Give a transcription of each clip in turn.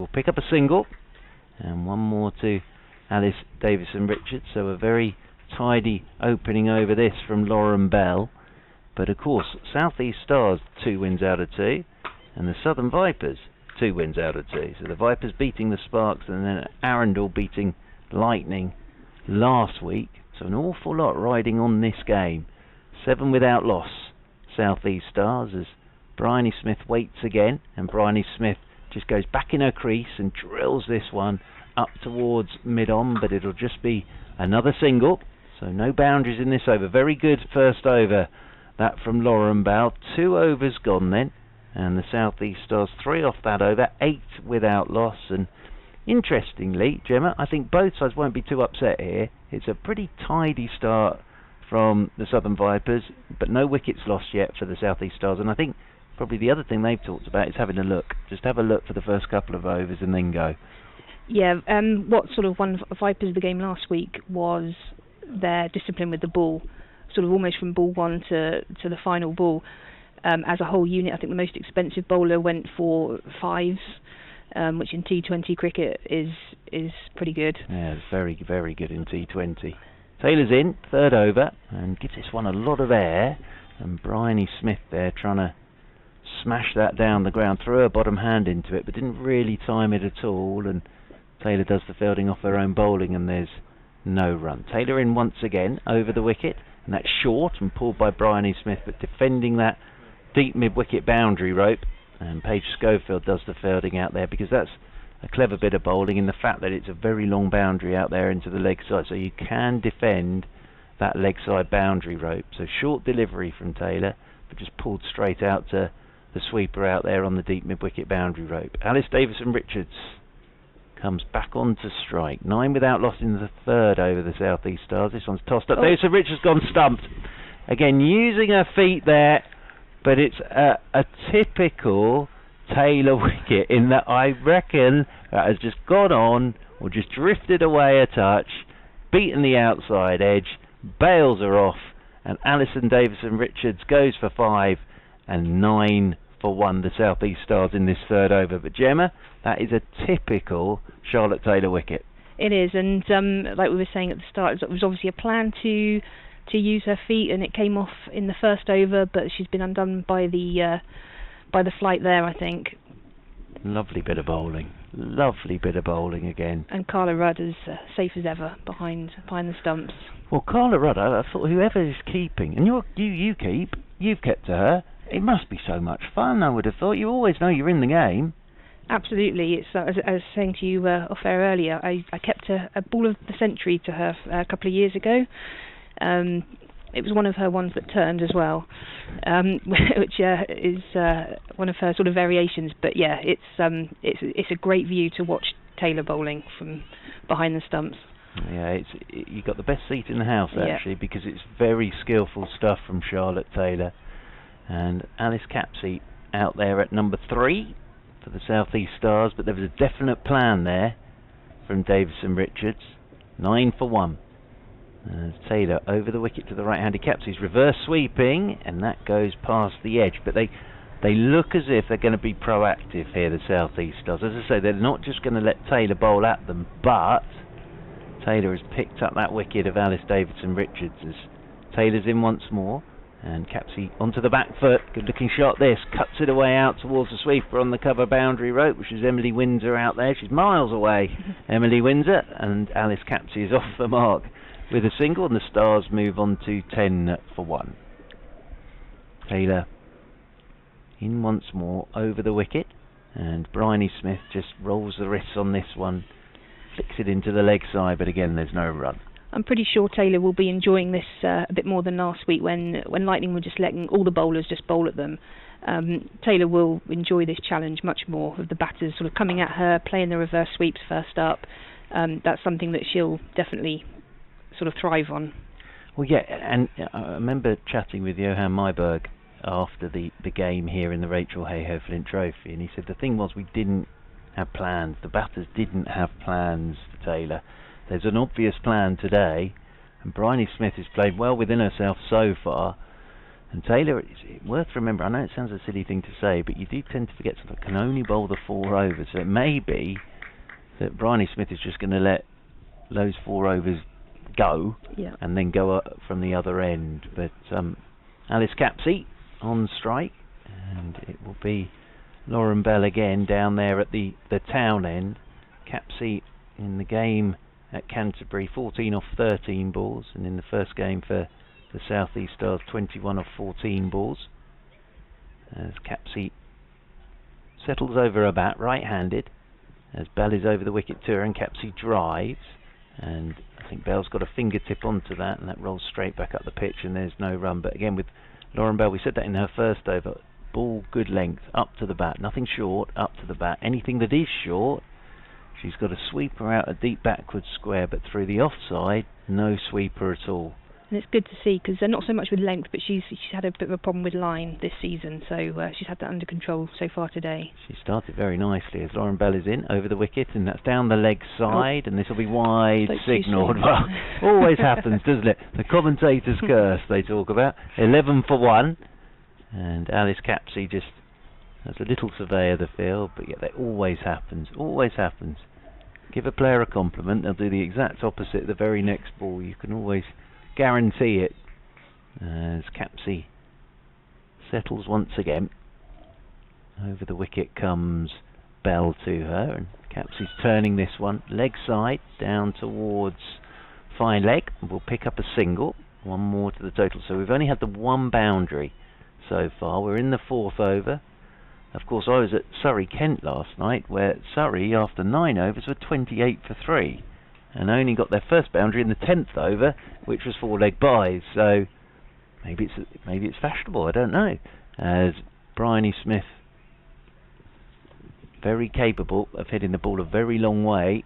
We'll pick up a single, and one more to Alice Davison-Richards. So a very tidy opening over this from Lauren Bell. But of course, South East Stars 2 wins out of 2, and the Southern Vipers 2 wins out of 2. So the Vipers beating the Sparks, and then Arundel beating Lightning last week. So an awful lot riding on this game. 7 without loss, South East Stars, as Bryony Smith waits again, and Bryony Smith just goes back in her crease and drills this one up towards mid-on, but it'll just be another single. So no boundaries in this over. Very good first over, that from Lauren Bell. 2 overs gone then, and the South East Stars 3 off that over, 8 without loss. And interestingly, Gemma, I think both sides won't be too upset here. It's a pretty tidy start from the Southern Vipers, but no wickets lost yet for the South East Stars. And I think probably the other thing they've talked about is having a look. Just have a look for the first couple of overs and then go. Yeah, what sort of won Vipers of the game last week was their discipline with the ball, sort of almost from ball 1 to the final ball. As a whole unit, I think the most expensive bowler went for 5s, which in T20 cricket is pretty good. Yeah, it's very, very good in T20. Taylor's in, third over, and gives this one a lot of air, and Bryony Smith there trying to smash that down the ground, threw her bottom hand into it, but didn't really time it at all, and Taylor does the fielding off her own bowling, and there's no run. Taylor in once again, over the wicket, and that's short and pulled by Bryony Smith, but defending that deep mid-wicket boundary rope, and Paige Schofield does the fielding out there, because that's a clever bit of bowling in the fact that it's a very long boundary out there into the leg side, so you can defend that leg side boundary rope. So short delivery from Taylor, but just pulled straight out to the sweeper out there on the deep mid-wicket boundary rope. Alice Davison-Richards comes back on to strike. 9 without loss in the third over the South East Stars. This one's tossed up. Davison-Richards gone stumped. Again, using her feet there, but it's a typical Taylor wicket in that I reckon that has just gone on or just drifted away a touch, beaten the outside edge, bails her off, and Alison Davison-Richards goes for 5 and 9 for 1, the South East Stars in this third over. But Gemma, that is a typical Charlotte Taylor wicket. It is, and like we were saying at the start, it was obviously a plan to use her feet, and it came off in the first over, but she's been undone by the flight there, I think. Lovely bit of bowling. Lovely bit of bowling again. And Carla Rudd is safe as ever behind the stumps. Well, Carla Rudd, I thought whoever is keeping, and you've kept to her. It must be so much fun, I would have thought. You always know you're in the game. Absolutely. It's as I was saying to you off air earlier, I kept a ball of the century to her a couple of years ago. It was one of her ones that turned as well, which is one of her sort of variations. But yeah, it's a great view to watch Taylor bowling from behind the stumps. Yeah, you got the best seat in the house actually, because it's very skillful stuff from Charlotte Taylor. And Alice Capsey out there at number 3 for the South East Stars, but there was a definite plan there from Davison-Richards. 9 for 1. Taylor over the wicket to the right-handed Capsey's reverse sweeping, and that goes past the edge. But they look as if they're going to be proactive here, the South East Stars. As I say, they're not just going to let Taylor bowl at them, but Taylor has picked up that wicket of Alice Davison-Richards as Taylor's in once more. And Capsey onto the back foot, good looking shot this, cuts it away out towards the sweeper on the cover boundary rope, which is Emily Windsor out there. She's miles away, Emily Windsor, and Alice Capsey is off the mark with a single, and the Stars move on to 10 for 1. Taylor in once more over the wicket, and Bryony Smith just rolls the wrists on this one, flicks it into the leg side, but again there's no run. I'm pretty sure Taylor will be enjoying this a bit more than last week when Lightning were just letting all the bowlers just bowl at them. Taylor will enjoy this challenge much more, of the batters sort of coming at her, playing the reverse sweeps first up. That's something that she'll definitely sort of thrive on. Well, yeah, and I remember chatting with Johan Myberg after the game here in the Rachel Hayhoe Flint Trophy, and he said the thing was we didn't have plans. The batters didn't have plans for Taylor. There's an obvious plan today, and Bryony Smith has played well within herself so far, And Taylor, it's worth remembering, I know it sounds a silly thing to say, but you do tend to forget that can only bowl the 4 overs. So it may be that Bryony Smith is just going to let those 4 overs go and then go up from the other end. But Alice Capsey on strike, and it will be Lauren Bell again down there at the town end. Capsey in the game at Canterbury, 14 off 13 balls, and in the first game for the South East Stars, 21 off 14 balls. As Capsey settles over a bat, right-handed, as Bell is over the wicket to her, and Capsey drives, and I think Bell's got a fingertip onto that, and that rolls straight back up the pitch, and there's no run. But again, with Lauren Bell, we said that in her first over, ball good length, up to the bat, nothing short, up to the bat. Anything that is short, she's got a sweeper out a deep backward square, but through the offside, no sweeper at all. And it's good to see, because they're not so much with length, but she's had a bit of a problem with line this season, so she's had that under control so far today. She started very nicely as Lauren Bell is in over the wicket, and that's down the leg side, and this will be wide signalled. Well, always happens, doesn't it? The commentator's curse they talk about. 11 for 1, and Alice Capsey just has a little survey of the field, but yet that always happens. Always happens. Give a player a compliment, they'll do the exact opposite the very next ball. You can always guarantee it. As Capsey settles once again, over the wicket comes Bell to her, and Capsey's turning this one leg side down towards fine leg. We'll pick up a single, one more to the total. So we've only had the one boundary so far. We're in the 4th over. Of course, I was at Surrey Kent last night, where Surrey, after 9 overs, were 28 for 3. And only got their first boundary in the 10th over, which was 4-leg byes. So maybe it's fashionable, I don't know. As Bryony Smith, very capable of hitting the ball a very long way,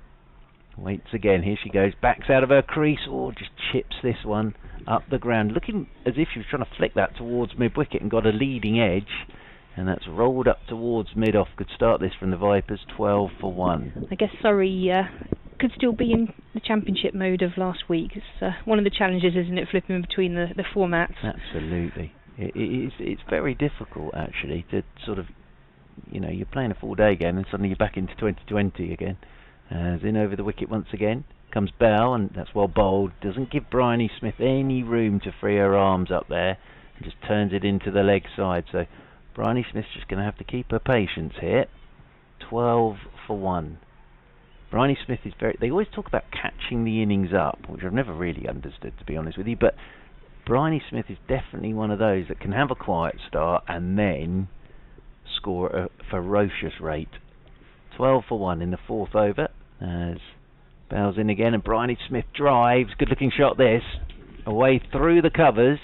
waits again. Here she goes, backs out of her crease, or just chips this one up the ground, looking as if she was trying to flick that towards mid-wicket and got a leading edge. And that's rolled up towards mid-off. Could start this from the Vipers, 12 for 1. I guess Surrey could still be in the championship mode of last week. It's one of the challenges, isn't it, flipping between the formats? Absolutely. It's very difficult, actually, to sort of, you're playing a 4-day game and suddenly you're back into 2020 again. As in over the wicket once again comes Bell, and that's well bowled. Doesn't give Bryony Smith any room to free her arms up there, and just turns it into the leg side. So Bryony Smith's just going to have to keep her patience here. 12 for 1. Bryony Smith is they always talk about catching the innings up, which I've never really understood, to be honest with you, but Bryony Smith is definitely one of those that can have a quiet start and then score a ferocious rate. 12 for 1 in the 4th over, as Bell's in again, and Bryony Smith drives. Good looking shot this, away through the covers,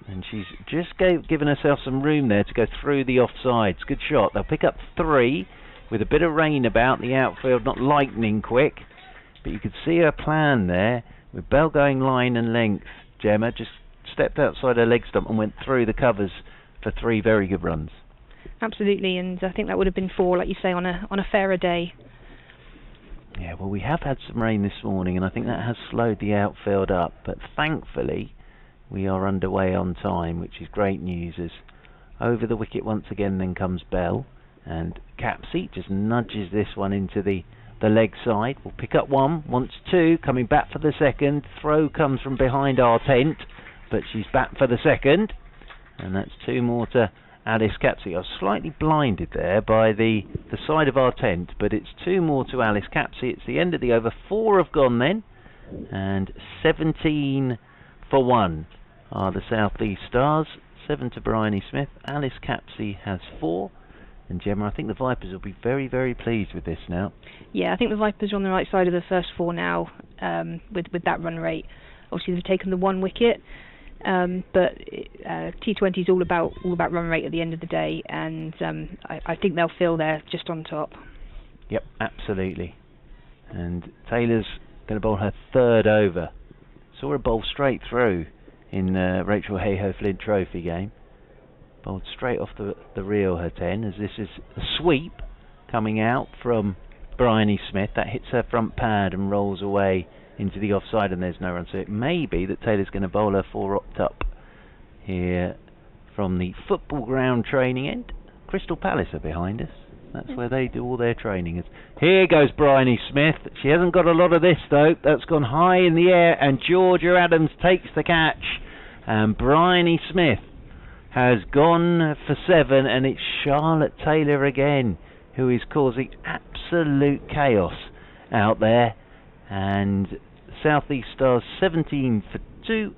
and she's just given herself some room there to go through the offsides. Good shot. They'll pick up 3 with a bit of rain about the outfield, not lightning quick, but you could see her plan there with Bell going line and length. Gemma just stepped outside her leg stump and went through the covers for 3 very good runs. Absolutely, and I think that would have been 4, like you say, on a fairer day. Yeah, well, we have had some rain this morning, and I think that has slowed the outfield up, but thankfully we are underway on time, which is great news. As over the wicket once again then comes Bell, and Capsey just nudges this one into the leg side. We'll pick up 1, wants 2, coming back for the second. Throw comes from behind our tent, but she's back for the second, and that's 2 more to Alice Capsey. I was slightly blinded there by the side of our tent, but it's 2 more to Alice Capsey. It's the end of the over. 4 have gone then, and 17 for 1 are the South East Stars. 7 to Bryony Smith. Alice Capsey has 4. And Gemma, I think the Vipers will be very, very pleased with this now. Yeah, I think the Vipers are on the right side of the first 4 now, with that run rate. Obviously, they've taken the 1 wicket, but T20 is all about run rate at the end of the day, and I think they'll feel they're just on top. Yep, absolutely. And Taylor's going to bowl her 3rd over. Saw her bowl straight through in Rachel Hayhoe Flint Trophy game. Bowled straight off the reel, her 10, as this is a sweep coming out from Bryony Smith. That hits her front pad and rolls away into the offside, and there's no run. So it may be that Taylor's going to bowl her 4 opt up here from the football ground training end. Crystal Palace are behind us. That's where they do all their training. Here goes Bryony Smith. She hasn't got a lot of this though. That's gone high in the air, and Georgia Adams takes the catch. And Bryony Smith has gone for 7, and it's Charlotte Taylor again who is causing absolute chaos out there. And South East Stars 17 for 2,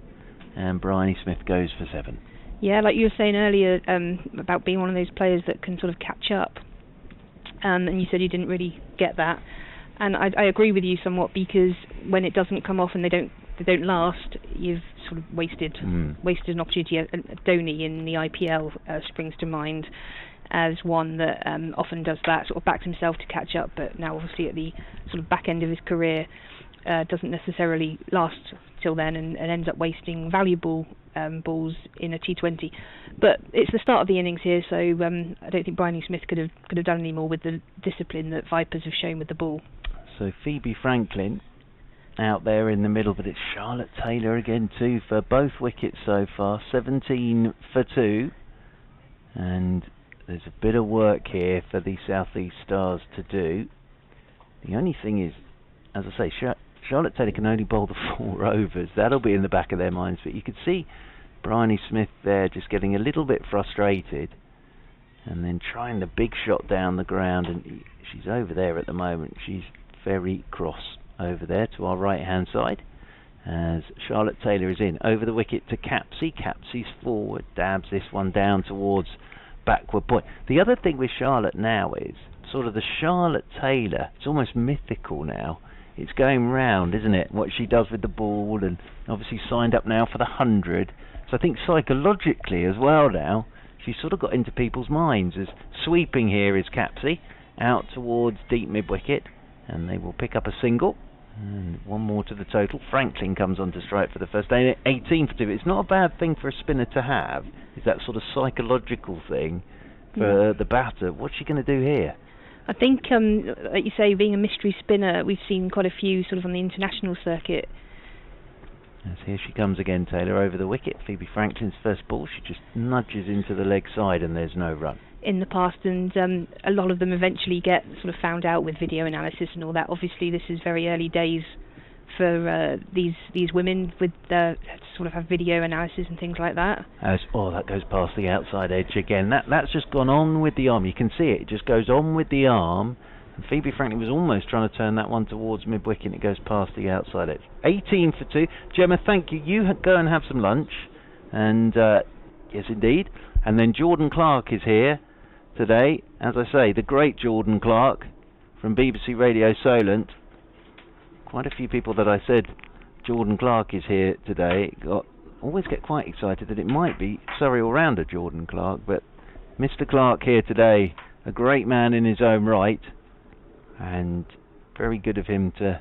and Bryony Smith goes for 7. Yeah, like you were saying earlier about being one of those players that can sort of catch up. And you said you didn't really get that, and I agree with you somewhat, because when it doesn't come off and they don't last, you've sort of wasted an opportunity. Dhoni in the IPL springs to mind as one that often does that, sort of backs himself to catch up, but now obviously at the sort of back end of his career doesn't necessarily last till then, and ends up wasting valuable balls in a T20. But it's the start of the innings here, so I don't think Bryony Smith could have done any more with the discipline that Vipers have shown with the ball. So Phoebe Franklin out there in the middle, but it's Charlotte Taylor again too for both wickets so far. 17 for 2, and there's a bit of work here for the South East Stars to do. The only thing is, as I say, Charlotte Taylor can only bowl the 4 overs. That'll be in the back of their minds, but you could see Bryony Smith there just getting a little bit frustrated, and then trying the big shot down the ground, and she's over there at the moment. She's very cross over there to our right hand side, as Charlotte Taylor is in over the wicket to Capsey. Capsey's forward, dabs this one down towards backward point. The other thing with Charlotte now is sort of the Charlotte Taylor, it's almost mythical now. It's going round, isn't it, what she does with the ball, and obviously signed up now for the 100. So I think psychologically as well now, she's sort of got into people's minds. As sweeping here is Capsey out towards deep mid-wicket, and they will pick up a single. And one more to the total. Franklin comes on to strike for the first day. 18 for 2. It's not a bad thing for a spinner to have. It's that sort of psychological thing for the batter. What's she going to do here? I think, like you say, being a mystery spinner, we've seen quite a few sort of on the international circuit. As here she comes again, Taylor over the wicket. Phoebe Franklin's first ball. She just nudges into the leg side, and there's no run. In the past, and a lot of them eventually get sort of found out with video analysis and all that. Obviously, this is very early days for these women with sort of have video analysis and things like that. That goes past the outside edge again. That's just gone on with the arm. You can see it. It just goes on with the arm. And Phoebe Franklin was almost trying to turn that one towards mid-wicket, and it goes past the outside edge. 18 for 2. Gemma, thank you. You go and have some lunch. And yes, indeed. And then Jordan Clark is here today. As I say, the great Jordan Clark from BBC Radio Solent. Quite a few people that I said Jordan Clark is here today always get quite excited that it might be Surrey all-rounder Jordan Clark, but Mr. Clark here today, a great man in his own right, and very good of him to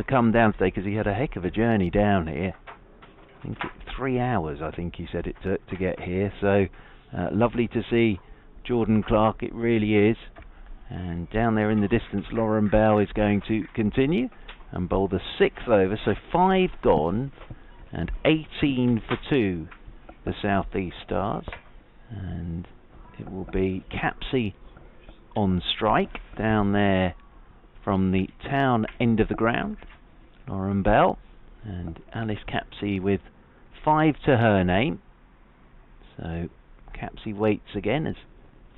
come down today, because he had a heck of a journey down here. I think 3 hours, I think he said it took to get here. So lovely to see Jordan Clark, it really is. And down there in the distance, Lauren Bell is going to continue and bowl the 6th over. So 5 gone and 18 for 2, the South East Stars. And it will be Capsey on strike down there from the town end of the ground. Lauren Bell and Alice Capsey with 5 to her name. So Capsey waits again as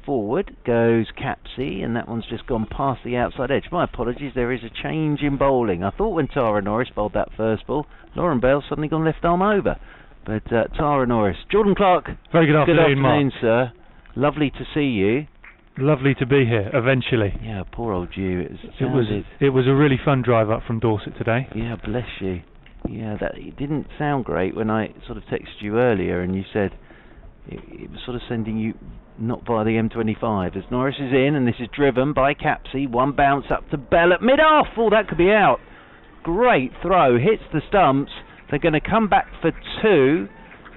forward goes Capsey, and that one's just gone past the outside edge. My apologies, there is a change in bowling. I thought when Tara Norris bowled that first ball, Lauren Bell suddenly gone left arm over. But Tara Norris. Jordan Clark. Very good afternoon, Mark. Sir. Lovely to see you. Lovely to be here, eventually. Yeah, poor old you. It was a really fun drive up from Dorset today. Yeah, bless you. Yeah, it didn't sound great when I sort of texted you earlier, and you said it was sort of sending you not via the M25. As Norris is in, and this is driven by Capsey. One bounce up to Bell at mid-off. Oh, that could be out. Great throw. Hits the stumps. They're going to come back for 2.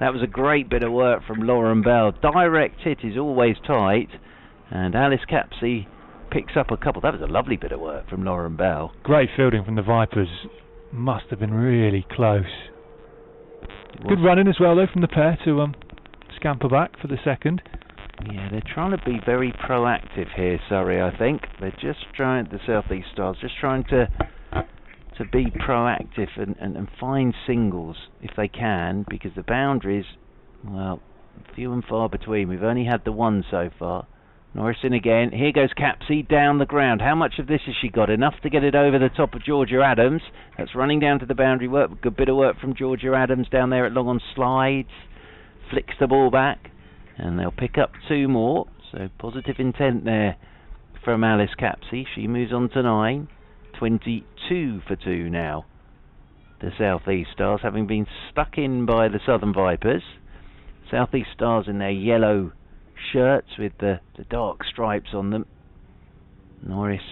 That was a great bit of work from Lauren Bell. Direct hit is always tight. And Alice Capsey picks up a couple. That was a lovely bit of work from Lauren Bell. Great fielding from the Vipers. Must have been really close. Good running as well, though, from the pair to scamper back for the second. Yeah, they're trying to be very proactive here, Surrey, I think. They're just trying, the South East Stars, just trying to be proactive and find singles if they can, because the boundaries, well, few and far between. We've only had the one so far. Norris in again. Here goes Capsey down the ground. How much of this has she got? Enough to get it over the top of Georgia Adams. That's running down to the boundary. Work, good bit of work from Georgia Adams down there at long on slides. Flicks the ball back, and they'll pick up two more. So positive intent there from Alice Capsey. She moves on to 9. 22 for 2 now. The South East Stars, having been stuck in by the Southern Vipers. South East Stars in their yellow shirts with the dark stripes on them. Norris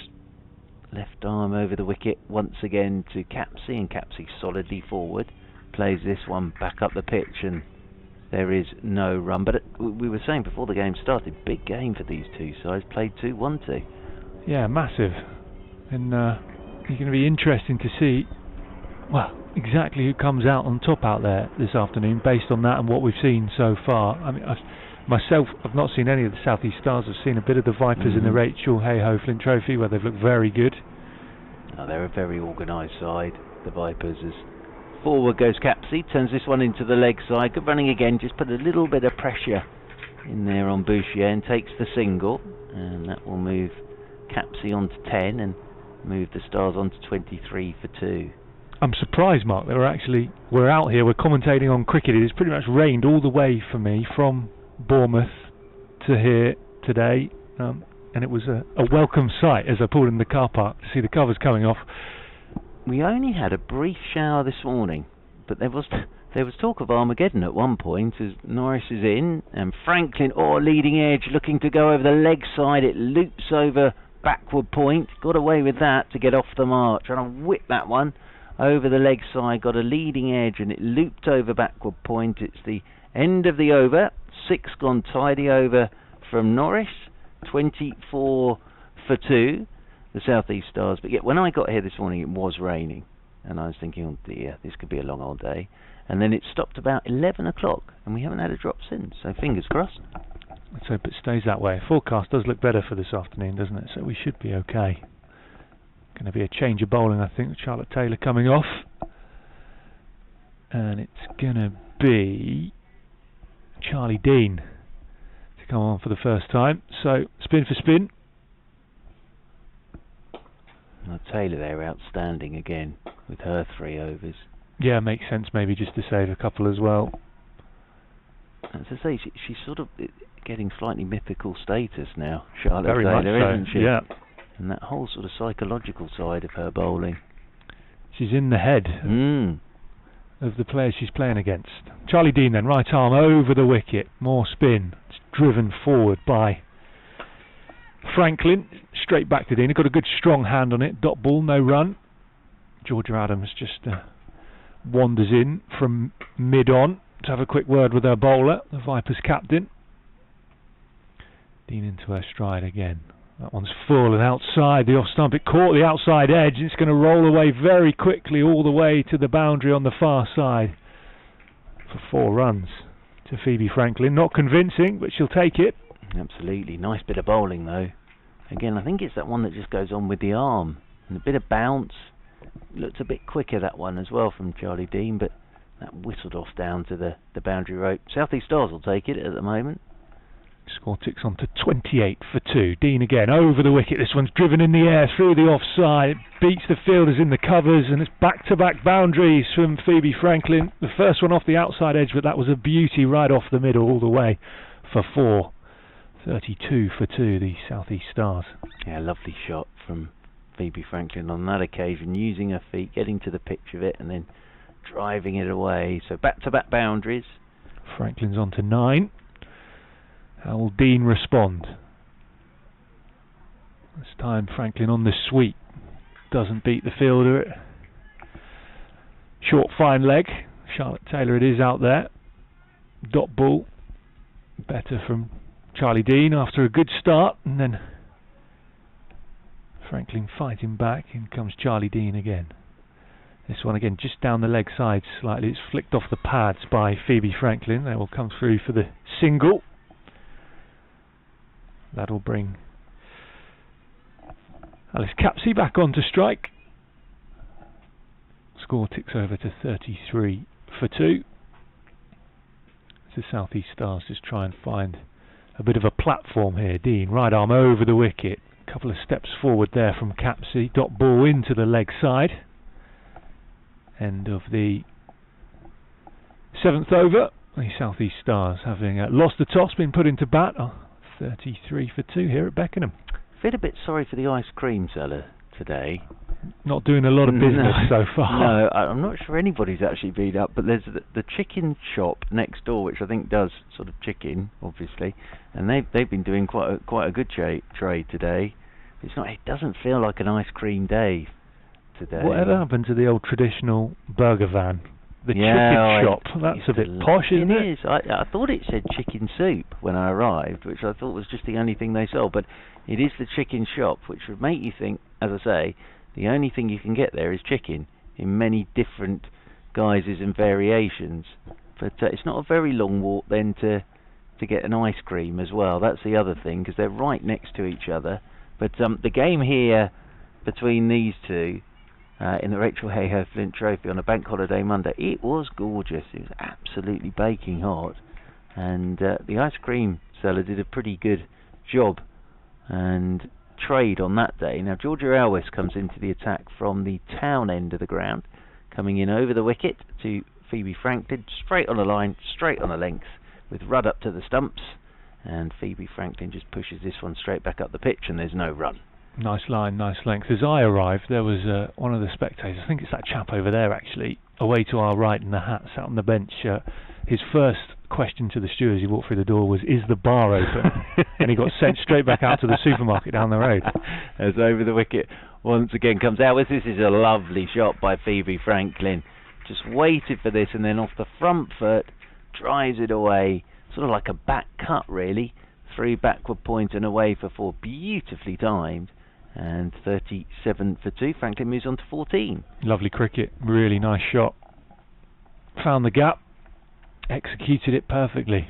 left arm over the wicket once again to Capsey, and Capsey solidly forward. Plays this one back up the pitch, and there is no run. But we were saying before the game started, big game for these two sides. Played 2-1-2. Yeah, massive. And it's going to be interesting to see, well, exactly who comes out on top out there this afternoon based on that and what we've seen so far. I mean, I've not seen any of the South East Stars. I've seen a bit of the Vipers in the Rachel Hayhoe Flint Trophy, where they've looked very good. Oh, they're a very organised side, the Vipers. As forward goes Capsey, turns this one into the leg side. Good running again, just put a little bit of pressure in there on Bouchier and takes the single, and that will move Capsey on to 10 and move the Stars on to 23 for 2. I'm surprised, Mark, that we're out here, we're commentating on cricket. It has pretty much rained all the way for me from Bournemouth to here today, and it was a welcome sight as I pulled in the car park to see the covers coming off. We only had a brief shower this morning, but there was talk of Armageddon at one point as Norris is in, and Franklin, leading edge, looking to go over the leg side. It loops over backward point, got away with that to get off the mark, trying to whip that one over the leg side, got a leading edge, and it looped over backward point. It's the end of the over. 6 gone tidy over from Norris, 24 for 2, the South East Stars. But yet when I got here this morning it was raining, and I was thinking, oh dear, this could be a long old day. And then it stopped about 11 o'clock, and we haven't had a drop since, so fingers crossed. Let's hope it stays that way. Forecast does look better for this afternoon, doesn't it? So we should be okay. Going to be a change of bowling, I think, with Charlotte Taylor coming off. And it's going to be Charlie Dean to come on for the first time. So spin for spin. Now Taylor there outstanding again with her 3 overs. Yeah, makes sense maybe just to save a couple as well. As I say, she's sort of getting slightly mythical status now, Charlotte Very Taylor, much so, isn't she? yeah. And that whole sort of psychological side of her bowling. She's in the head of the players she's playing against. Charlie Dean then, right arm over the wicket, more spin. It's driven forward by Franklin, straight back to Dean. Got a good strong hand on it, dot ball, no run. Georgia Adams just wanders in from mid-on to have a quick word with her bowler, the Vipers captain. Dean into her stride again. That one's full and outside the off stump. It caught the outside edge. It's going to roll away very quickly all the way to the boundary on the far side for 4 runs to Phoebe Franklin. Not convincing, but she'll take it. Absolutely. Nice bit of bowling though. Again, I think it's that one that just goes on with the arm. And a bit of bounce. Looked a bit quicker, that one as well, from Charlie Dean, but that whistled off down to the boundary rope. South East Stars will take it at the moment. Score ticks on to 28 for 2. Dean again over the wicket. This one's driven in the air through the offside. It beats the fielders in the covers, and it's back-to-back boundaries from Phoebe Franklin. The first one off the outside edge, but that was a beauty right off the middle all the way for 4. 32 for 2, the South East Stars. Yeah, lovely shot from Phoebe Franklin on that occasion, using her feet, getting to the pitch of it, and then driving it away. So back-to-back boundaries. Franklin's on to 9. How will Dean respond? This time Franklin on the sweep. Doesn't beat the fielder. Short fine leg. Charlotte Taylor it is out there. Dot ball. Better from Charlie Dean after a good start. And then Franklin fighting back. In comes Charlie Dean again. This one again just down the leg side slightly. It's flicked off the pads by Phoebe Franklin. They will come through for the single. That'll bring Alice Capsey back on to strike. Score ticks over to 33 for 2. As the South East Stars just try and find a bit of a platform here. Dean, right arm over the wicket. A couple of steps forward there from Capsey. Dot ball into the leg side. End of the 7th over. The South East Stars having lost the toss, been put into bat. 33 for 2 here at Beckenham. I feel a bit sorry for the ice cream seller today. Not doing a lot of business so far. No, I'm not sure anybody's actually been up, but there's the chicken shop next door, which I think does sort of chicken, obviously, and they've been doing quite a good trade today. It doesn't feel like an ice cream day today. Whatever happened to the old traditional burger van? The chicken shop. That's a bit posh, isn't it? It is. I thought it said chicken soup when I arrived, which I thought was just the only thing they sold, but it is the chicken shop, which would make you think, as I say, the only thing you can get there is chicken in many different guises and variations. But it's not a very long walk then to get an ice cream as well. That's the other thing, because they're right next to each other. But the game here between these two in the Rachel Hayhoe Flint Trophy on a bank holiday Monday, it was gorgeous. It was absolutely baking hot, and the ice cream seller did a pretty good job and trade on that day. Now Georgia Alwis comes into the attack from the town end of the ground, coming in over the wicket to Phoebe Franklin, straight on a line, straight on a length, with Rudd up to the stumps, and Phoebe Franklin just pushes this one straight back up the pitch, and there's no run. Nice line, nice length. As I arrived, there was one of the spectators, I think it's that chap over there actually, away to our right in the hat, sat on the bench. His first question to the steward as he walked through the door was, "Is the bar open?" And he got sent straight back out to the supermarket down the road. As over the wicket once again comes out. This is a lovely shot by Phoebe Franklin. Just waited for this, and then off the front foot, drives it away, sort of like a back cut really, through backward point and away for 4, beautifully timed. And 37 for 2. Franklin moves on to 14. Lovely cricket, really nice shot. Found the gap, executed it perfectly.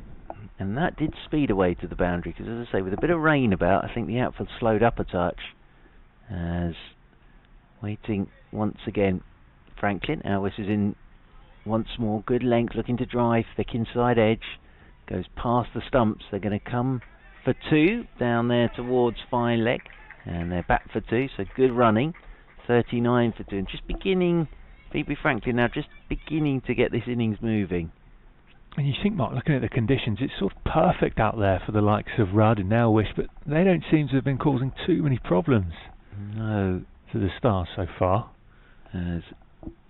And that did speed away to the boundary, because as I say, with a bit of rain about, I think the outfield slowed up a touch. As waiting once again, Franklin. Alwis is in once more, good length, looking to drive, thick inside edge. Goes past the stumps. They're going to come for 2 down there towards fine leg. And they're back for 2, so good running. 39 for 2. And just beginning, Phoebe Franklin now just beginning to get this innings moving. And you think, Mark, looking at the conditions, it's sort of perfect out there for the likes of Rudd and Elwish, but they don't seem to have been causing too many problems. No. To the Stars so far. As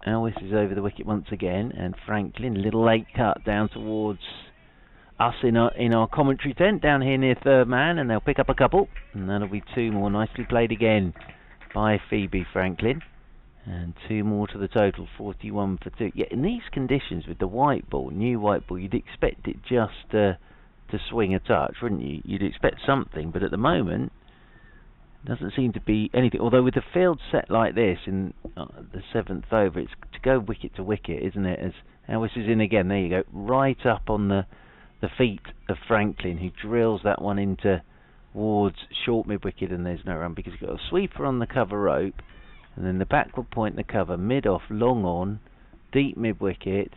Elwish is over the wicket once again, and Franklin, a little late cut down towards us in our commentary tent down here near third man, and they'll pick up a couple, and that'll be 2 more. Nicely played again by Phoebe Franklin, and 2 more to the total. 41 for 2. Yeah, in these conditions with the white ball, new white ball, you'd expect it just to swing a touch, wouldn't you? You'd expect something, but at the moment doesn't seem to be anything. Although with the field set like this in the 7th over, it's to go wicket to wicket, isn't it? As Elwis is in again, there you go, right up on the feet of Franklin, who drills that one into towards short mid-wicket, and there's no run because you've got a sweeper on the cover rope, and then the backward point in the cover, mid-off, long on, deep mid-wicket,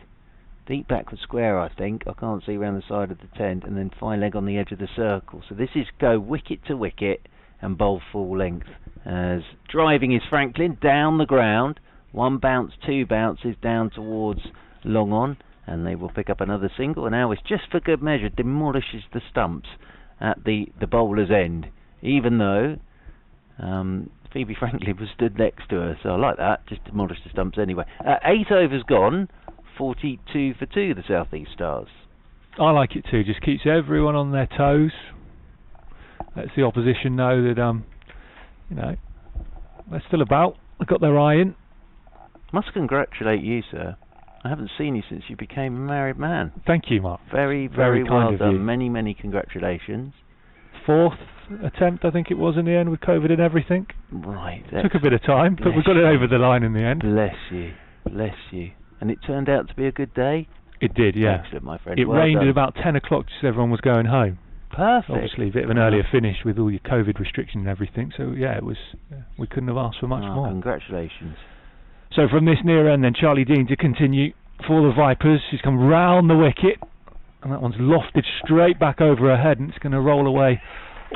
deep backward square, I think, I can't see around the side of the tent, and then fine leg on the edge of the circle. So this is go wicket to wicket and bowl full length. As driving is Franklin down the ground, 1 bounce, 2 bounces down towards long on, and they will pick up another single, and Alwis, just for good measure, demolishes the stumps at the bowler's end, even though Phoebe Franklin was stood next to her, so I like that, just demolished the stumps anyway. 8 overs gone, 42 for 2, the South East Stars. I like it too, just keeps everyone on their toes, lets the opposition know that, they're still about, they've got their eye in. Must congratulate you, sir. I haven't seen you since you became a married man. Thank you, Mark. Very, very well done. Many, many congratulations. 4th attempt, I think it was, in the end, with COVID and everything. Right. Took a bit of time, but we got it over the line in the end. Bless you. Bless you. And it turned out to be a good day? It did, yeah. Excellent, my friend. It Well rained done. at about 10 o'clock just as everyone was going home. Perfect. Obviously, a bit of an earlier finish with all your COVID restrictions and everything. So, yeah, it was. We couldn't have asked for much more. Congratulations. So, from this near end, then, Charlie Dean to continue for the Vipers. She's come round the wicket. And that one's lofted straight back over her head. And it's going to roll away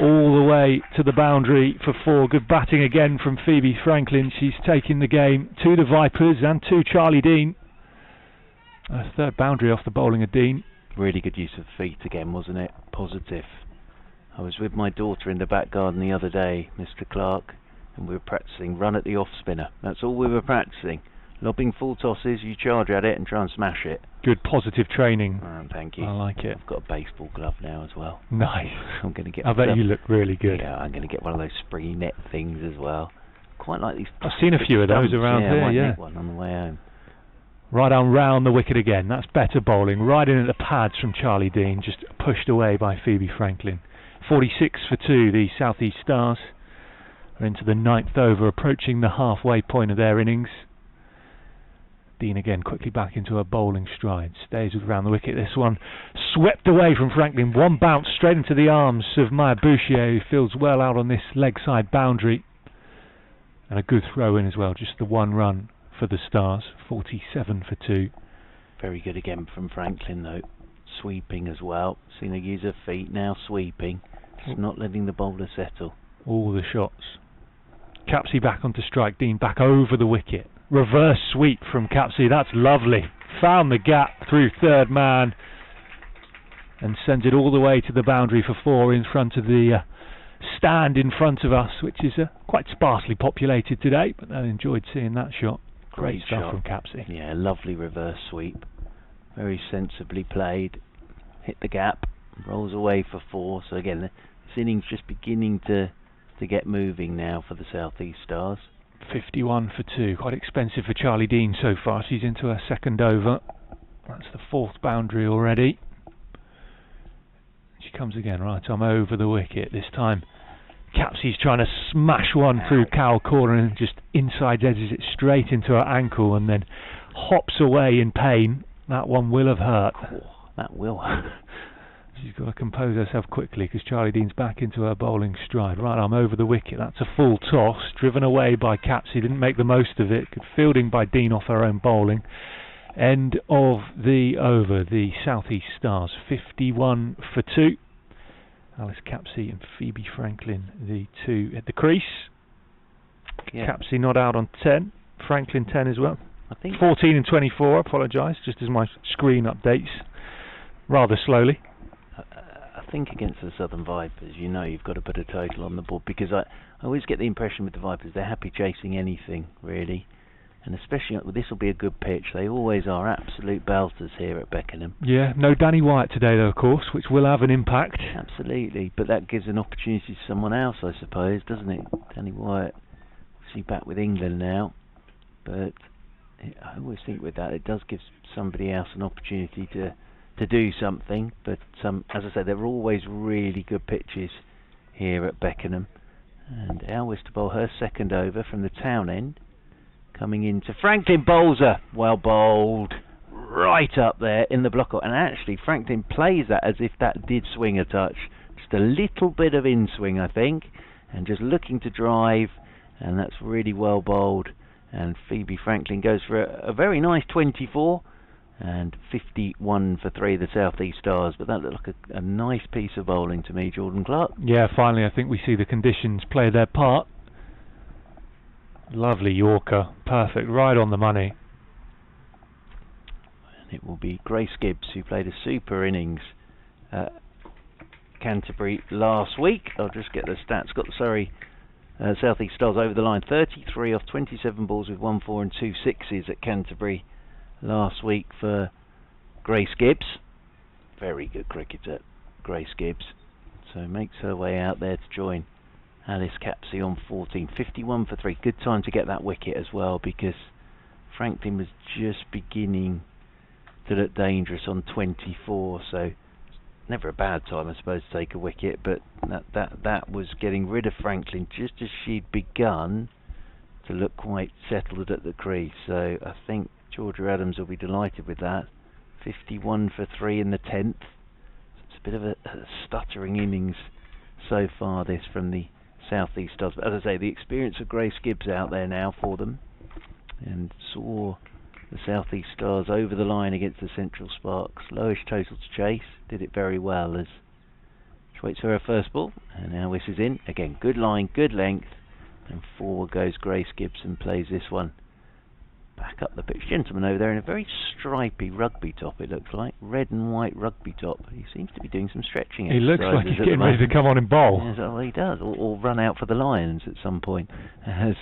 all the way to the boundary for 4. Good batting again from Phoebe Franklin. She's taking the game to the Vipers and to Charlie Dean. A third boundary off the bowling of Dean. Really good use of feet again, wasn't it? Positive. I was with my daughter in the back garden the other day, Mr. Clark, and we were practicing run at the off spinner. That's all we were practicing. Lobbing full tosses, you charge at it and try and smash it. Good positive training. Thank you. I like it. I've got a baseball glove now as well. Nice. I'm going to get. I bet you look really good. Yeah, I'm going to get one of those springy net things as well. Quite like these. I've seen a few of those around here. I might Yeah. nick one on the way home. Right on round the wicket again. That's better bowling. Right in at the pads from Charlie Dean. Just pushed away by Phoebe Franklin. 46 for 2. The South East Stars are into the 9th over, approaching the halfway point of their innings. Dean again quickly back into her bowling stride. Stays around the wicket. This one swept away from Franklin. One bounce straight into the arms of Maya Bouchier, who feels well out on this leg side boundary. And a good throw in as well. Just the one run for the Stars. 47 for 2. Very good again from Franklin though. Sweeping as well. Seen her use her feet, now sweeping. Just not letting the bowler settle. All the shots. Capsey back onto strike. Dean back over the wicket. Reverse sweep from Capsey. That's lovely. Found the gap through third man and sends it all the way to the boundary for 4 in front of the stand in front of us, which is quite sparsely populated today, but I enjoyed seeing that shot. Great stuff from Capsey. Yeah, lovely reverse sweep. Very sensibly played. Hit the gap. Rolls away for 4. So again, this inning's just beginning to get moving now for the South East Stars. 51 for 2. Quite expensive for Charlie Dean so far. She's into her second over. That's the 4th boundary already. She comes again. Right, I'm over the wicket. This time Capsey's trying to smash one through cow corner and just inside edges it straight into her ankle and then hops away in pain. That one will have hurt. That will. She's got to compose herself quickly because Charlie Dean's back into her bowling stride. Right arm over the wicket. That's a full toss. Driven away by Capsey. Didn't make the most of it. Good fielding by Dean off her own bowling. End of the over. The South East Stars 51 for 2. Alice Capsey and Phoebe Franklin, the 2 at the crease. Yeah. Capsey not out on 10. Franklin 10 as well. I think 14 and 24. I apologise, just as my screen updates rather slowly. I think against the Southern Vipers, you know you've got to put a total on the board because I always get the impression with the Vipers they're happy chasing anything really, and especially this will be a good pitch. They always are absolute belters here at Beckenham. Yeah, no Danny Wyatt today though, of course, which will have an impact. Absolutely, but that gives an opportunity to someone else, I suppose, doesn't it? Danny Wyatt, obviously back with England now, but I always think with that it does give somebody else an opportunity to do something, but as I said, they're always really good pitches here at Beckenham. And Elvis to bowl her second over from the town end, coming into Franklin bowls her. Well bowled, right up there in the block, and actually Franklin plays that as if that did swing a touch, just a little bit of in swing I think, and just looking to drive, and that's really well bowled. And Phoebe Franklin goes for a very nice 24. And 51 for 3, the South East Stars. But that looked like a nice piece of bowling to me, Jordan Clark. Yeah, finally I think we see the conditions play their part. Lovely Yorker, perfect, right on the money. And it will be Grace Gibbs, who played a super innings at Canterbury last week. I'll just get the stats. Got the Surrey South East Stars over the line. 33 off 27 balls with 1 4 and 2 6s at Canterbury last week for Grace Gibbs. Very good cricketer, Grace Gibbs. So makes her way out there to join Alice Capsey on 14. 51 for 3. Good time to get that wicket as well because Franklin was just beginning to look dangerous on 24. So never a bad time, I suppose, to take a wicket. But that was getting rid of Franklin just as she'd begun to look quite settled at the crease. So I think Georgia Adams will be delighted with that. 51 for 3 in the 10th. It's a bit of a stuttering innings so far, this, from the South East Stars. But as I say, the experience of Grace Gibbs out there now for them, and saw the South East Stars over the line against the Central Sparks. Lowish total to chase. Did it very well as she waits for her first ball. And now this is in. Again, good line, good length. And forward goes Grace Gibbs and plays this one back up the pitch. Gentleman over there in a very stripy rugby top, it looks like. Red and white rugby top. He seems to be doing some stretching He looks like he's getting ready to come on and bowl. Yes, well, he does. Or run out for the Lions at some point. As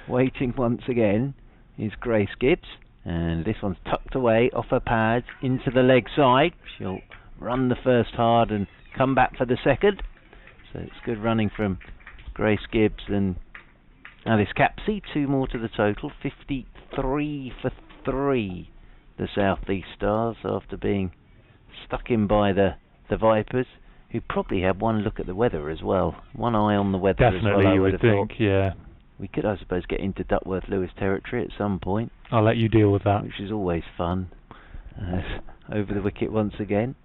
waiting once again is Grace Gibbs. And this one's tucked away off her pads into the leg side. She'll run the first hard and come back for the second. So it's good running from Grace Gibbs and Alice Capsey. 2 more to the total. 53 for 3, the South East Stars, after being stuck in by the Vipers, who probably had one look at the weather as well. One eye on the weather. Definitely, as well, I you would would have think, thought. yeah. We could, I suppose, get into Duckworth-Lewis territory at some point. I'll let you deal with that. Which is always fun. Over the wicket once again.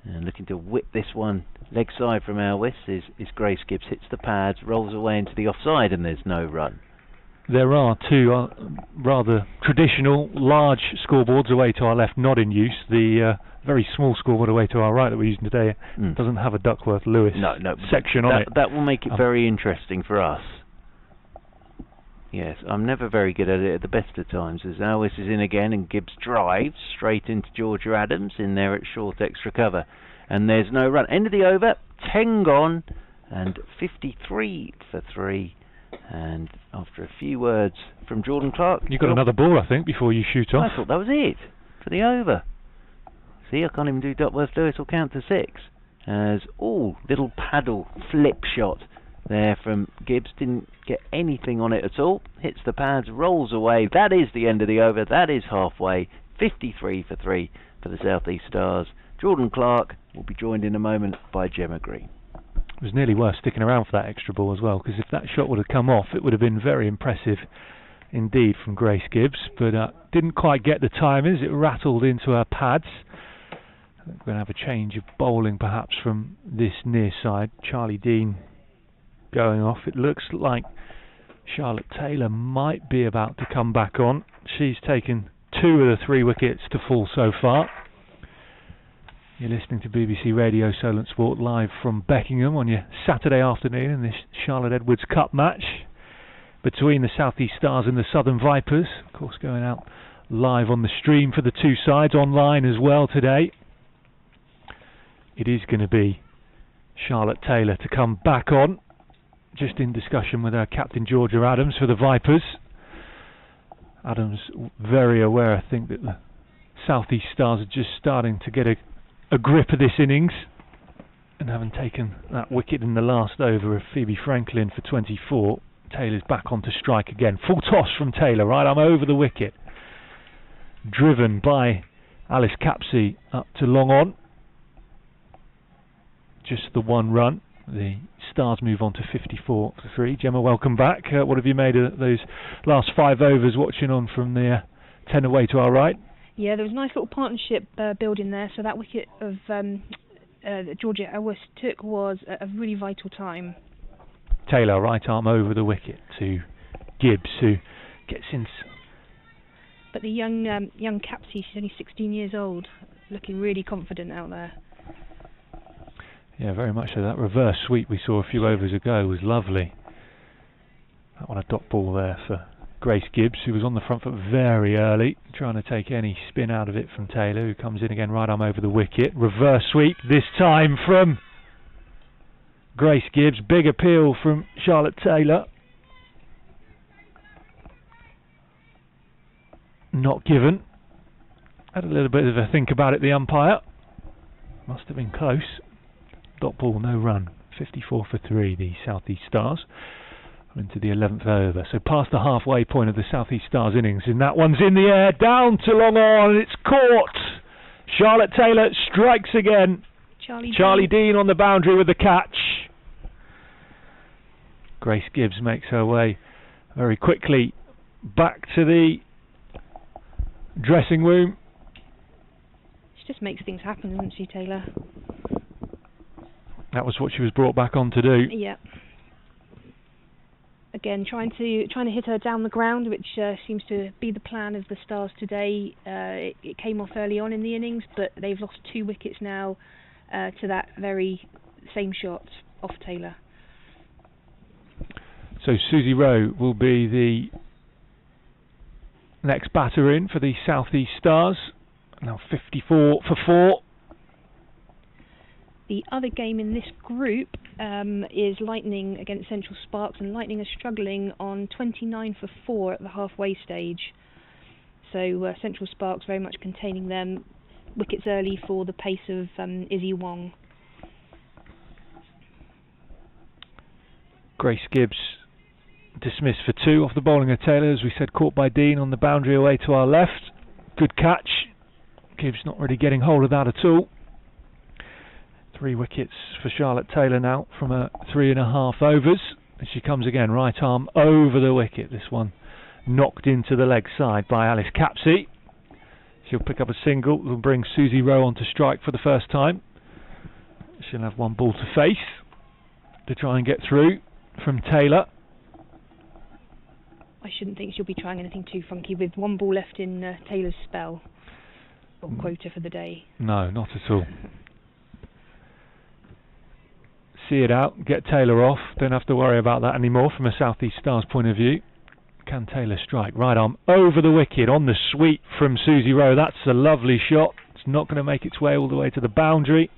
And looking to whip this one leg side from Alwis is Grace Gibbs. Hits the pads, rolls away into the offside, and there's no run. There are 2 rather traditional large scoreboards away to our left not in use. The very small scoreboard away to our right that we're using today doesn't have a Duckworth-Lewis section on it. That will make it very interesting for us. Yes, I'm never very good at it at the best of times, as Alwis is in again and Gibbs drives straight into Georgia Adams in there at short extra cover. And there's no run. End of the over, 10 gone and 53 for 3. And after a few words from Jordan Clark... You've got another ball, I think, before you shoot off. I thought that was it for the over. See, I can't even do Duckworth-Lewis or count to 6. As little paddle flip shot there from Gibbs. Didn't get anything on it at all. Hits the pads, rolls away. That is the end of the over. That is halfway. 53 for 3 for the South East Stars. Jordan Clark will be joined in a moment by Gemma Green. It was nearly worth sticking around for that extra ball as well, because if that shot would have come off, it would have been very impressive indeed from Grace Gibbs, but didn't quite get the timings. It rattled into her pads. I think we're going to have a change of bowling perhaps from this near side. Charlie Dean going off. It looks like Charlotte Taylor might be about to come back on. She's taken 2 of the 3 wickets to fall so far. You're listening to BBC Radio Solent Sport live from Beckenham on your Saturday afternoon in this Charlotte Edwards Cup match between the South East Stars and the Southern Vipers. Of course, going out live on the stream for the 2 sides, online as well today. It is going to be Charlotte Taylor to come back on, just in discussion with our captain Georgia Adams for the Vipers. Adams very aware, I think, that the South East Stars are just starting to get a grip of this innings, and having taken that wicket in the last over of Phoebe Franklin for 24, Taylor's back onto strike again. Full toss from Taylor, right arm over the wicket, driven by Alice Capsey up to long on. Just the 1 run. The Stars move on to 54 for 3. Gemma, welcome back. What have you made of those last 5 overs, watching on from the 10 away to our right? Yeah, there was a nice little partnership building there, so that wicket of that Georgia Ellis took was a really vital time. Taylor, right arm over the wicket to Gibbs, who gets in. But the young Capsey, she's only 16 years old, looking really confident out there. Yeah, very much so. That reverse sweep we saw a few overs ago was lovely. That one a dot ball there for Grace Gibbs, who was on the front foot very early, trying to take any spin out of it from Taylor, who comes in again, right arm over the wicket. Reverse sweep, this time from Grace Gibbs. Big appeal from Charlotte Taylor. Not given. Had a little bit of a think about it, the umpire. Must have been close. Dot ball, no run. 54 for 3, the South East Stars. Into the 11th over. So past the halfway point of the South East Stars innings. And that one's in the air, down to long on. It's caught. Charlotte Taylor strikes again. Charlie Dean on the boundary with the catch. Grace Gibbs makes her way very quickly back to the dressing room. She just makes things happen, doesn't she, Taylor? That was what she was brought back on to do. Yeah. Again, trying to hit her down the ground, which seems to be the plan of the Stars today. It came off early on in the innings, but they've lost 2 wickets now to that very same shot off Taylor. So Susie Rowe will be the next batter in for the South East Stars. Now 54 for 4. The other game in this group is Lightning against Central Sparks, and Lightning are struggling on 29 for 4 at the halfway stage. So Central Sparks very much containing them. Wickets early for the pace of Izzy Wong. Grace Gibbs dismissed for 2 off the bowling of Taylor, as we said, caught by Dean on the boundary away to our left. Good catch. Gibbs not really getting hold of that at all. 3 wickets for Charlotte Taylor now from her 3.5 overs. And she comes again, right arm over the wicket. This one knocked into the leg side by Alice Capsey. She'll pick up a single. Will bring Susie Rowe on to strike for the first time. She'll have 1 ball to face to try and get through from Taylor. I shouldn't think she'll be trying anything too funky with 1 ball left in Taylor's spell or quota for the day. No, not at all. See it out, get Taylor off. Don't have to worry about that anymore from a South East Stars point of view. Can Taylor strike? Right arm over the wicket on the sweep from Susie Rowe. That's a lovely shot. It's not going to make its way all the way to the boundary.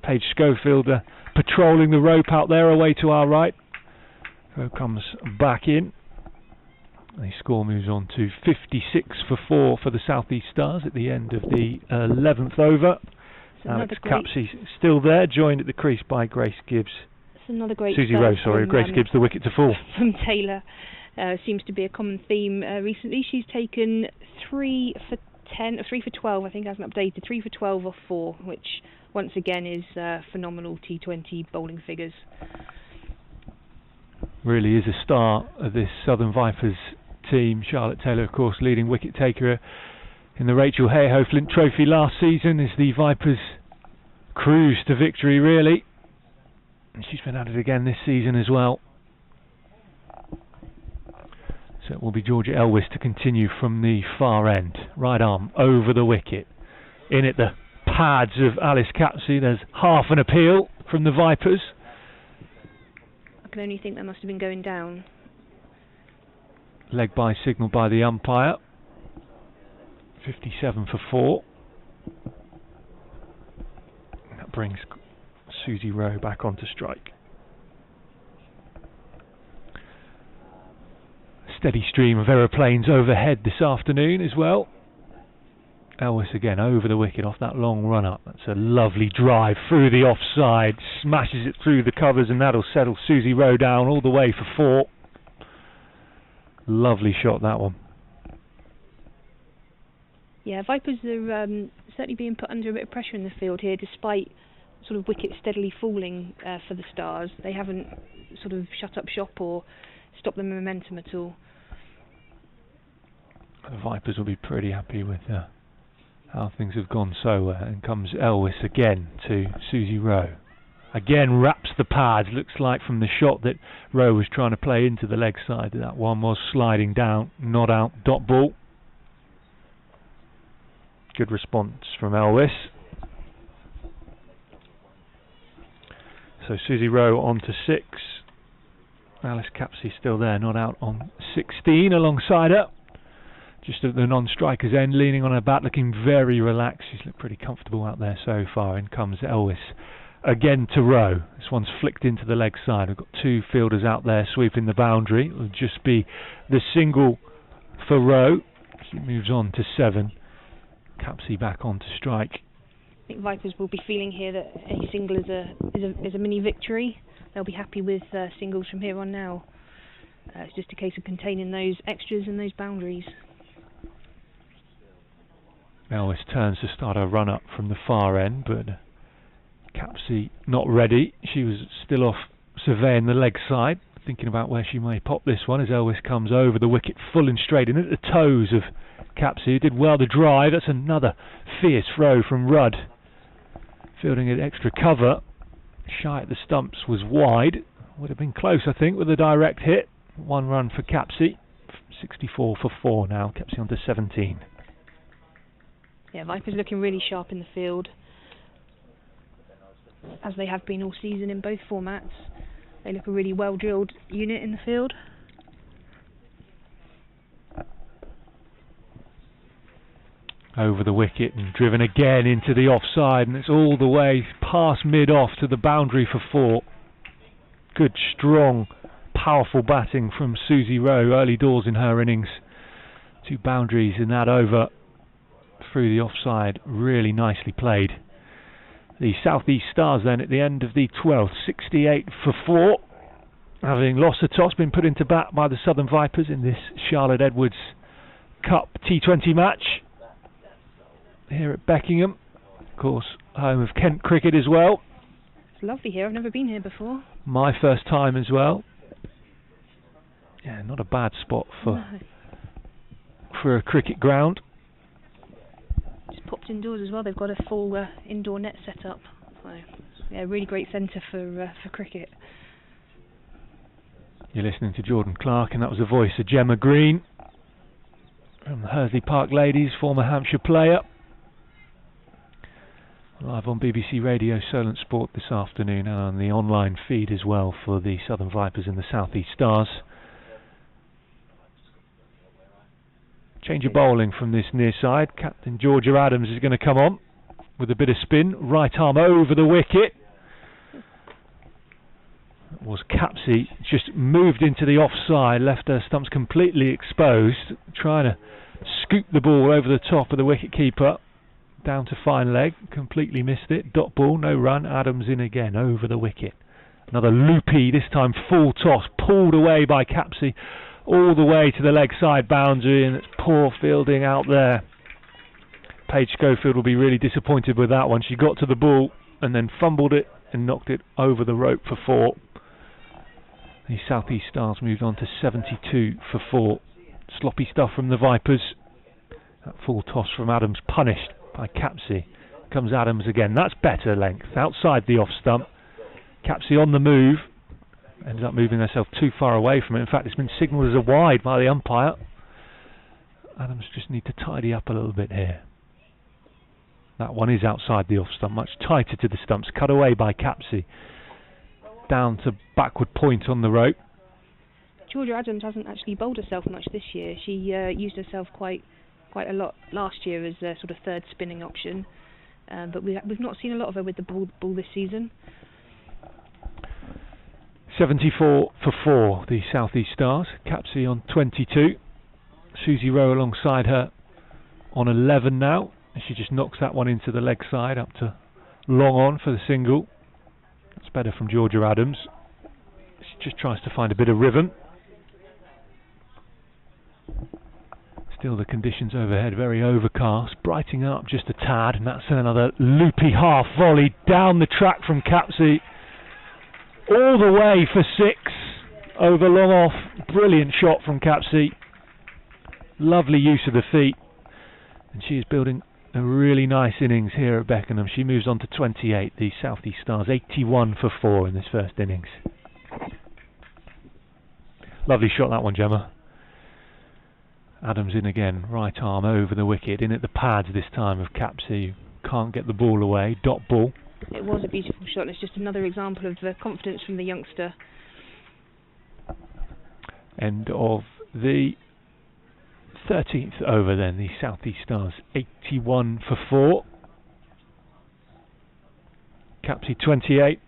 Paige Schofield patrolling the rope out there away to our right. Rowe comes back in. The score moves on to 56 for 4 for the South East Stars at the end of the 11th over. Alex Capsey still there, joined at the crease by Grace Gibbs. It's another great Susie Rowe, sorry, Grace Gibbs the wicket to fall. From Taylor. Seems to be a common theme recently. She's taken 3 for 10, or 3 for 12, I think, hasn't updated. 3 for 12 off 4, which once again is phenomenal T20 bowling figures. Really is a star of this Southern Vipers team. Charlotte Taylor, of course, leading wicket taker in the Rachel Hayhoe Flint Trophy last season as the Vipers cruise to victory, really. And she's been at it again this season as well. So it will be Georgia Elwes to continue from the far end. Right arm over the wicket. In at the pads of Alice Capsey. There's half an appeal from the Vipers. I can only think that must have been going down. Leg by signal by the umpire. 57 for 4. That brings Susie Rowe back onto strike. Steady stream of aeroplanes overhead this afternoon as well. Elwes again over the wicket off that long run up. That's a lovely drive through the offside. Smashes it through the covers, and that'll settle Susie Rowe down all the way for 4. Lovely shot, that one. Yeah, Vipers are certainly being put under a bit of pressure in the field here, despite sort of wickets steadily falling for the Stars. They haven't sort of shut up shop or stopped the momentum at all. The Vipers will be pretty happy with how things have gone so. And comes Elwes again to Susie Rowe. Again wraps the pads. Looks like from the shot that Rowe was trying to play into the leg side. That one was sliding down, not out, dot ball. Good response from Elwes. So Susie Rowe on to 6. Alice Capsey still there, not out on 16 alongside her. Just at the non-striker's end, leaning on her bat, looking very relaxed. She's looked pretty comfortable out there so far. In comes Elwes again to Rowe. This one's flicked into the leg side. We've got 2 fielders out there sweeping the boundary. It'll just be the single for Rowe. She moves on to 7. Capsey back on to strike. I think Vipers will be feeling here that any single is a mini victory. They'll be happy with singles from here on now. It's just a case of containing those extras and those boundaries. Elwes turns to start her run up from the far end, but Capsey not ready. She was still off surveying the leg side, thinking about where she may pop this one as Elwes comes over the wicket full and straight, and at the toes of Capsey, who did well to drive. That's another fierce throw from Rudd. Fielding it extra cover. Shy at the stumps, was wide. Would have been close, I think, with a direct hit. 1 run for Capsey. 64 for 4 now. Capsey on to 17. Yeah, Vipers looking really sharp in the field, as they have been all season in both formats. They look a really well-drilled unit in the field. Over the wicket and driven again into the offside, and it's all the way past mid-off to the boundary for 4. Good, strong, powerful batting from Susie Rowe early doors in her innings. 2 boundaries in that over through the offside. Really nicely played. The South East Stars then at the end of the 12th, 68 for 4. Having lost the toss, been put into bat by the Southern Vipers in this Charlotte Edwards Cup T20 match here at Beckenham. Of course, home of Kent cricket as well. It's lovely here. I've never been here before. My first time as well. Yeah, not a bad spot for a cricket ground. Just popped indoors as well. They've got a full indoor net set up. So, yeah, really great centre for cricket. You're listening to Jordan Clark, and that was the voice of Gemma Green from the Hursley Park Ladies, former Hampshire player. Live on BBC Radio Solent Sport this afternoon, and on the online feed as well for the Southern Vipers and the South East Stars. Change of bowling from this near side. Captain Georgia Adams is going to come on with a bit of spin. Right arm over the wicket. That was Capsey, just moved into the offside, left her stumps completely exposed, trying to scoop the ball over the top of the wicket-keeper. Down to fine leg, completely missed it. Dot ball, no run. Adams in again, over the wicket. Another loopy, this time full toss, pulled away by Capsey, all the way to the leg side boundary, and it's poor fielding out there. Paige Schofield will be really disappointed with that one. She got to the ball and then fumbled it and knocked it over the rope for 4. The South East Stars moved on to 72 for 4. Sloppy stuff from the Vipers. That full toss from Adams punished by Capsey. Comes Adams again. That's better length. Outside the off stump. Capsey on the move. Ended up moving herself too far away from it. In fact, it's been signalled as a wide by the umpire. Adams just need to tidy up a little bit here. That one is outside the off stump. Much tighter to the stumps. Cut away by Capsey. Down to backward point on the rope. Georgia Adams hasn't actually bowled herself much this year. She used herself quite a lot last year as a sort of third spinning option, but we've not seen a lot of her with the ball this season. 74 for 4, the South East Stars. Capsey on 22. Susie Rowe alongside her on 11 now. She just knocks that one into the leg side up to long on for the single. That's better from Georgia Adams. She just tries to find a bit of rhythm. Still the conditions overhead very overcast, brightening up just a tad, and that's another loopy half volley down the track from Capsey, all the way for 6 over long off. Brilliant shot from Capsey, lovely use of the feet, and she is building a really nice innings here at Beckenham. She moves on to 28, the South East Stars 81 for 4 in this first innings. Lovely shot that one, Gemma. Adams in again, right arm over the wicket, in at the pads this time of Capsey. Can't get the ball away, dot ball. It was a beautiful shot, and it's just another example of the confidence from the youngster. End of the 13th over then, the South East Stars 81 for 4. Capsey 28,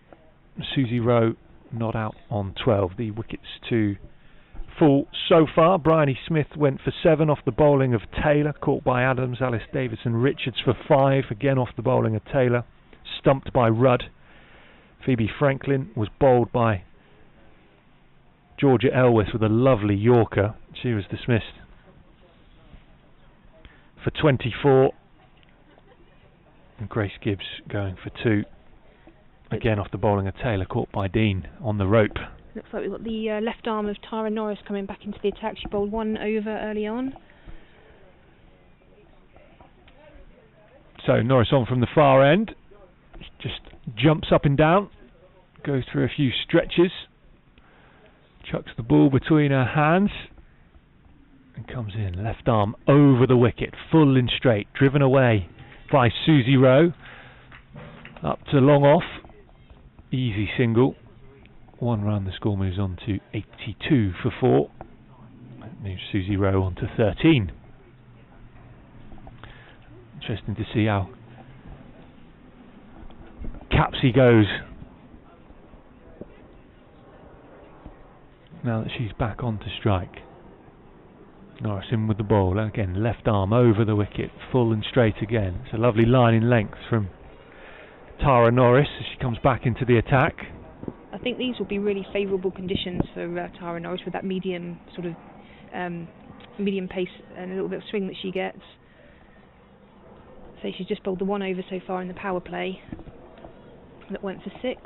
Susie Rowe not out on 12. The wickets to full so far. Bryony Smith went for 7 off the bowling of Taylor, caught by Adams. Alice Davidson Richards for 5, again off the bowling of Taylor, stumped by Rudd. Phoebe Franklin was bowled by Georgia Elwes with a lovely Yorker. She was dismissed for 24. And Grace Gibbs going for 2, again off the bowling of Taylor, caught by Dean on the rope. Looks like we've got the left arm of Tara Norris coming back into the attack. She bowled 1 over early on. So Norris on from the far end, just jumps up and down, goes through a few stretches, chucks the ball between her hands and comes in, left arm over the wicket, full and straight, driven away by Susie Rowe, up to long off, easy single, 1 run. The score moves on to 82 for 4. That moves Susie Rowe on to 13. Interesting to see how Capsey goes now that she's back on to strike. Norris in with the ball, again left arm over the wicket, full and straight again. It's a lovely line in length from Tara Norris as she comes back into the attack. I think these will be really favourable conditions for Tara Norris with that medium sort of medium pace and a little bit of swing that she gets. So she's just bowled the 1 over so far in the power play that went for 6.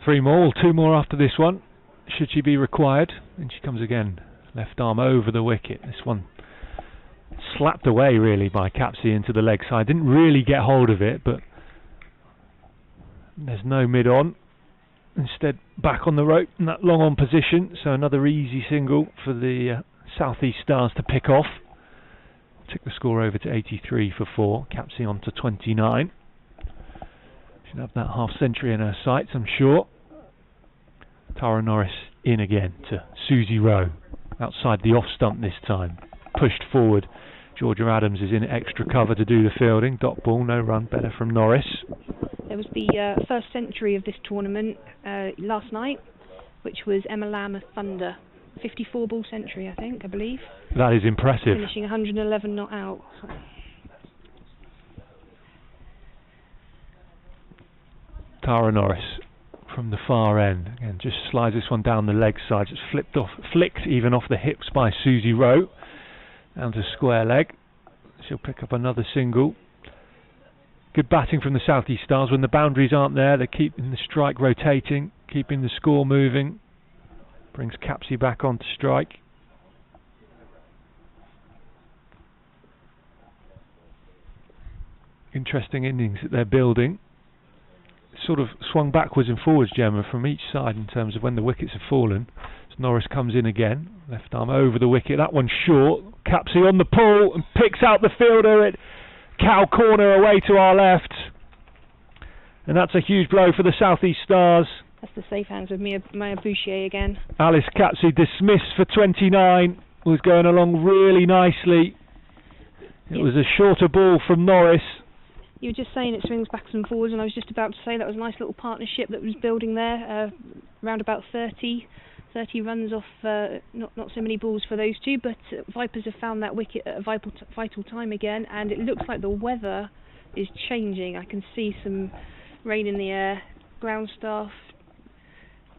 3 more, 2 more after this one, should she be required. And she comes again, left arm over the wicket. This one slapped away really by Capsey into the leg side. Didn't really get hold of it, but there's no mid on. Instead back on the rope in that long on position. So another easy single for the South East Stars to pick off. Took the score over to 83 for 4. Capsey on to 29. Should have that half century in her sights, I'm sure. Tara Norris in again to Susie Rowe. Outside the off stump this time. Pushed forward. Georgia Adams is in extra cover to do the fielding. Dot ball, no run, better from Norris. There was the first century of this tournament last night, which was Emma Lamb of Thunder. 54 ball century, I believe. That is impressive. Finishing 111 not out. Tara Norris from the far end. Again, just slides this one down the leg side. Just flicked even off the hips by Susie Rowe. Down to square leg. She'll pick up another single. Good batting from the South East Stars. When the boundaries aren't there, they're keeping the strike rotating, keeping the score moving. Brings Capsey back onto strike. Interesting innings that they're building. Sort of swung backwards and forwards, Gemma, from each side in terms of when the wickets have fallen. As Norris comes in again, left arm over the wicket. That one's short. Capsey on the pull and picks out the fielder at cow corner away to our left. And that's a huge blow for the South East Stars. That's the safe hands with Maya Bouchier again. Alice Capsey dismissed for 29. Was going along really nicely. It was a shorter ball from Norris. You were just saying it swings backwards and forwards, and I was just about to say that was a nice little partnership that was building there. Around about 30 runs off not so many balls for those two, but Vipers have found that wicket at a vital time again, and it looks like the weather is changing. I can see some rain in the air, ground staff.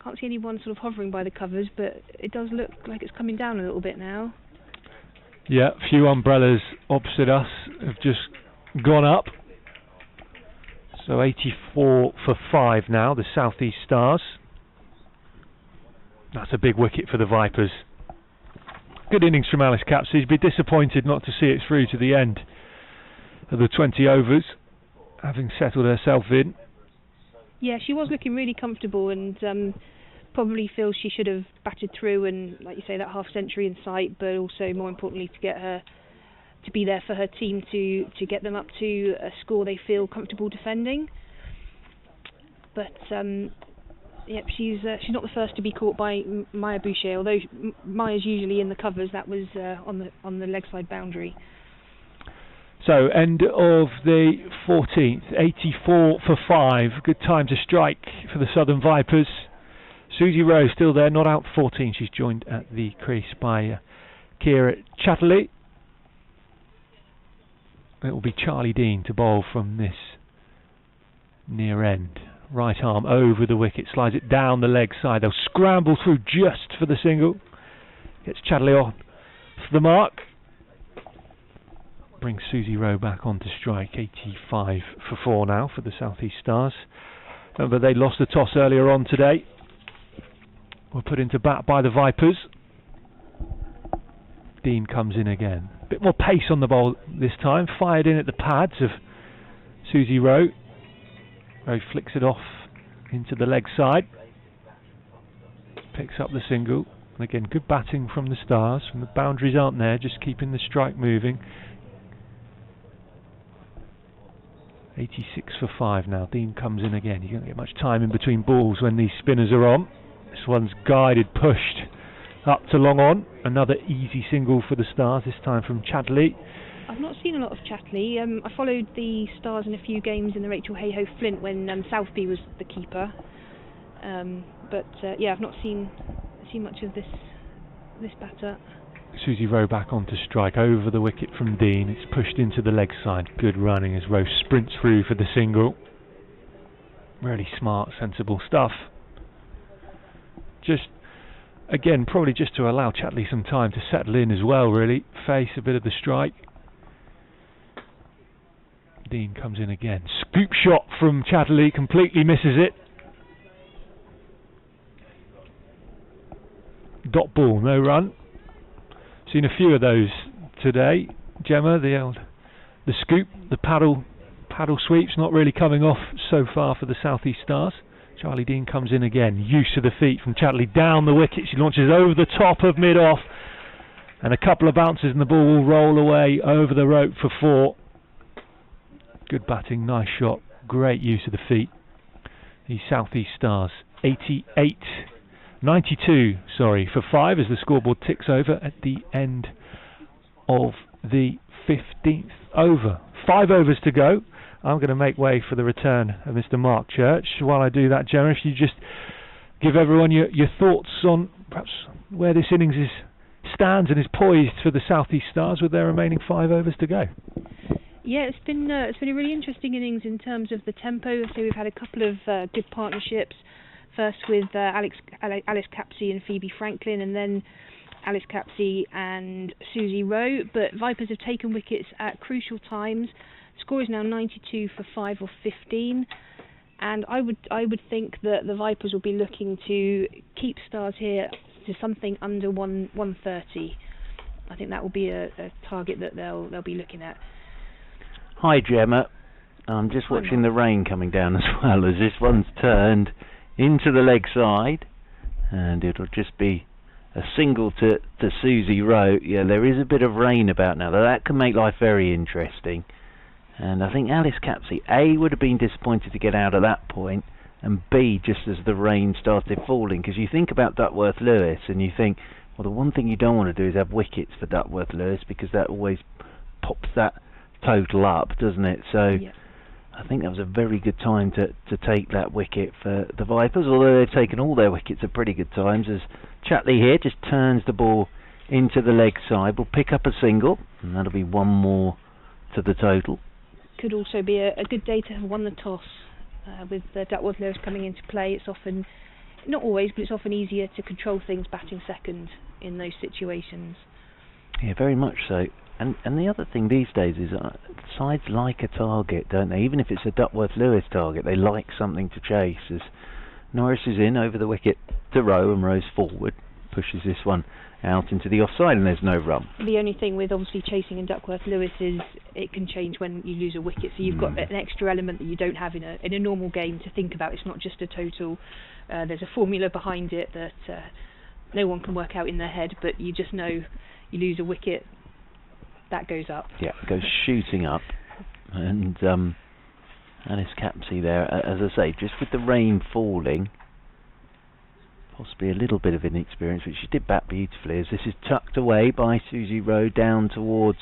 Can't see anyone sort of hovering by the covers, but it does look like it's coming down a little bit now. Yeah, a few umbrellas opposite us have just gone up. So 84 for 5 now, the South East Stars. That's a big wicket for the Vipers. Good innings from Alice Capsey. She'd be disappointed not to see it through to the end of the 20 overs, having settled herself in. Yeah, she was looking really comfortable and probably feels she should have batted through and, like you say, that half century in sight, but also more importantly to get her to be there for her team to get them up to a score they feel comfortable defending. But yep, she's not the first to be caught by Maya Bouchier, although Maya's usually in the covers. That was on the leg side boundary. So end of the 14th, 84 for 5. Good time to strike for the Southern Vipers. Susie Rowe still there, not out 14. She's joined at the crease by Kira Chatterley. It will be Charlie Dean to bowl from this near end. Right arm over the wicket, slides it down the leg side. They'll scramble through just for the single. Gets Chatterley off for the mark. Brings Susie Rowe back onto strike. 85 for 4 now for the South East Stars. Remember, they lost the toss earlier on today. Were put into bat by the Vipers. Dean comes in again. bit more pace on the ball this time. Fired in at the pads of Susie Rowe. Rowe flicks it off into the leg side. Picks up the single. And again, good batting from the Stars. When the boundaries aren't there, just keeping the strike moving. 86 for 5 now. Dean comes in again. You don't get much time in between balls when these spinners are on. This one's guided, pushed up to long on. Another easy single for the Stars, this time from Chadley. I've not seen a lot of Chatley. I followed the Stars in a few games in the Rachel Hayhoe Flint when Southby was the keeper. Yeah, I've not seen much of this batter. Susie Rowe back onto strike over the wicket from Dean. It's pushed into the leg side. Good running as Rowe sprints through for the single. Really smart, sensible stuff. Just, again, probably just to allow Chatley some time to settle in as well, really. Face a bit of the strike. Dean comes in again. Scoop shot from Chatley, completely misses it. Dot ball, no run. Seen a few of those today. Gemma, the scoop, the paddle sweeps, not really coming off so far for the South East Stars. Charlie Dean comes in again. Use of the feet from Chatley down the wicket. She launches over the top of mid-off. And a couple of bounces and the ball will roll away over the rope for 4. Good batting, nice shot. Great use of the feet. The South East Stars. 92 for 5 as the scoreboard ticks over at the end of the 15th over. 5 overs to go. I'm going to make way for the return of Mr. Mark Church. While I do that, Gemma, if you just give everyone your thoughts on perhaps where this innings stands and is poised for the South East Stars with their remaining 5 overs to go. Yeah, it's been a really interesting innings in terms of the tempo. So we've had a couple of good partnerships. First with Alice Capsey and Phoebe Franklin, and then Alice Capsey and Susie Rowe. But Vipers have taken wickets at crucial times. Score is now 92 for 5 or 15, and I would think that the Vipers will be looking to keep Stars here to something under 130. I think that will be a target that they'll be looking at. Hi Gemma, I'm just watching the rain coming down as well as this one's turned into the leg side, and it'll just be a single to Susie Rowe. Yeah, there is a bit of rain about now. That can make life very interesting. And I think Alice Capsey, A, would have been disappointed to get out at that point, and B, just as the rain started falling, because you think about Duckworth Lewis and you think, well, the one thing you don't want to do is have wickets for Duckworth Lewis, because that always pops that total up, doesn't it? So yeah. I think that was a very good time to take that wicket for the Vipers, although they've taken all their wickets at pretty good times, as Chatley here just turns the ball into the leg side. We'll pick up a single, and that'll be 1 more to the total. Could also be a good day to have won the toss. With Duckworth Lewis coming into play, it's often, not always, but it's often easier to control things batting second in those situations. Yeah, very much so. And the other thing these days is sides like a target, don't they? Even if it's a Duckworth Lewis target, they like something to chase. As Norris is in over the wicket to Rowe, and Rowe's forward, pushes this one out into the offside, and there's no run. The only thing with obviously chasing in Duckworth Lewis is it can change when you lose a wicket, so you've got an extra element that you don't have in a normal game to think about. It's not just a total. There's a formula behind it that no one can work out in their head, but you just know you lose a wicket, that goes up. Yeah, it goes shooting up. And Alice Capsey there, as I say, just with the rain falling, possibly a little bit of inexperience, which she did bat beautifully, as this is tucked away by Susie Rowe down towards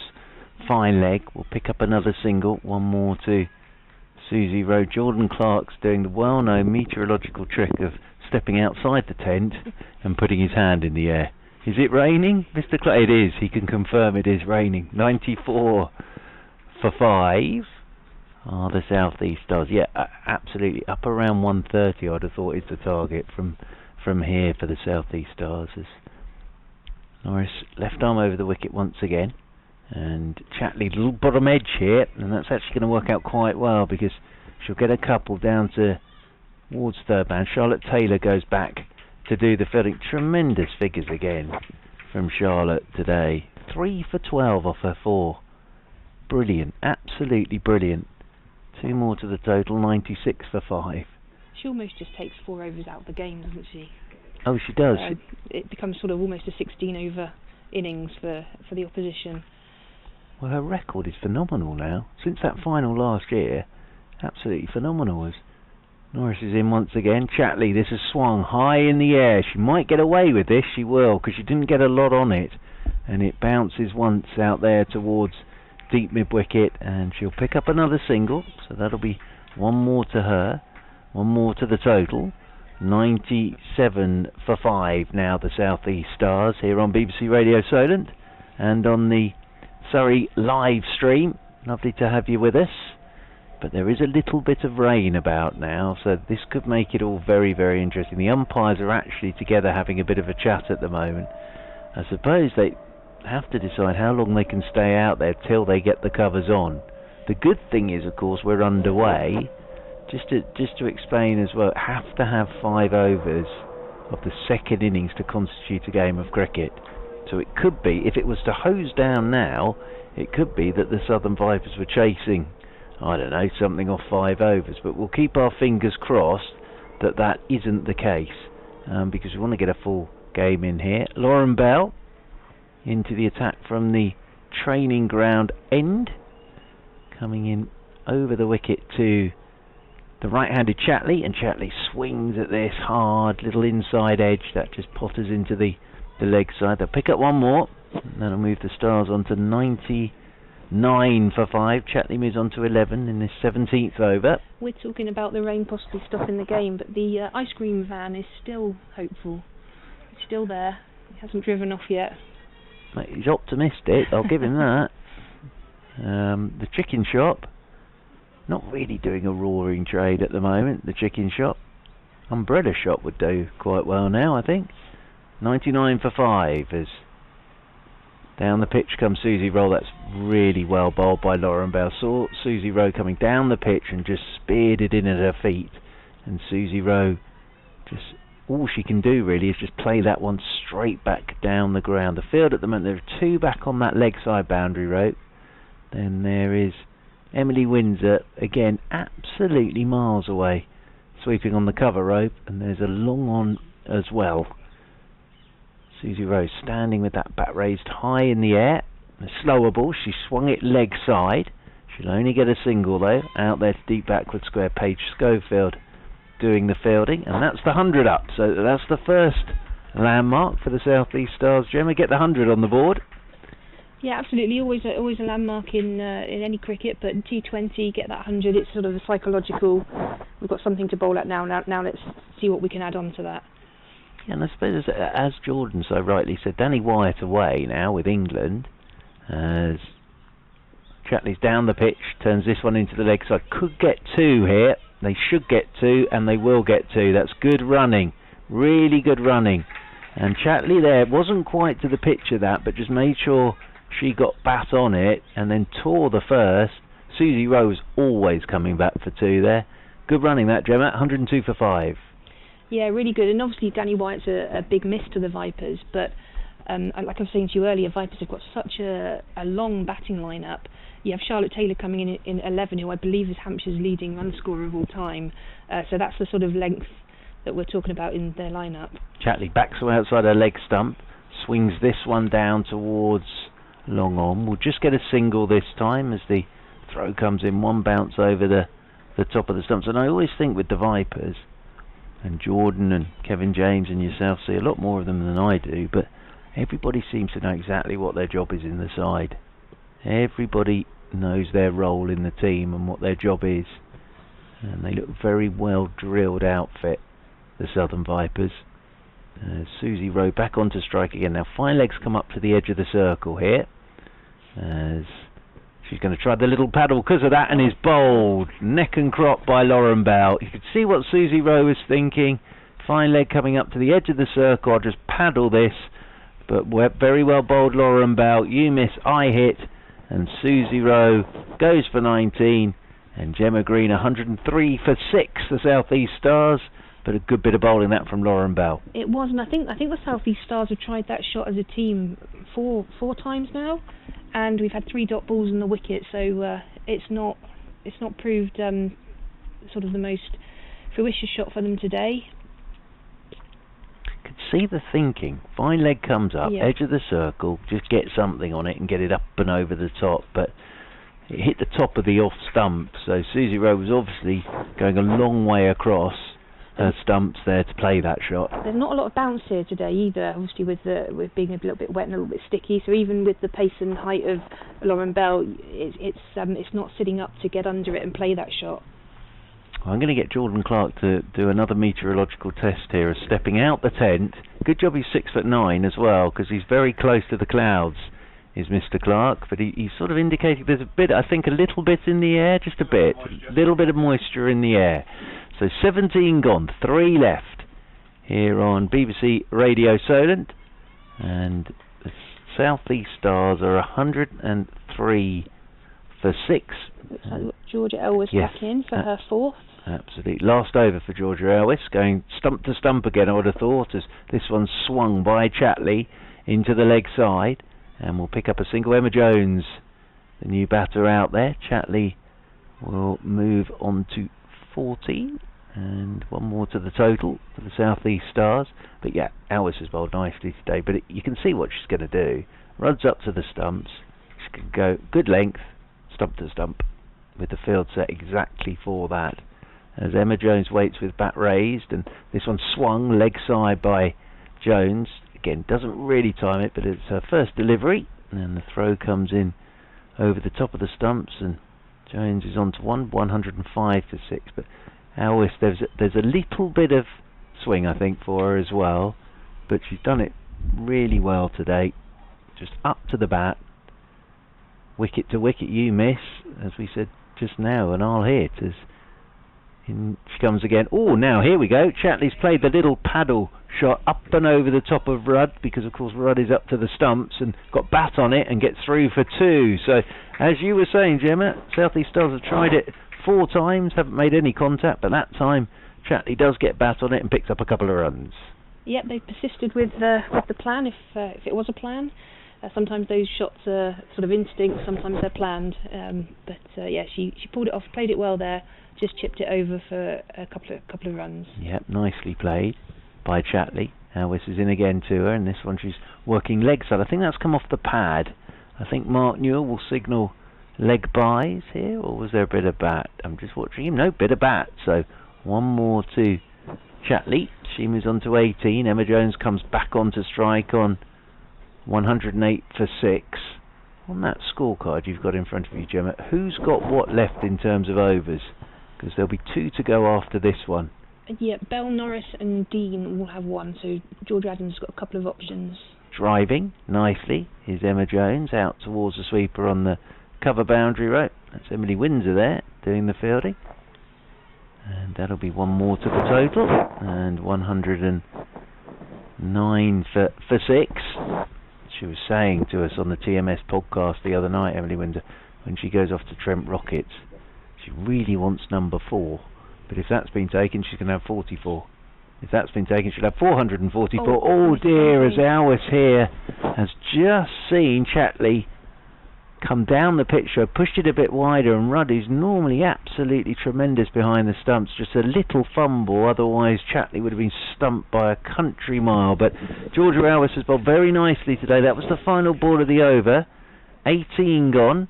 fine leg. We'll pick up another single, 1 more to Susie Rowe. Jordan Clark's doing the well-known meteorological trick of stepping outside the tent and putting his hand in the air. Is it raining, Mr. Clark? It is. He can confirm it is raining. 94 for 5 are the South East Stars. Yeah, absolutely. Up around 130, I'd have thought, is the target from here for the South East Stars. As Norris left arm over the wicket once again, and Chatley little bottom edge here, and that's actually going to work out quite well, because she'll get a couple down towards third man. Charlotte Taylor goes back to do the fielding. Tremendous figures again from Charlotte today. 3 for 12 off her 4. Brilliant, absolutely brilliant. 2 more to the total, 96 for 5. She almost just takes 4 overs out of the game, doesn't she? Oh, she does. It becomes sort of almost a 16 over innings for the opposition. Well, her record is phenomenal now. Since that final last year, absolutely phenomenal. As Norris is in once again. Chatley, this has swung high in the air. She might get away with this, she will, because she didn't get a lot on it. And it bounces once out there towards deep mid-wicket, and she'll pick up another single. So that'll be 1 more to her, 1 more to the total. 97 for 5 now, the South East Stars, here on BBC Radio Solent and on the Surrey live stream. Lovely to have you with us, but there is a little bit of rain about now, so this could make it all very, very interesting. The umpires are actually together having a bit of a chat at the moment. I suppose they have to decide how long they can stay out there till they get the covers on. The good thing is, of course, we're underway. Just to explain as well, have to have 5 overs of the second innings to constitute a game of cricket. So it could be, if it was to hose down now, it could be that the Southern Vipers were chasing, I don't know, something off 5 overs. But we'll keep our fingers crossed that that isn't the case, because we want to get a full game in here. Lauren Bell into the attack from the training ground end, coming in over the wicket to the right-handed Chatley, and Chatley swings at this hard little inside edge that just potters into the leg side. They'll pick up 1 more, and that'll move the Stars on to 99 for 5. Chatley moves on to 11 in this 17th over. We're talking about the rain possibly stopping the game, but the ice cream van is still hopeful. It's still there. It hasn't driven off yet. Mate, he's optimistic, I'll give him that. The chicken shop, not really doing a roaring trade at the moment, the chicken shop. Umbrella shop would do quite well now, I think. 99 for 5 as down the pitch comes Susie Rowe. That's really well bowled by Lauren Bell. Saw Susie Rowe coming down the pitch and just speared it in at her feet. And Susie Rowe, just all she can do really is just play that one straight back down the ground. The field at the moment, there are 2 back on that leg side boundary rope. Then there is Emily Windsor, again, absolutely miles away, sweeping on the cover rope, and there's a long on as well. Susie Rose standing with that bat raised high in the air. A slower ball, she swung it leg side. She'll only get a single though, out there to deep backward square. Paige Schofield doing the fielding, and that's the 100 up. So that's the first landmark for the South East Stars. Gemma, get the 100 on the board. Yeah, absolutely. Always a landmark in any cricket, but in T20, get that 100. It's sort of a psychological. We've got something to bowl at now. Now let's see what we can add on to that. Yeah, and I suppose, as Jordan so rightly said, Danny Wyatt away now with England. As Chatley's down the pitch, turns this one into the leg side. Could get 2 here. They should get 2, and they will get 2. That's good running, really good running. And Chatley there wasn't quite to the pitch of that, but just made sure she got bat on it and then tore the first. Susie Rose always coming back for 2 there. Good running that, Gemma. 102 for 5. Yeah, really good. And obviously Danny Wyatt's a big miss to the Vipers, but like I was saying to you earlier, Vipers have got such a long batting lineup. You have Charlotte Taylor coming in 11, who I believe is Hampshire's leading run scorer of all time. So that's the sort of length that we're talking about in their lineup. Chatley backs away outside her leg stump, swings this one down towards long on. We'll just get a single this time as the throw comes in. 1 bounce over the top of the stumps. And I always think with the Vipers, and Jordan and Kevin James and yourself see a lot more of them than I do, but everybody seems to know exactly what their job is in the side. Everybody knows their role in the team and what their job is, and they look very well drilled outfit, the Southern Vipers. Susie Rowe back onto strike again. Now fine legs come up to the edge of the circle here, as she's going to try the little paddle because of that, and is bowled neck and crop by Lauren Bell. You could see what Susie Rowe was thinking. Fine leg coming up to the edge of the circle. I'll just paddle this, but very well bowled Lauren Bell. You miss, I hit, and Susie Rowe goes for 19, and Gemma Green 103 for 6. The South East Stars. But a good bit of bowling that from Lauren Bell. It was, and I think the South East Stars have tried that shot as a team four times now, and we've had 3 dot balls in the wicket. So it's not proved sort of the most fruitious shot for them today. Could see the thinking. Fine leg comes up, edge of the circle, just get something on it and get it up and over the top. But it hit the top of the off stump, so Susie Rowe was obviously going a long way across her stumps there to play that shot. There's not a lot of bounce here today either, obviously with being a little bit wet and a little bit sticky. So even with the pace and height of Lauren Bell, it's not sitting up to get under it and play that shot. I'm going to get Jordan Clark to do another meteorological test here, stepping out the tent. Good job he's 6'9" as well, because he's very close to the clouds, is Mr. Clark. But he sort of indicated there's a bit, I think a little bit in the air, just a bit, a little bit of moisture in the air. So 17 gone, 3 left here on BBC Radio Solent, and the South East Stars are 103 for 6. Looks like Georgia Elwes back in for her 4th. Absolutely. Last over for Georgia Elwes, going stump to stump again, I would have thought, as this one's swung by Chatley into the leg side, and we'll pick up a single. Emma Jones, the new batter out there. Chatley will move on to 14, and 1 more to the total for the South East Stars. But yeah, Elwes has bowled nicely today, but you can see what she's going to do. Runs up to the stumps, she can go good length, stump to stump, with the field set exactly for that. As Emma Jones waits with bat raised, and this one swung leg side by Jones. Again, doesn't really time it, but it's her first delivery, and the throw comes in over the top of the stumps, and Jones is on to 105 for 6. But Elwes, there's a little bit of swing, I think, for her as well, but she's done it really well today. Just up to the bat, wicket to wicket, you miss, as we said just now, and I'll hit as in she comes again. Oh, now here we go. Chatley's played the little paddle shot up and over the top of Rudd, because of course Rudd is up to the stumps, and got bat on it and gets through for 2. So as you were saying, Gemma, South East Stars have tried it 4 times, haven't made any contact, but that time Chatley does get bat on it and picks up a couple of runs. Yep, they persisted with the plan, if it was a plan. Sometimes those shots are sort of instinct, sometimes they're planned. But yeah, she pulled it off, played it well there, just chipped it over for a couple of runs. Yep, nicely played by Chatley. Elwes is in again to her, and this one she's working leg side. I think that's come off the pad. I think Mark Newell will signal leg buys here, or was there a bit of bat? I'm just watching him. No, bit of bat. So 1 more to Chatley. She moves on to 18. Emma Jones comes back onto strike on 108 for 6. On that scorecard you've got in front of you, Gemma, who's got what left in terms of overs? Because there'll be 2 to go after this one. Yeah, Bell, Norris and Dean will have 1, so George Adams has got a couple of options. Driving nicely is Emma Jones, out towards the sweeper on the cover boundary rope. That's Emily Windsor there doing the fielding. And that'll be 1 more to the total, and 109 for 6. She was saying to us on the TMS podcast the other night, Emily Windsor, when she goes off to Trent Rockets, she really wants number 4. But if that's been taken, she's going to have 44. If that's been taken, she'll have 444. Oh dear, as Elwes here has just seen Chatley come down the pitch, so pushed it a bit wider, and Rudd, who's normally absolutely tremendous behind the stumps, just a little fumble, otherwise Chatley would have been stumped by a country mile. But Georgia Elwes has bowled very nicely today. That was the final ball of the over. 18 gone,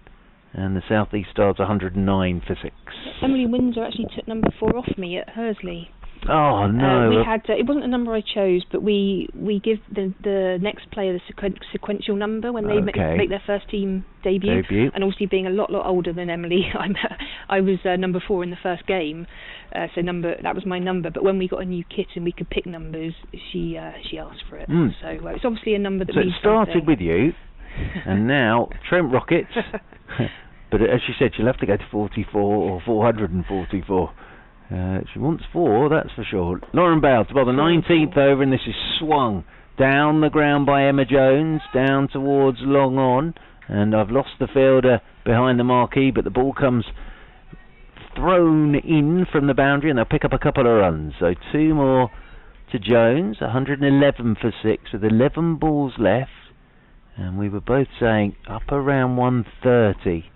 and the South East Stars 109 for 6. Emily Windsor actually took number 4 off me at Hursley. Oh no! We had it wasn't a number I chose, but we give the next player the sequential number when they make their first team debut. And obviously being a lot older than Emily, I was number 4 in the first game, so that was my number. But when we got a new kit and we could pick numbers, she asked for it. So it's obviously a number that. So it started with you, and now Trent Rockets. But as she said, she'll have to go to 44 or 444. She wants 4, that's for sure. Lauren Bale to bowl the 19th over, and this is swung down the ground by Emma Jones, down towards long on, and I've lost the fielder behind the marquee, but the ball comes thrown in from the boundary, and they'll pick up a couple of runs. So 2 more to Jones, 111 for 6 with 11 balls left, and we were both saying up around 130.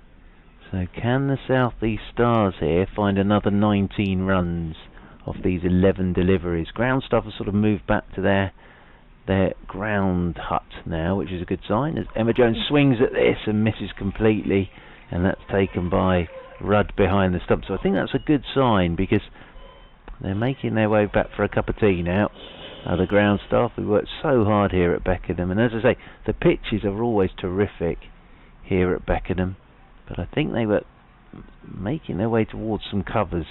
So can the South East Stars here find another 19 runs off these 11 deliveries? Ground staff have sort of moved back to their ground hut now, which is a good sign, as Emma Jones swings at this and misses completely, and that's taken by Rudd behind the stump. So I think that's a good sign, because they're making their way back for a cup of tea now. The ground staff, we worked so hard here at Beckenham, and as I say, the pitches are always terrific here at Beckenham, but I think they were making their way towards some covers,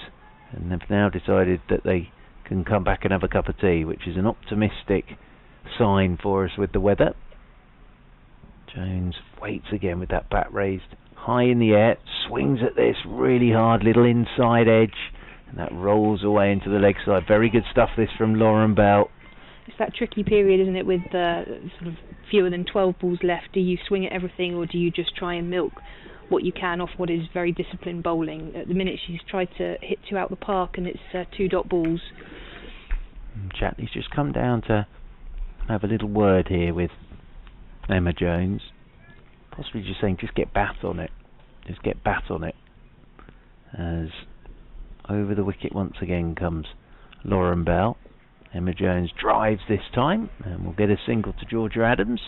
and they've now decided that they can come back and have a cup of tea, which is an optimistic sign for us with the weather. Jones waits again with that bat raised high in the air, swings at this really hard little inside edge, and that rolls away into the leg side. Very good stuff this from Lauren Bell. It's that tricky period, isn't it, with sort of fewer than 12 balls left. Do you swing at everything, or do you just try and milk what you can off what is very disciplined bowling? At the minute she's tried to hit 2 out the park, and it's 2 dot balls. Chatley's just come down to have a little word here with Emma Jones, possibly just saying, just get bat on it, just get bat on it. As over the wicket once again comes Lauren Bell. Emma Jones drives this time, and we'll get a single to Georgia Adams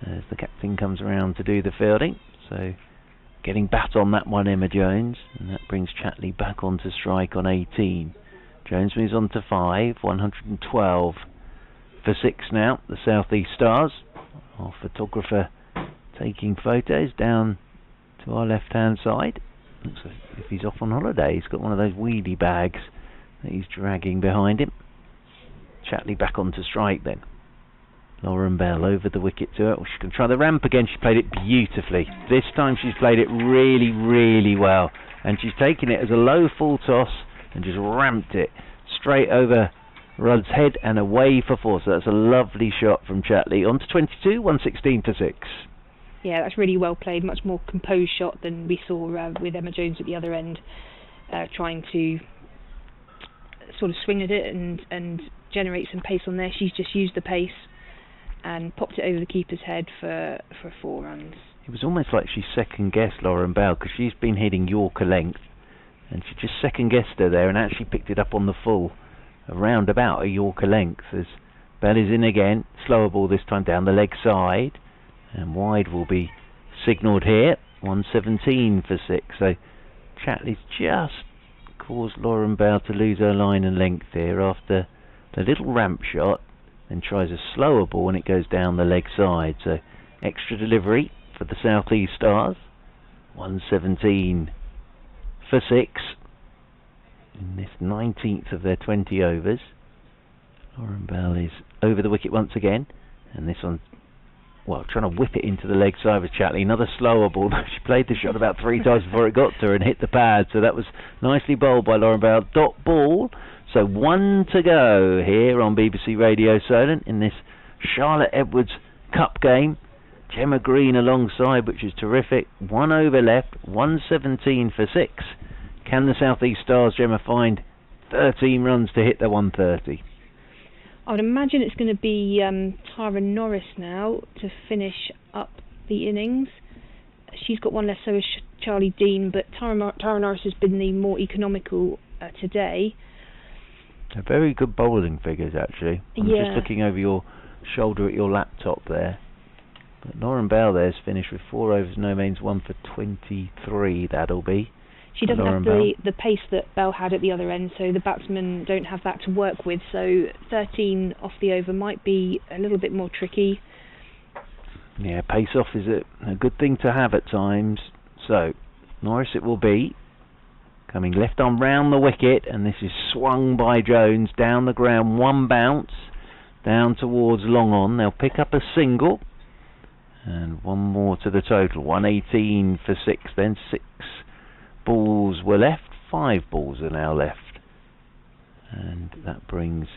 as the captain comes around to do the fielding. So getting bat on that one, Emma Jones, and that brings Chatley back onto strike on 18. Jones moves on to 5, 112 for 6 now. The South East Stars. Our photographer taking photos down to our left hand side. Looks as if he's off on holiday. He's got one of those wheelie bags that he's dragging behind him. Chatley back onto strike then. Lauren Bell over the wicket to it. She can try the ramp again. She played it beautifully. This time she's played it really, really well. And she's taken it as a low full toss and just ramped it straight over Rudd's head and away for 4. So that's a lovely shot from Chatley. On to 22, 116 for 6. Yeah, that's really well played. Much more composed shot than we saw with Emma Jones at the other end, trying to sort of swing at it and generate some pace on there. She's just used the pace and popped it over the keeper's head for 4 runs. It was almost like she second-guessed Lauren Bell, because she's been hitting Yorker length, and she just second-guessed her there and actually picked it up on the full, around about a Yorker length. As Bell is in again, slower ball this time down the leg side, and wide will be signalled here. 117 for 6. So Chatley's just caused Lauren Bell to lose her line and length here after the little ramp shot, then tries a slower ball and it goes down the leg side. So extra delivery for the South East Stars. 117 for 6 in this 19th of their 20 overs. Lauren Bell is over the wicket once again, and this one, well, trying to whip it into the leg side with Chatley. Another slower ball. She played the shot about 3 times before it got to her and hit the pad, so that was nicely bowled by Lauren Bell. Dot ball. So 1 to go here on BBC Radio Solent in this Charlotte Edwards Cup game. Gemma Green alongside, which is terrific. 1 over left, 117 for 6. Can the South East Stars, Gemma, find 13 runs to hit their 130? I would imagine it's going to be Tara Norris now to finish up the innings. She's got 1 less, so is Charlie Dean, but Tara Norris has been the more economical today. They're very good bowling figures, actually. I'm just looking over your shoulder at your laptop there. But Lauren Bell there's finished with 4 overs, no mains, 1 for 23, that'll be. She doesn't have the pace that Bell had at the other end, so the batsmen don't have that to work with. So 13 off the over might be a little bit more tricky. Yeah, pace off is a good thing to have at times. So Norris it will be. Coming left arm round the wicket, and this is swung by Jones down the ground. 1 bounce down towards long on. They'll pick up a single, and 1 more to the total. 118 for 6. Then 6 balls were left. 5 balls are now left, and that brings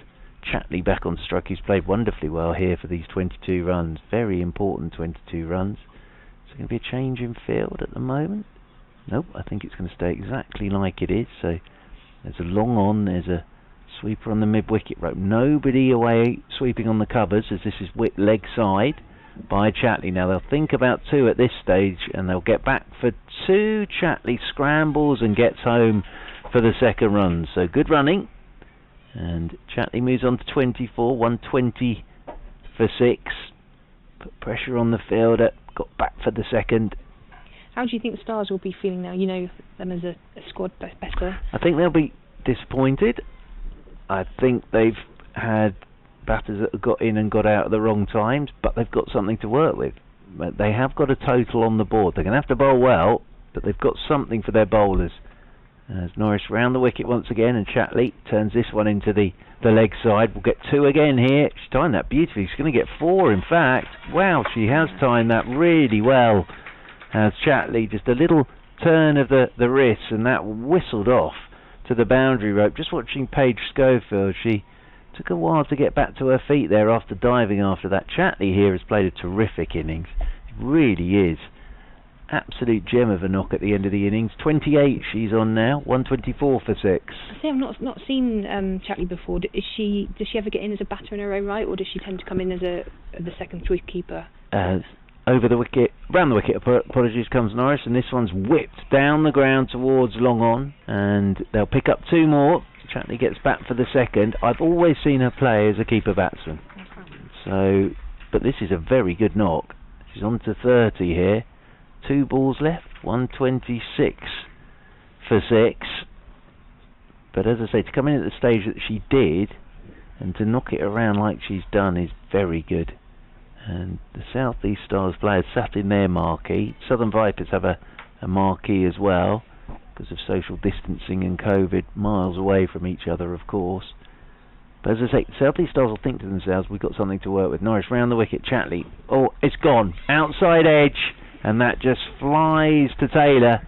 Chatley back on strike. He's played wonderfully well here for these 22 runs. Very important 22 runs. Is there going to be a change in field at the moment? Nope, I think it's going to stay exactly like it is. So there's a long on, there's a sweeper on the mid-wicket rope. Nobody away sweeping on the covers, as this is leg side. by Chatley. Now they'll think about 2 at this stage, and they'll get back for 2. Chatley scrambles and gets home for the second run. So good running, and Chatley moves on to 24, 120 for 6. Put pressure on the fielder, got back for the second. How do you think the Stars will be feeling now? You know them as a squad better. I think they'll be disappointed. I think they've had batters that have got in and got out at the wrong times, but they've got something to work with. They have got a total on the board. They're going to have to bowl well, but they've got something for their bowlers. As Norris round the wicket once again, and Chatley turns this one into the leg side. We'll get 2 again here. She's timed that beautifully. She's going to get 4, in fact. Wow, she has timed that really well. As Chatley, just a little turn of the wrist, and that whistled off to the boundary rope. Just watching Paige Schofield, she took a while to get back to her feet there after diving after that. Chatley here has played a terrific innings. It really is. Absolute gem of a knock at the end of the innings. 28 she's on now, 124 for 6. I think I've not seen Chatley before. Does she ever get in as a batter in her own right, or does she tend to come in as the second choice keeper? Over the wicket, round the wicket, apologies, comes Norris, and this one's whipped down the ground towards long on, and they'll pick up 2 more. Chatley gets back for the second. I've always seen her play as a keeper batsman. So, but this is a very good knock. She's on to 30 here. 2 balls left, 126 for 6. But as I say, to come in at the stage that she did, and to knock it around like she's done, is very good. And the South East Stars players sat in their marquee. Southern Vipers have a marquee as well, because of social distancing and COVID, miles away from each other, of course. But as I say, South East Stars will think to themselves, we've got something to work with. Norris round the wicket, Chatley. Oh, it's gone. Outside edge, and that just flies to Taylor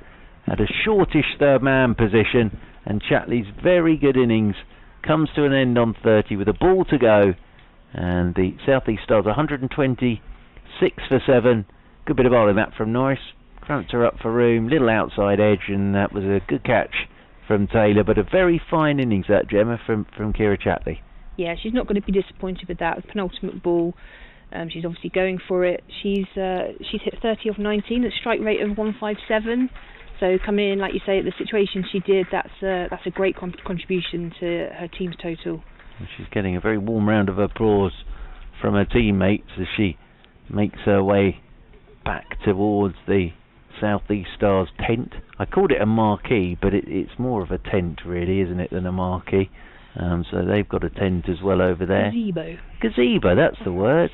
at a shortish third man position, and Chatley's very good innings comes to an end on 30 with a ball to go. And the South East Stars 126 for 7. Good bit of bowling that from Norris. Cramped her up for room, little outside edge, and that was a good catch from Taylor. But a very fine innings that, Gemma, from Kira Chatley. Yeah, she's not going to be disappointed with that. Penultimate ball. She's obviously going for it. She's hit 30 off 19, a strike rate of 157. So coming in, like you say, at the situation she did, that's a great contribution to her team's total. She's getting a very warm round of applause from her teammates as she makes her way back towards the South East Stars tent. I called it a marquee, but it's more of a tent really, isn't it, than a marquee. So they've got a tent as well over there. Gazebo, that's the word.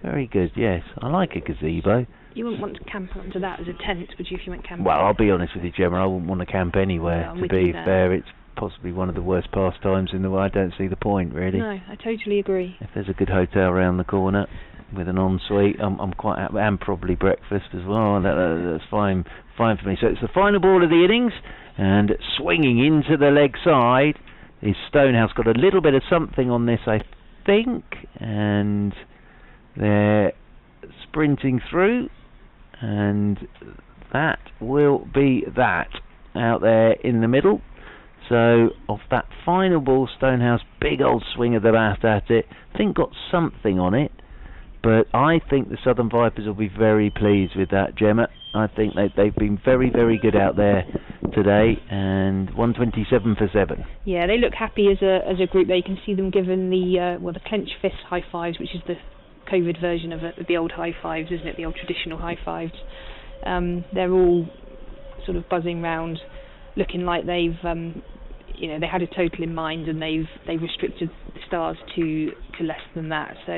Very good, yes. I like a gazebo. You wouldn't want to camp under that as a tent, would you, if you went camping? Well, I'll be honest with you, Gemma, I wouldn't want to camp anywhere, to be fair. It's possibly one of the worst pastimes in the world. I don't see the point, really. No, I totally agree. If there's a good hotel around the corner with an ensuite, I'm quite happy, and probably breakfast as well. That's fine for me. So it's the final ball of the innings, and swinging into the leg side is Stonehouse. Got a little bit of something on this, I think, and they're sprinting through, and that will be that out there in the middle. So off that final ball, Stonehouse, big old swing of the bat at it. I think got something on it, but I think the Southern Vipers will be very pleased with that, Gemma. I think they've been very, very good out there today, and 127 for 7. Yeah, they look happy as a group. There you can see them given the clenched fist high fives, which is the COVID version of the old high fives, isn't it? The old traditional high fives. They're all sort of buzzing round, looking like they've they had a total in mind, and they've restricted the Stars to less than that. So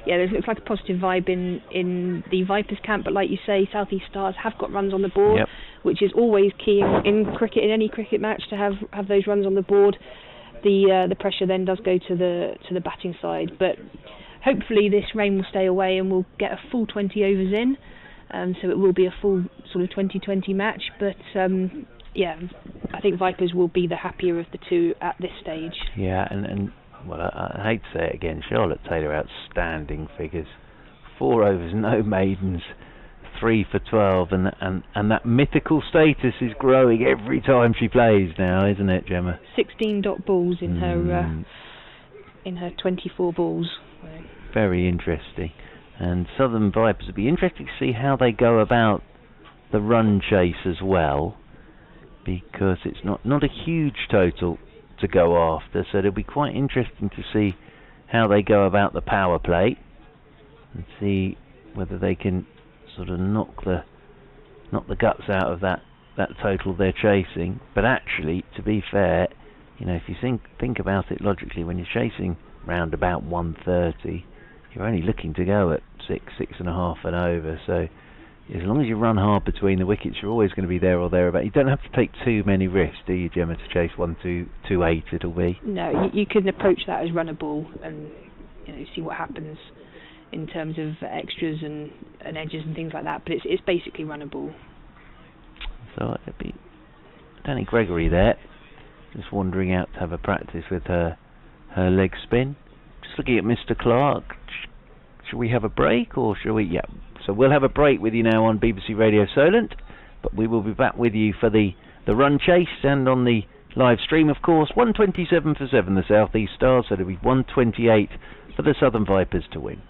yeah, there looks like a positive vibe in the Vipers camp. But like you say, South East Stars have got runs on the board, yep, which is always key in cricket, in any cricket match, to have those runs on the board. The pressure then does go to the batting side, but hopefully this rain will stay away and we'll get a full 20 overs in, so it will be a full sort of 20-20 match. But yeah, I think Vipers will be the happier of the two at this stage. Yeah, and well, I hate to say it again, Charlotte Taylor, outstanding figures. 4 overs, no maidens, 3 for 12, and that mythical status is growing every time she plays now, isn't it, Gemma? 16 dot balls in her 24 balls. Very interesting. And Southern Vipers, it'll be interesting to see how they go about the run chase as well, because it's not a huge total to go after, so it'll be quite interesting to see how they go about the power play and see whether they can sort of knock the guts out of that total they're chasing. But actually, to be fair, you know, if you think about it logically, when you're chasing round about 130, you're only looking to go at 6.5 and over. So as long as you run hard between the wickets, you're always going to be there or thereabout. You don't have to take too many risks, do you, Gemma, to chase 1-2-8? It'll be. No, you can approach that as run a ball and see what happens in terms of extras and edges and things like that. But it's basically run a ball. So it'll be Danny Gregory there, just wandering out to have a practice with her leg spin. Just looking at Mr. Clark. Shall we have a break, or shall we? Yeah. So we'll have a break with you now on BBC Radio Solent, but we will be back with you for the run chase and on the live stream, of course. 127 for 7, the South East Stars, so it'll be 128 for the Southern Vipers to win.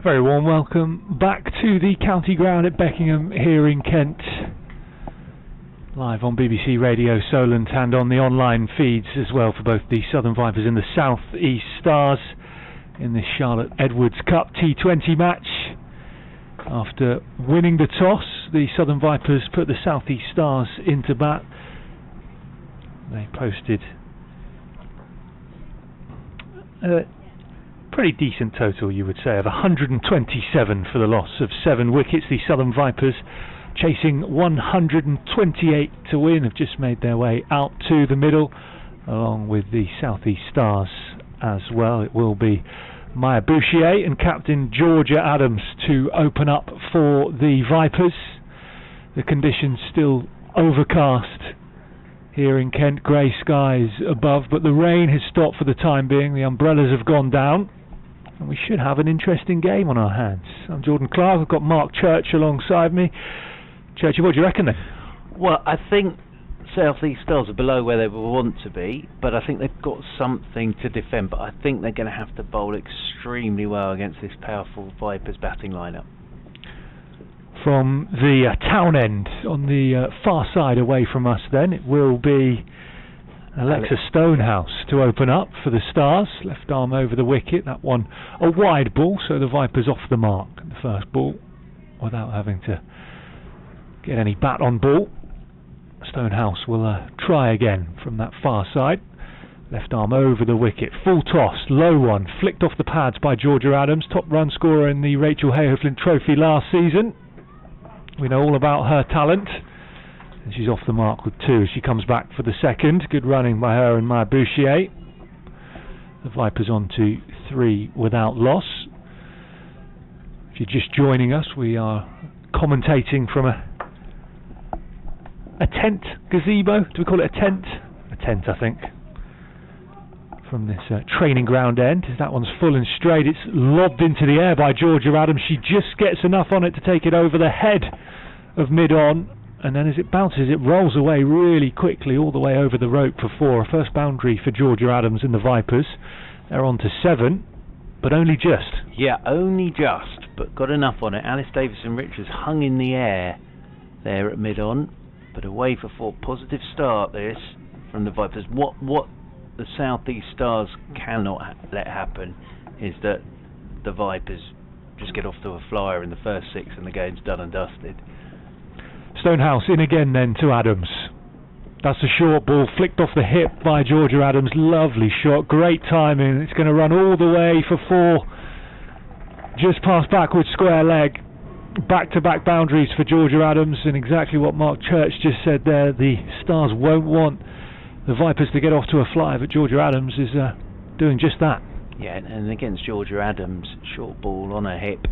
Very warm welcome back to the county ground at Beckenham here in Kent. Live on BBC Radio Solent and on the online feeds as well for both the Southern Vipers and the South East Stars in this Charlotte Edwards Cup T20 match. After winning the toss, the Southern Vipers put the South East Stars into bat. They posted a pretty decent total, you would say, of 127 for the loss of 7 wickets. The Southern Vipers, chasing 128 to win, have just made their way out to the middle, along with the South East Stars as well. It will be Maya Bouchier and captain Georgia Adams to open up for the Vipers. The conditions still overcast here in Kent, grey skies above, but the rain has stopped for the time being. The umbrellas have gone down, and we should have an interesting game on our hands. I'm Jordan Clark. I've got Mark Church alongside me. Churchy, what do you reckon then? Well, I think South East Stars are below where they want to be, but I think they've got something to defend. But I think they're going to have to bowl extremely well against this powerful Vipers batting lineup. From the town end, on the far side away from us then, it will be Alexa Stonehouse to open up for the Stars. Left arm over the wicket, that one a wide ball, so the Vipers off the mark. The first ball without having to get any bat on ball. Stonehouse will try again from that far side. Left arm over the wicket, full toss, low one, flicked off the pads by Georgia Adams, top run scorer in the Rachel Hayhoe-Flint Trophy last season. We know all about her talent, and she's off the mark with 2 as she comes back for the second. Good running by her and Maya Bouchier. The Vipers on to 3 without loss. If you're just joining us, we are commentating from a tent gazebo. Do we call it a tent? A tent, I think. From this training ground end. That one's full and straight. It's lobbed into the air by Georgia Adams. She just gets enough on it to take it over the head of mid-on, and then as it bounces, it rolls away really quickly all the way over the rope for 4. A first boundary for Georgia Adams and the Vipers. They're on to 7, but only just. Yeah, only just, but got enough on it. Alice Davison-Richards hung in the air there at mid-on, but away for 4. Positive start this from the Vipers. What the South East Stars cannot let happen is that the Vipers just get off to a flyer in the first 6 and the game's done and dusted. Stonehouse in again then to Adams. That's a short ball flicked off the hip by Georgia Adams. Lovely shot, great timing. It's going to run all the way for 4. Just past backward square leg. Back-to-back boundaries for Georgia Adams, and exactly what Mark Church just said there. The Stars won't want the Vipers to get off to a fly, but Georgia Adams is doing just that. Yeah, and against Georgia Adams, short ball on her hip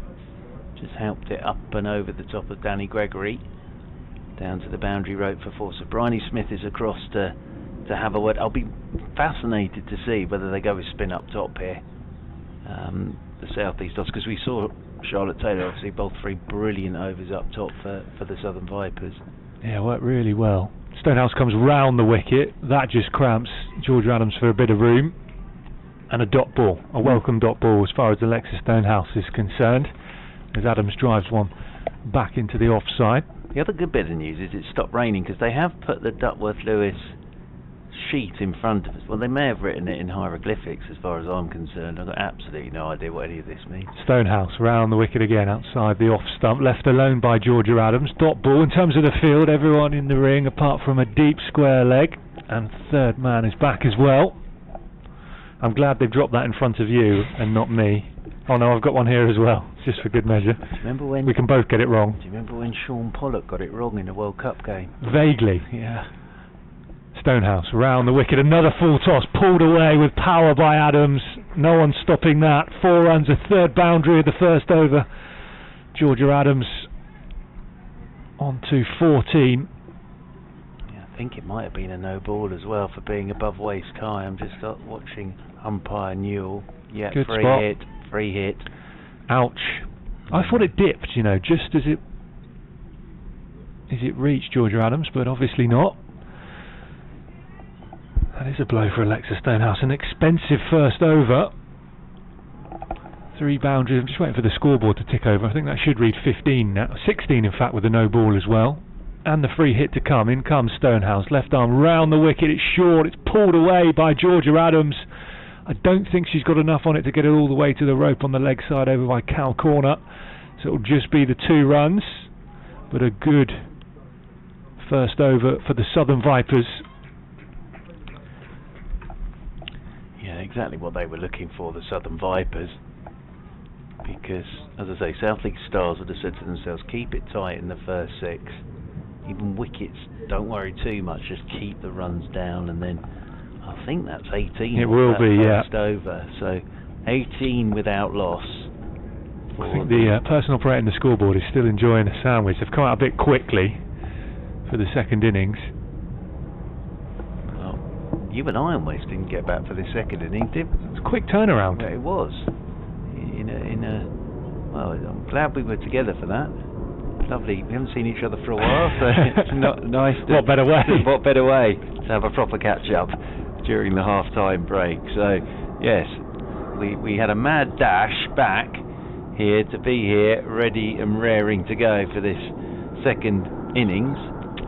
just helped it up and over the top of Danny Gregory, down to the boundary rope for 4. So Bryony Smith is across to have a word. I'll be fascinated to see whether they go with spin up top here, the South East Stars, because we saw Charlotte Taylor obviously both 3 brilliant overs up top for the Southern Vipers. Yeah, worked really well. Stonehouse comes round the wicket. That just cramps Georgia Adams for a bit of room. And a dot ball, a welcome dot ball as far as Alexa Stonehouse is concerned, as Adams drives one back into the offside. The other good bit of news is it stopped raining, because they have put the Duckworth-Lewis sheet in front of us. Well, they may have written it in hieroglyphics as far as I'm concerned. I've got absolutely no idea what any of this means. Stonehouse round the wicket again outside the off stump, left alone by Georgia Adams. Dot ball. In terms of the field, everyone in the ring apart from a deep square leg, and third man is back as well. I'm glad they've dropped that in front of you and not me. Oh no, I've got one here as well, just for good measure. Do you remember when we can both get it wrong? Do you remember when Sean Pollock got it wrong in a World Cup game? Vaguely, yeah. Stonehouse round the wicket, another full toss, pulled away with power by Adams. No one stopping that. 4 runs, a third boundary of the first over. Georgia Adams on to 14. Yeah, I think it might have been a no ball as well for being above waist high. I'm just watching umpire Newell. Yeah, good spot. Free hit. Ouch. I thought it dipped, just as it reached Georgia Adams, but obviously not. That is a blow for Alexa Stonehouse. An expensive first over. 3 boundaries. I'm just waiting for the scoreboard to tick over. I think that should read 15 now. 16 in fact with the no ball as well. And the free hit to come. In comes Stonehouse. Left arm round the wicket. It's short. It's pulled away by Georgia Adams. I don't think she's got enough on it to get it all the way to the rope on the leg side over by Cal Corner. So it'll just be the 2 runs. But a good first over for the Southern Vipers. Yeah, exactly what they were looking for, the Southern Vipers. Because, as I say, South East Stars would have said to themselves, keep it tight in the first 6. Even wickets, don't worry too much, just keep the runs down, and then I think that's 18. It will be, yeah. First over, so 18 without loss. I think the person operating the scoreboard is still enjoying a sandwich. They've come out a bit quickly for the second innings. Well, you and I almost didn't get back for the second innings, did we? It's a quick turnaround. Yeah, it was. Well, I'm glad we were together for that. Lovely. We haven't seen each other for a while, so it's nice. What better way? What better way to have a proper catch-up during the half-time break? So, yes, we had a mad dash back here to be here, ready and raring to go for this second innings.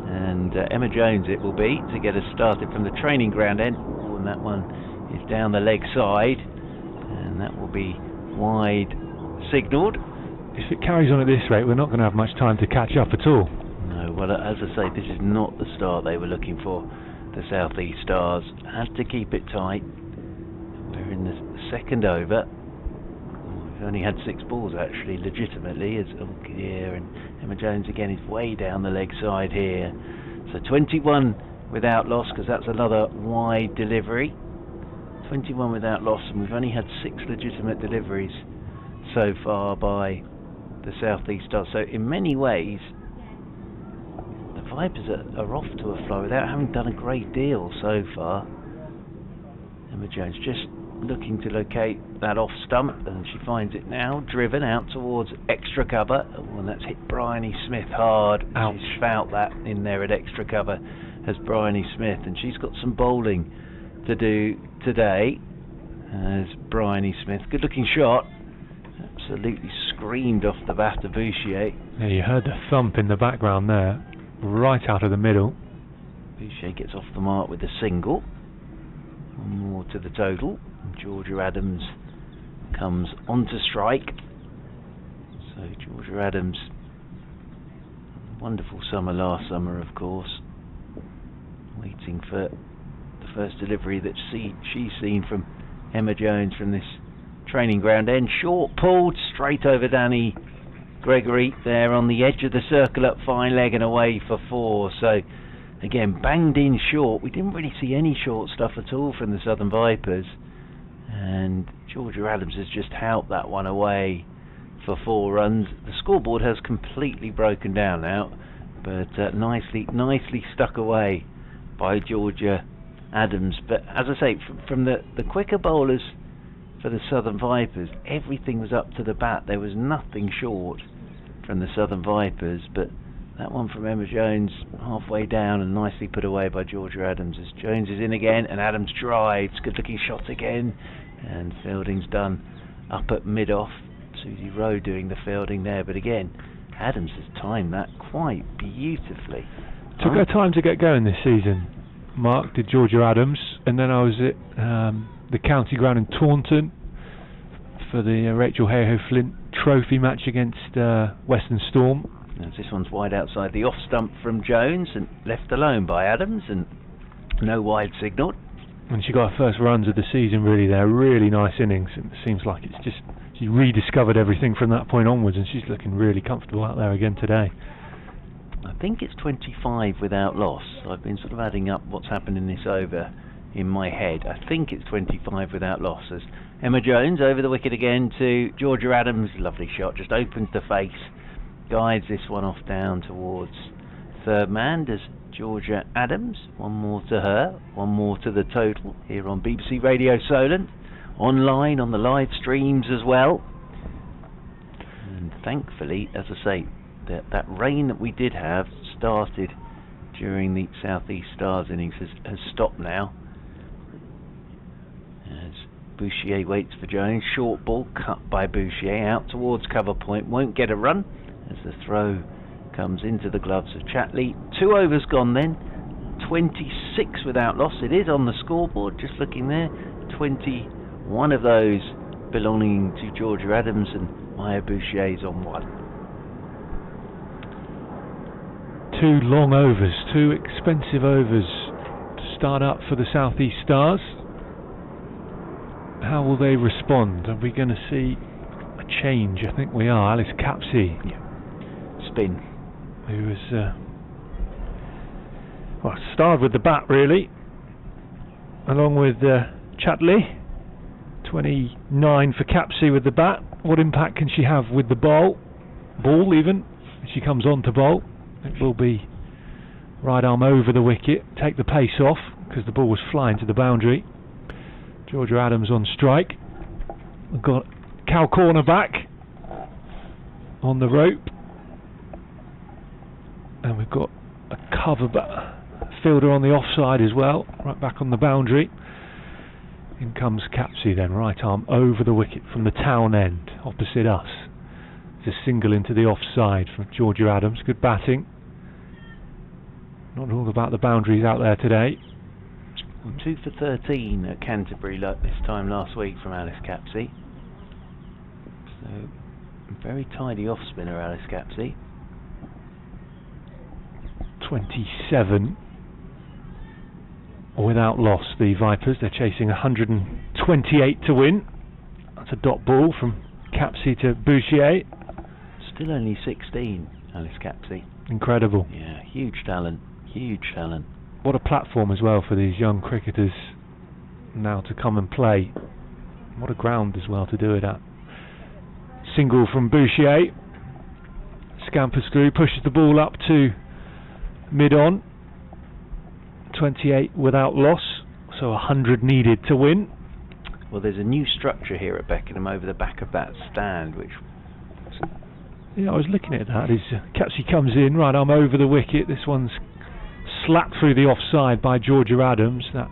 And Emma Jones it will be to get us started from the training ground end. Oh, and that one is down the leg side, and that will be wide signalled. If it carries on at this rate, we're not going to have much time to catch up at all. No, well, as I say, this is not the start they were looking for. The South East Stars had to keep it tight. We're in the second over. We've only had 6 balls actually, legitimately. As here, and Emma Jones again is way down the leg side here. So 21 without loss, because that's another wide delivery. 21 without loss, and we've only had 6 legitimate deliveries so far by the South East Stars. So in many ways the Vipers are off to a flow without having done a great deal so far. Emma Jones just looking to locate that off stump, and she finds it now, driven out towards extra cover. Oh, and that's hit Bryony Smith hard. Ouch. She's fouled that in there at extra cover as Bryony Smith, and she's got some bowling to do today as Bryony Smith. Good looking shot, absolutely screamed off the bat of Bouchier. Yeah, you heard the thump in the background there, right out of the middle. Bouchier gets off the mark with a single. One more to the total. Georgia Adams comes onto strike. So Georgia Adams, wonderful summer last summer, of course, waiting for the first delivery that she's seen from Emma Jones from this training ground end. Short pulled straight over Danny Gregory there on the edge of the circle at fine leg and away for 4. So again, banged in short. We didn't really see any short stuff at all from the Southern Vipers, and Georgia Adams has just helped that one away for 4 runs. The scoreboard has completely broken down now, but nicely stuck away by Georgia Adams. But as I say, from the quicker bowlers for the Southern Vipers, everything was up to the bat. There was nothing short from the Southern Vipers, but that one from Emma Jones halfway down and nicely put away by Georgia Adams as Jones is in again and Adams drives. Good looking shot again, and fielding's done up at mid-off. Susie Rowe doing the fielding there, but again Adams has timed that quite beautifully. Took her time to get going this season, Mark, did Georgia Adams, and then I was at the county ground in Taunton for the Rachel Hayhoe Flint Trophy match against Western Storm. As this one's wide outside the off stump from Jones and left alone by Adams, and no wide signalled. And she got her first runs of the season really there, really nice innings. It seems like it's just, she rediscovered everything from that point onwards, and she's looking really comfortable out there again today. I think it's 25 without loss. I've been sort of adding up what's happened in this over in my head. I think it's 25 without loss as Emma Jones over the wicket again to Georgia Adams. Lovely shot, just opens the face, guides this one off down towards third man. Does Georgia Adams. One more to her, one more to the total here on BBC Radio Solent, online on the live streams as well. And thankfully, as I say, that rain that we did have started during the South East Stars innings has stopped now, as Bouchier waits for Jones. Short ball cut by Bouchier out towards cover point. Won't get a run as the throw comes into the gloves of Chatley. 2 overs gone then. 26 without loss. It is on the scoreboard. Just looking there. 21 of those belonging to Georgia Adams, and Maya Bouchier's on 1. 2 long overs, 2 expensive overs to start up for the South East Stars. How will they respond? Are we going to see a change? I think we are. Alice Capsey, Spin. who was starred with the bat really, along with Chatley. 29 for Capsey with the bat. What impact can she have with the ball even, if she comes on to bowl? It will be right arm over the wicket, take the pace off, because the ball was flying to the boundary. Georgia Adams on strike. We've got cow corner back on the rope, and we've got a cover fielder on the offside as well, right back on the boundary. In comes Capsey then, right arm over the wicket from the town end, opposite us. It's a single into the offside from Georgia Adams. Good batting. Not all about the boundaries out there today. 2 for 13 at Canterbury this time last week from Alice Capsey. So, very tidy off spinner, Alice Capsey. 27 without loss, the Vipers. They're chasing 128 to win. That's a dot ball from Capsey to Bouchier. Still only 16, Alice Capsey. Incredible. Yeah, huge talent. Huge talent. What a platform as well for these young cricketers now to come and play. What a ground as well to do it at. Single from Bouchier. Scampers through, pushes the ball up to mid-on. 28 without loss, so 100 needed to win. Well, there's a new structure here at Beckenham over the back of that stand, which... Yeah, I was looking at that. Capsey comes in, right arm over the wicket. This one's slapped through the offside by Georgia Adams. That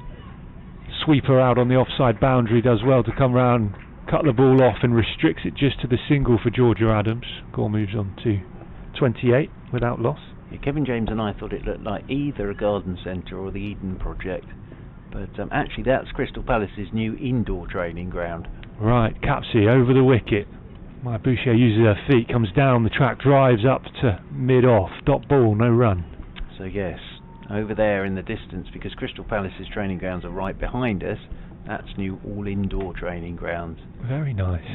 sweeper out on the offside boundary does well to come round, cut the ball off and restricts it just to the single for Georgia Adams. Gore moves on to 28 without loss. Yeah, Kevin James and I thought it looked like either a garden centre or the Eden Project, but actually that's Crystal Palace's new indoor training ground. Right, Capsey over the wicket. My Bouchier uses her feet, comes down the track, drives up to mid-off. Dot ball, no run. So yes, over there in the distance, because Crystal Palace's training grounds are right behind us, that's new all-indoor training grounds. Very nice.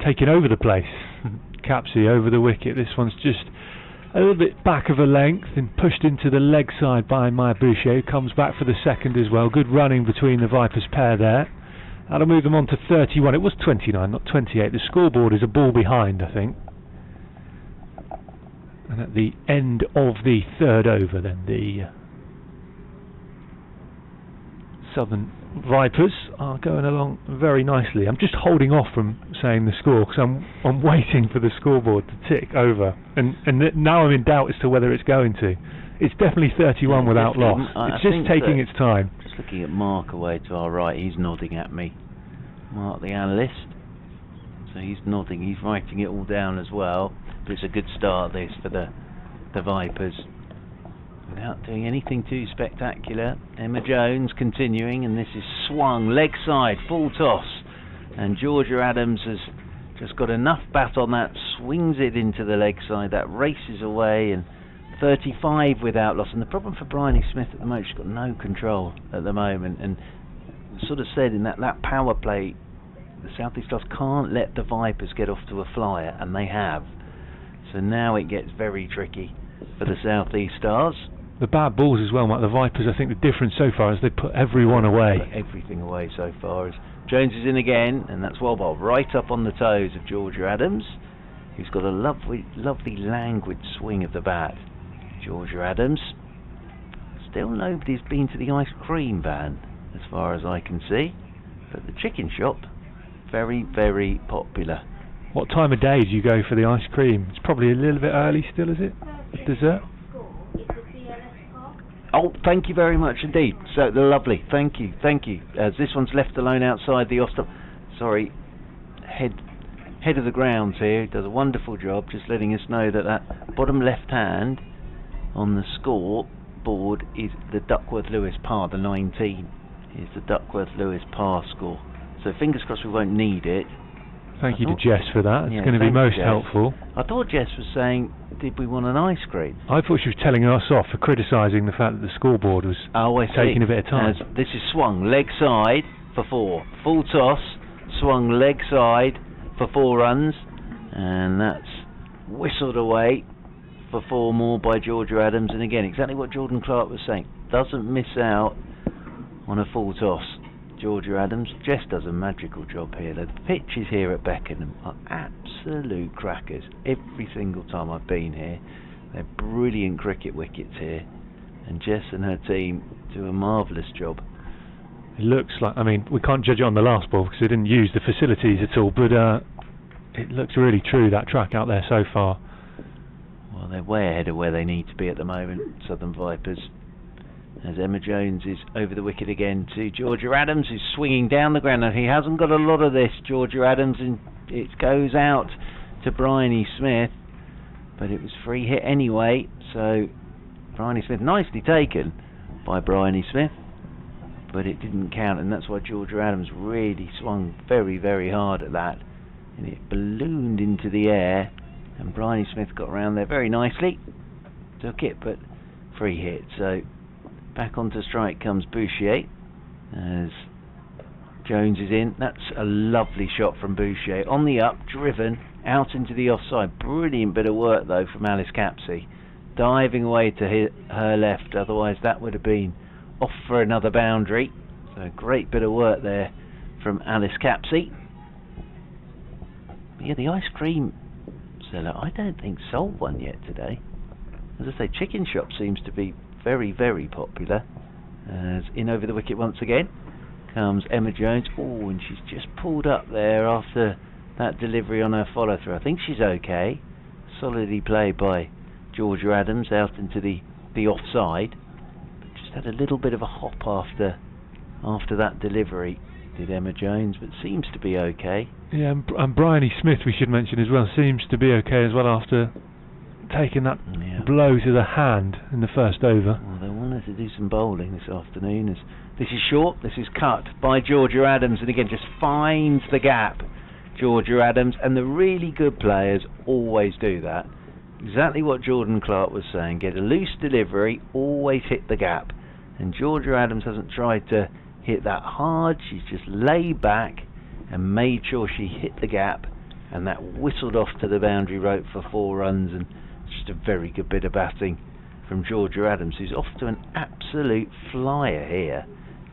Taking over the place. Capsey over the wicket. This one's just a little bit back of a length and pushed into the leg side by Maya Bouchier, who comes back for the second as well. Good running between the Vipers pair there. That'll move them on to 31. It was 29, not 28. The scoreboard is a ball behind, I think. And at the end of the third over, then the Southern Vipers are going along very nicely. I'm just holding off from saying the score because I'm waiting for the scoreboard to tick over, and now I'm in doubt as to whether it's going to. It's definitely 31 without loss. It's just taking its time. Just looking at Mark away to our right, he's nodding at me. Mark, the analyst. So he's nodding. He's writing it all down as well. But it's a good start, this, for the Vipers. Without doing anything too spectacular. Emma Jones continuing, and this is swung leg side, full toss, and Georgia Adams has just got enough bat on that, swings it into the leg side, that races away, and 35 without loss. And the problem for Bryony Smith at the moment, she's got no control at the moment, and sort of said in that power play, the South East Stars can't let the Vipers get off to a flyer, and they have. So now it gets very tricky for the South East Stars. The bad balls as well, Mike. The Vipers, I think the difference so far is they put everyone away. Put everything away so far. As Jones is in again, and that's well ball right up on the toes of Georgia Adams, who's got a lovely, languid swing of the bat. Georgia Adams. Still nobody's been to the ice cream van, as far as I can see. But the chicken shop, very, very popular. What time of day do you go for the ice cream? It's probably a little bit early still, is it? Dessert? Oh, thank you very much indeed. So lovely. Thank you. As this one's left alone outside the off-stop. Sorry, head of the grounds here. He does a wonderful job, just letting us know that that bottom left hand on the score board is the Duckworth-Lewis par, the 19. Is the Duckworth-Lewis par score. So fingers crossed we won't need it. Thank you to Jess for that. It's going to be thanks, most Jess. helpful. I thought Jess was saying, did we want an ice cream? I thought she was telling us off for criticising the fact that the scoreboard was taking a bit of time. As this is swung leg side for 4. Full toss, swung leg side for 4 runs, and that's whistled away for 4 more by Georgia Adams. And again, exactly what Jordan Clark was saying, doesn't miss out on a full toss. Georgia Adams just does a magical job here. The pitches here at Beckenham are absolute crackers. Every single time I've been here, they're brilliant cricket wickets here, and Jess and her team do a marvellous job. It looks like, I mean, we can't judge it on the last ball because they didn't use the facilities at all, but it looks really true, that track out there so far. Well, they're way ahead of where they need to be at the moment, Southern Vipers. As Emma Jones is over the wicket again to Georgia Adams, who's swinging down the ground. Now, he hasn't got a lot of this, Georgia Adams, and it goes out to Bryony Smith, but it was free hit anyway, so Bryony Smith, nicely taken by Bryony Smith, but it didn't count, and that's why Georgia Adams really swung very, very hard at that, and it ballooned into the air, and Bryony Smith got around there very nicely, took it, but free hit. So back onto strike comes Bouchier as Jones is in. That's a lovely shot from Bouchier. On the up, driven out into the offside. Brilliant bit of work though from Alice Capsey. Diving away to hit her left, otherwise that would have been off for another boundary. So great bit of work there from Alice Capsey. But yeah, the ice cream seller, I don't think sold one yet today. As I say, Chicken Shop seems to be very, very popular. As in over the wicket once again comes Emma Jones. Oh, and she's just pulled up there after that delivery on her follow through. I think she's okay. Solidly played by Georgia Adams out into the offside. But just had a little bit of a hop after that delivery, did Emma Jones, but seems to be okay. Yeah, and Bryony Smith, we should mention as well, seems to be okay as well after taking that blow to the hand in the first over. Well, they wanted to do some bowling this afternoon. As this is short, this is cut by Georgia Adams, and again just finds the gap, Georgia Adams, and the really good players always do that. Exactly what Jordan Clark was saying, get a loose delivery, always hit the gap, and Georgia Adams hasn't tried to hit that hard. She's just laid back and made sure she hit the gap, and that whistled off to the boundary rope for 4 runs, and just a very good bit of batting from Georgia Adams, who's off to an absolute flyer here.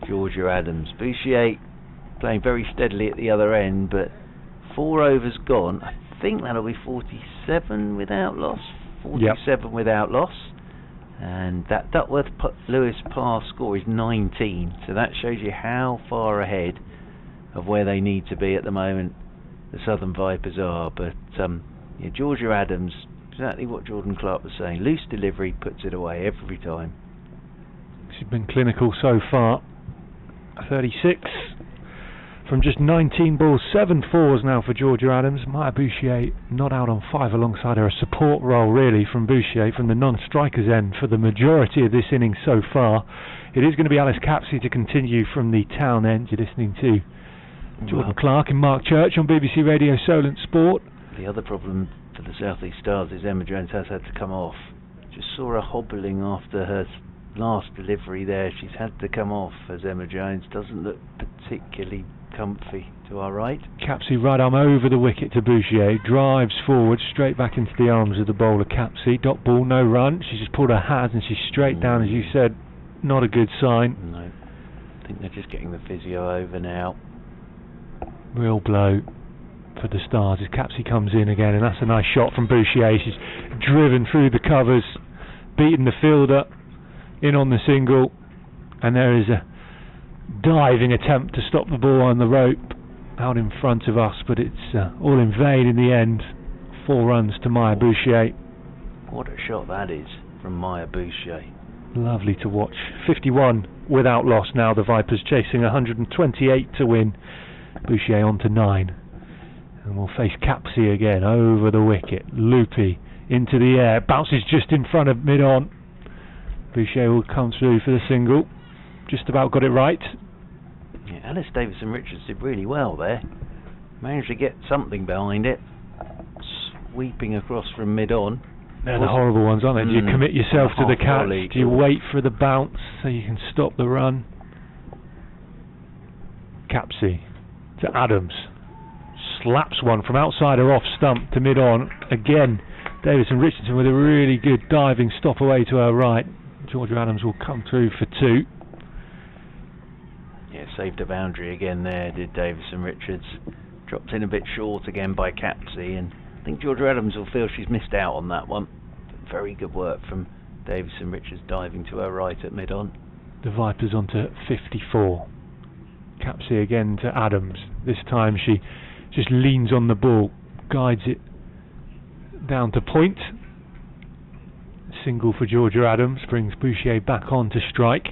Georgia Adams. Bouchier playing very steadily at the other end, but 4 overs gone. I think that'll be 47 without loss. 47 without loss. And that Duckworth-Lewis par score is 19, so that shows you how far ahead of where they need to be at the moment the Southern Vipers are. But yeah, Georgia Adams, exactly what Jordan Clark was saying, loose delivery puts it away every time. She's been clinical so far. 36 from just 19 balls, 7 fours now for Georgia Adams. Maya Bouchier not out on 5 alongside her. A support role really from Bouchier from the non-strikers end for the majority of this inning so far. It is going to be Alice Capsey to continue from the town end. You're listening to Jordan Clark and Mark Church on BBC Radio Solent Sport. The other problem for the South East Stars is Emma Jones has had to come off. Just saw her hobbling after her last delivery there. She's had to come off as Emma Jones doesn't look particularly comfy to our right. Capsey right arm over the wicket to Bouchier, drives forward straight back into the arms of the bowler Capsey. Dot ball, no run. She's just pulled her hands and she's straight down, as you said. Not a good sign. No, I think they're just getting the physio over now. Real blow for the Stars as Capsey comes in again, and that's a nice shot from Bouchier. She's driven through the covers, beaten the fielder in on the single, and there is a diving attempt to stop the ball on the rope out in front of us, but it's all in vain in the end. 4 runs to Maya Bouchier. What a shot that is from Maya Bouchier. Lovely to watch. 51 without loss now. The Vipers chasing 128 to win. Boucher on to 9. And we'll face Capsey again over the wicket. Loopy into the air. Bounces just in front of mid-on. Boucher will come through for the single. Just about got it right. Yeah, Alice Davison-Richards did really well there. Managed to get something behind it. Sweeping across from mid-on. They're the horrible ones, aren't they? Do you commit yourself to the catch? Volley. Do you wait for the bounce so you can stop the run? Capsey to Adams. Slaps one from outside or off stump to mid-on. Again, Davison-Richardson with a really good diving stop away to her right. Georgia Adams will come through for 2. Yeah, saved a boundary again there, did Davison-Richards. Dropped in a bit short again by Capsey, and I think Georgia Adams will feel she's missed out on that one. But very good work from Davison-Richards diving to her right at mid-on. The Vipers on to 54. Capsey again to Adams. This time she just leans on the ball, guides it down to point. Single for Georgia Adams brings Boucher back on to strike.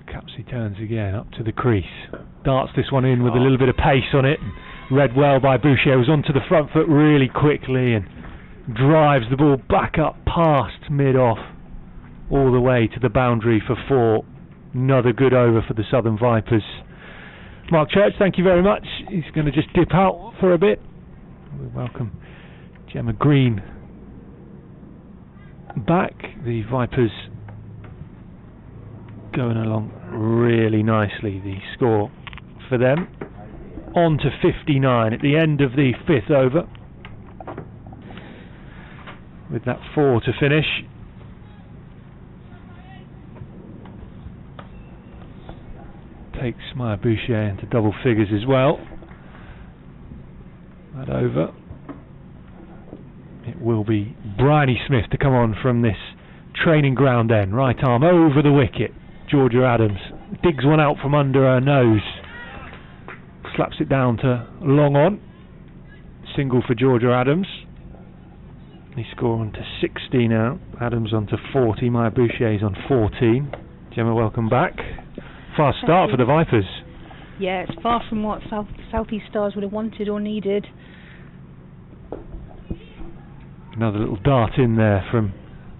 Capsey turns again up to the crease. Darts this one in with a little bit of pace on it. Read well by Boucher, was onto the front foot really quickly and drives the ball back up past mid-off all the way to the boundary for 4. Another good over for the Southern Vipers. Mark Church, thank you very much. He's going to just dip out for a bit. We welcome Gemma Green back. The Vipers going along really nicely. The score for them on to 59 at the end of the 5th over. With that 4 to finish. Takes Maya Boucher into double figures as well. That over. It will be Bryony Smith to come on from this training ground end. Right arm over the wicket. Georgia Adams digs one out from under her nose. Slaps it down to long on. Single for Georgia Adams. They score on to 60 now. Adams on to 40. Maya Boucher's on 14. Gemma, welcome back. Fast start for the Vipers. Yeah, it's far from what Southeast Stars would have wanted or needed. Another little dart in there from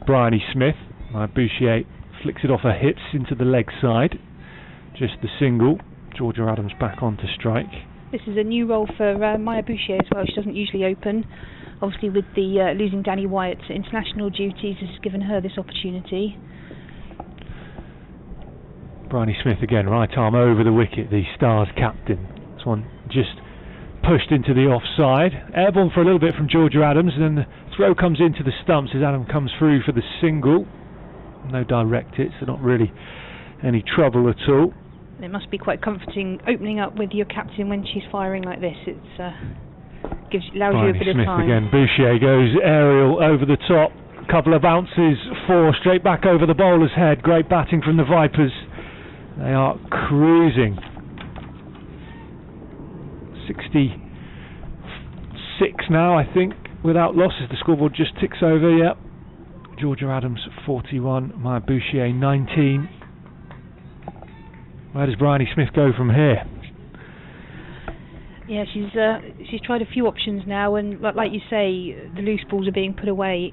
Bryony Smith. Maya Boucher flicks it off her hips into the leg side. Just the single. Georgia Adams back on to strike. This is a new role for Maya Boucher as well. She doesn't usually open. Obviously with the losing Danny Wyatt to international duties, this has given her this opportunity. Bryony Smith again, right arm over the wicket, the Stars captain. This one just pushed into the offside. Airborne for a little bit from Georgia Adams, and then the throw comes into the stumps as Adam comes through for the single. No direct hits, so not really any trouble at all. It must be quite comforting opening up with your captain when she's firing like this. It's allows you a bit Smith of time. Again, Boucher goes aerial over the top. Couple of bounces, 4 straight back over the bowler's head. Great batting from the Vipers. They are cruising. 66 now, I think, without losses. The scoreboard just ticks over. Yep. Georgia Adams 41, Maya Boucher 19. Where does Bryony Smith go from here? Yeah, she's tried a few options now, and like you say, the loose balls are being put away.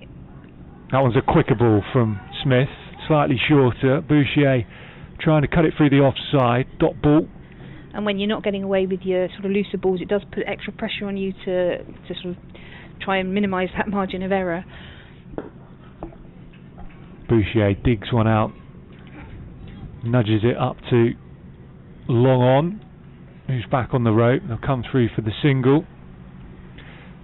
That one's a quicker ball from Smith, slightly shorter. Boucher trying to cut it through the offside, dot ball. And when you're not getting away with your sort of looser balls, it does put extra pressure on you to sort of try and minimise that margin of error. Boucher digs one out, nudges it up to long on, who's back on the rope. They'll come through for the single.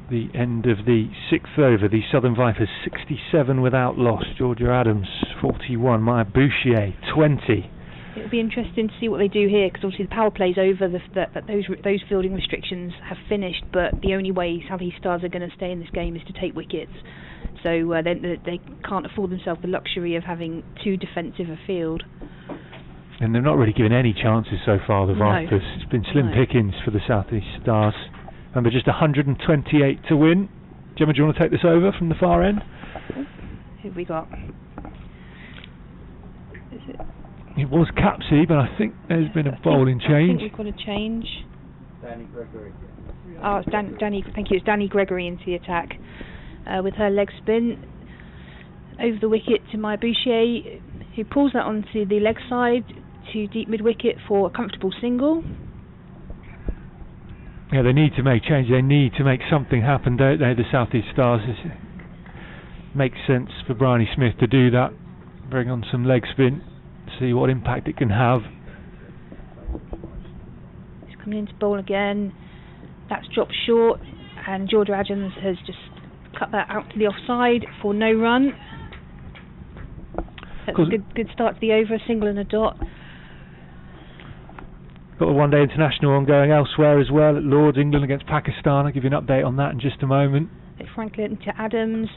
The end of the 6th over. The Southern Vipers 67 without loss. Georgia Adams 41. Maya Boucher 20. It'll be interesting to see what they do here, because obviously the power play's over. Those fielding restrictions have finished, but the only way Southeast Stars are going to stay in this game is to take wickets. So they can't afford themselves the luxury of having too defensive a field. And they've not really given any chances so far, the Vipers. It's been slim pickings for the Southeast Stars. Remember, just 128 to win. Gemma, do you want to take this over from the far end? Who have we got? Is it? It was Capsy, but I think there's been a bowling change. I think we've got a change. Danny Gregory. Oh, it's Danny. Thank you. It's Danny Gregory into the attack with her leg spin over the wicket to Maya Boucher, who pulls that onto the leg side to deep mid wicket for a comfortable single. Yeah, they need to make change. They need to make something happen, don't they? The South East Stars. It makes sense for Bryony Smith to do that. Bring on some leg spin. See what impact it can have. He's coming in to bowl again. That's dropped short, and Georgia Adams has just cut that out to the offside for no run. That's a good start to the over, a single and a dot. Got a one-day international ongoing elsewhere as well at Lords, England against Pakistan. I'll give you an update on that in just a moment. Franklin to Adams.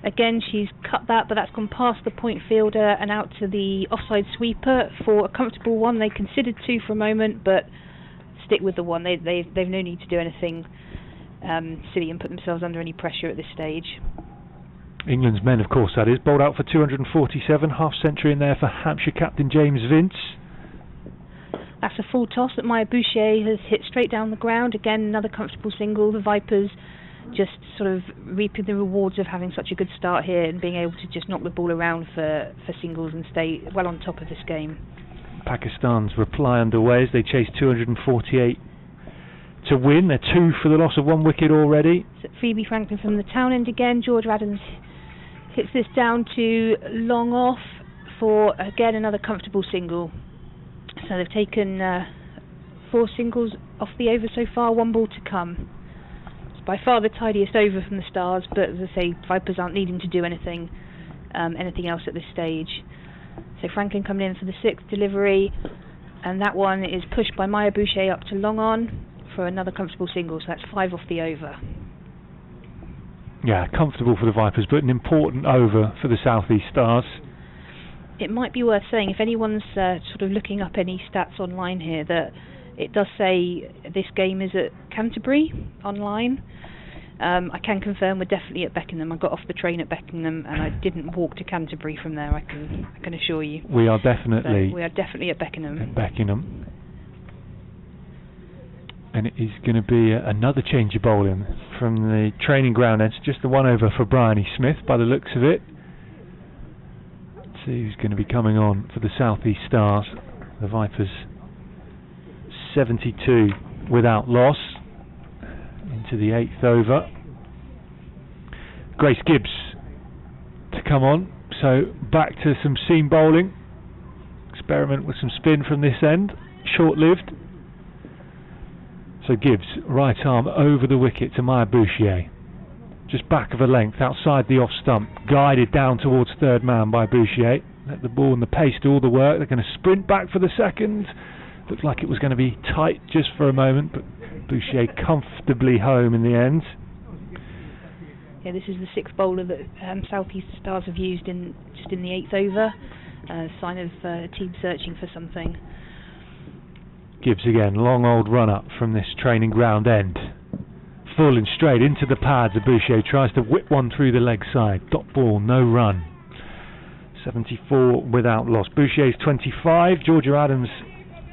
Again, she's cut that, but that's gone past the point fielder and out to the offside sweeper for a comfortable one. They considered two for a moment, but stick with the one. They've no need to do anything silly and put themselves under any pressure at this stage. England's men, of course, that is. Bowled out for 247, half century in there for Hampshire captain James Vince. That's a full toss that Maya Boucher has hit straight down the ground. Again, another comfortable single. The Vipers just sort of reaping the rewards of having such a good start here and being able to just knock the ball around for singles and stay well on top of this game. Pakistan's reply underway as they chase 248 to win. They're 2 for the loss of 1 wicket already. So Phoebe Franklin from the town end again. Georgia Adams hits this down to long off for again another comfortable single. So they've taken 4 singles off the over so far, 1 ball to come. It's by far the tidiest over from the Stars, but as I say, Vipers aren't needing to do anything else at this stage. So Franklin coming in for the 6th delivery, and that one is pushed by Maya Boucher up to long on for another comfortable single, so that's 5 off the over. Yeah, comfortable for the Vipers, but an important over for the South East Stars. It might be worth saying, if anyone's sort of looking up any stats online here, that it does say this game is at Canterbury online. I can confirm we're definitely at Beckenham. I got off the train at Beckenham and I didn't walk to Canterbury from there, I can assure you. We are definitely at Beckenham. At Beckenham. And it is going to be another change of bowling from the training ground. It's just the 1 over for Bryony Smith by the looks of it. Let's see who's going to be coming on for the South East Stars. The Vipers 72 without loss into the 8th over. Grace Gibbs to come on, so back to some seam bowling. Experiment with some spin from this end, short-lived. So Gibbs, right arm over the wicket to Maya Boucher, just back of a length outside the off stump, guided down towards third man by Boucher. Let the ball and the pace do all the work. They're going to sprint back for the second. Looked like it was going to be tight just for a moment, but Boucher comfortably home in the end. Yeah, this is the 6th bowler that South East Stars have used in the 8th over. Sign of a team searching for something. Gibbs again, long old run up from this training ground end. Full and straight into the pads. Boucher tries to whip one through the leg side. Dot ball, no run. 74 without loss. Boucher's 25. Georgia Adams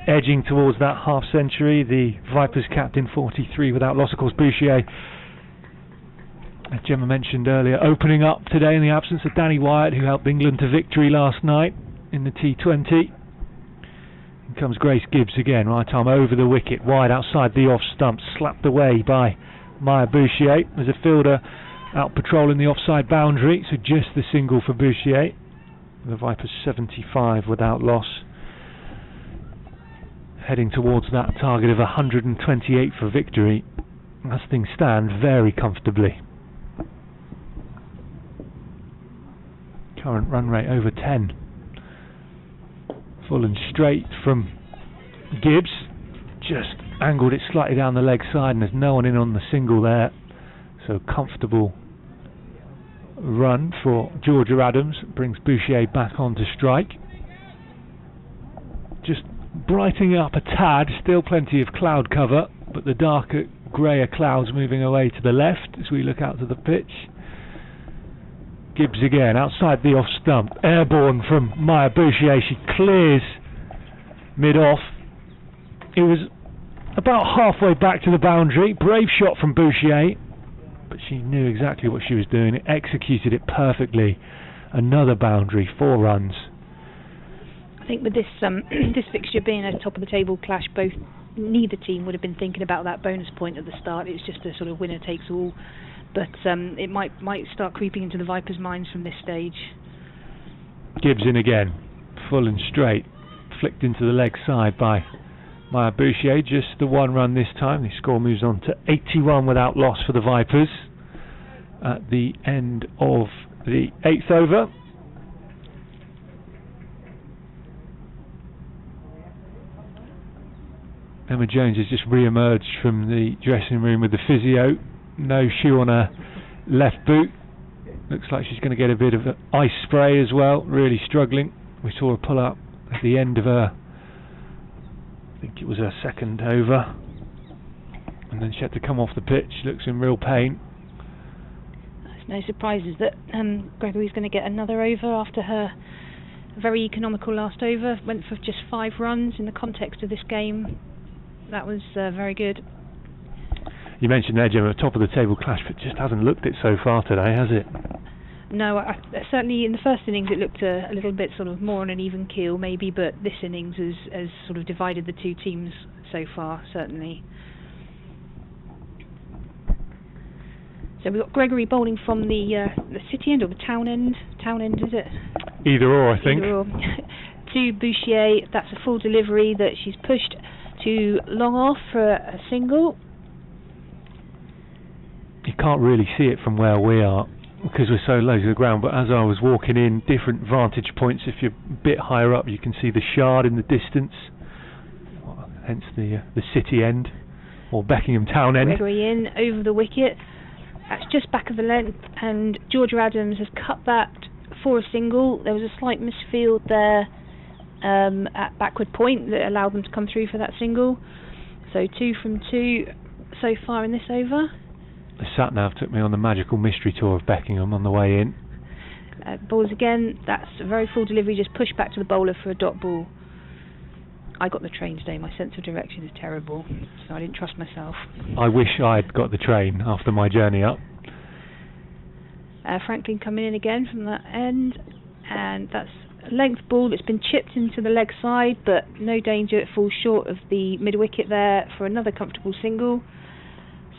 edging towards that half century. The Vipers captain 43 without loss. Of course, Boucher, as Gemma mentioned earlier, opening up today in the absence of Danny Wyatt, who helped England to victory last night in the T20. In comes Grace Gibbs again, right arm over the wicket, wide outside the off stump, slapped away by Maya Boucher. There's a fielder out patrolling the offside boundary, so just the single for Boucher. The Vipers 75 without loss. Heading towards that target of 128 for victory. As things stand, very comfortably. Current run rate over 10. Full and straight from Gibbs. Just angled it slightly down the leg side, and there's no one in on the single there. So comfortable run for Georgia Adams. Brings Boucher back on to strike. Just brightening up a tad, still plenty of cloud cover, but the darker greyer clouds moving away to the left as we look out to the pitch. Gibbs again, outside the off stump. Airborne from Maya Bouchier. She clears mid-off. It was about halfway back to the boundary. Brave shot from Bouchier, but she knew exactly what she was doing. It executed it perfectly. Another boundary, 4 runs. I think with this this fixture being a top of the table clash, neither team would have been thinking about that bonus point at the start. It's just a sort of winner takes all. But it might start creeping into the Vipers' minds from this stage. Gibbs in again, full and straight, flicked into the leg side by Maya Bouchier. Just the 1 run this time. The score moves on to 81 without loss for the Vipers at the end of the 8th over. Emma Jones has just re-emerged from the dressing room with the physio. No shoe on her left boot. Looks like she's going to get a bit of ice spray as well. Really struggling. We saw her pull up at the end of her, I think it was her 2nd over, and then she had to come off the pitch. Looks in real pain. There's no surprises that Gregory's going to get another over after her very economical last over. Went for just 5 runs in the context of this game. That was very good. You mentioned there, Jim, at the top of the table clash, but just hasn't looked it so far today, has it? No, certainly in the first innings it looked a little bit sort of more on an even keel maybe, but this innings has sort of divided the two teams so far, certainly. So we've got Gregory bowling from the city end or the town end. Town end, is it? Either or, I think. Either or. To Bouchier, that's a full delivery that she's pushed to long off for a single. You can't really see it from where we are because we're so low to the ground, but as I was walking in, different vantage points, if you're a bit higher up you can see the Shard in the distance, hence the city end or Beckenham town end. Gregory in over the wicket, that's just back of the length, and Georgia Adams has cut that for a single. There was a slight misfield there at backward point that allowed them to come through for that single. So 2 from 2 so far in this over. The sat-nav took me on the magical mystery tour of Beckenham on the way in. Balls again, that's a very full delivery, just pushed back to the bowler for a dot ball. I got the train today, my sense of direction is terrible, so I didn't trust myself. I wish I'd got the train after my journey up. Franklin coming in again from that end, and that's a length ball that's been chipped into the leg side, but no danger, it falls short of the mid-wicket there for another comfortable single.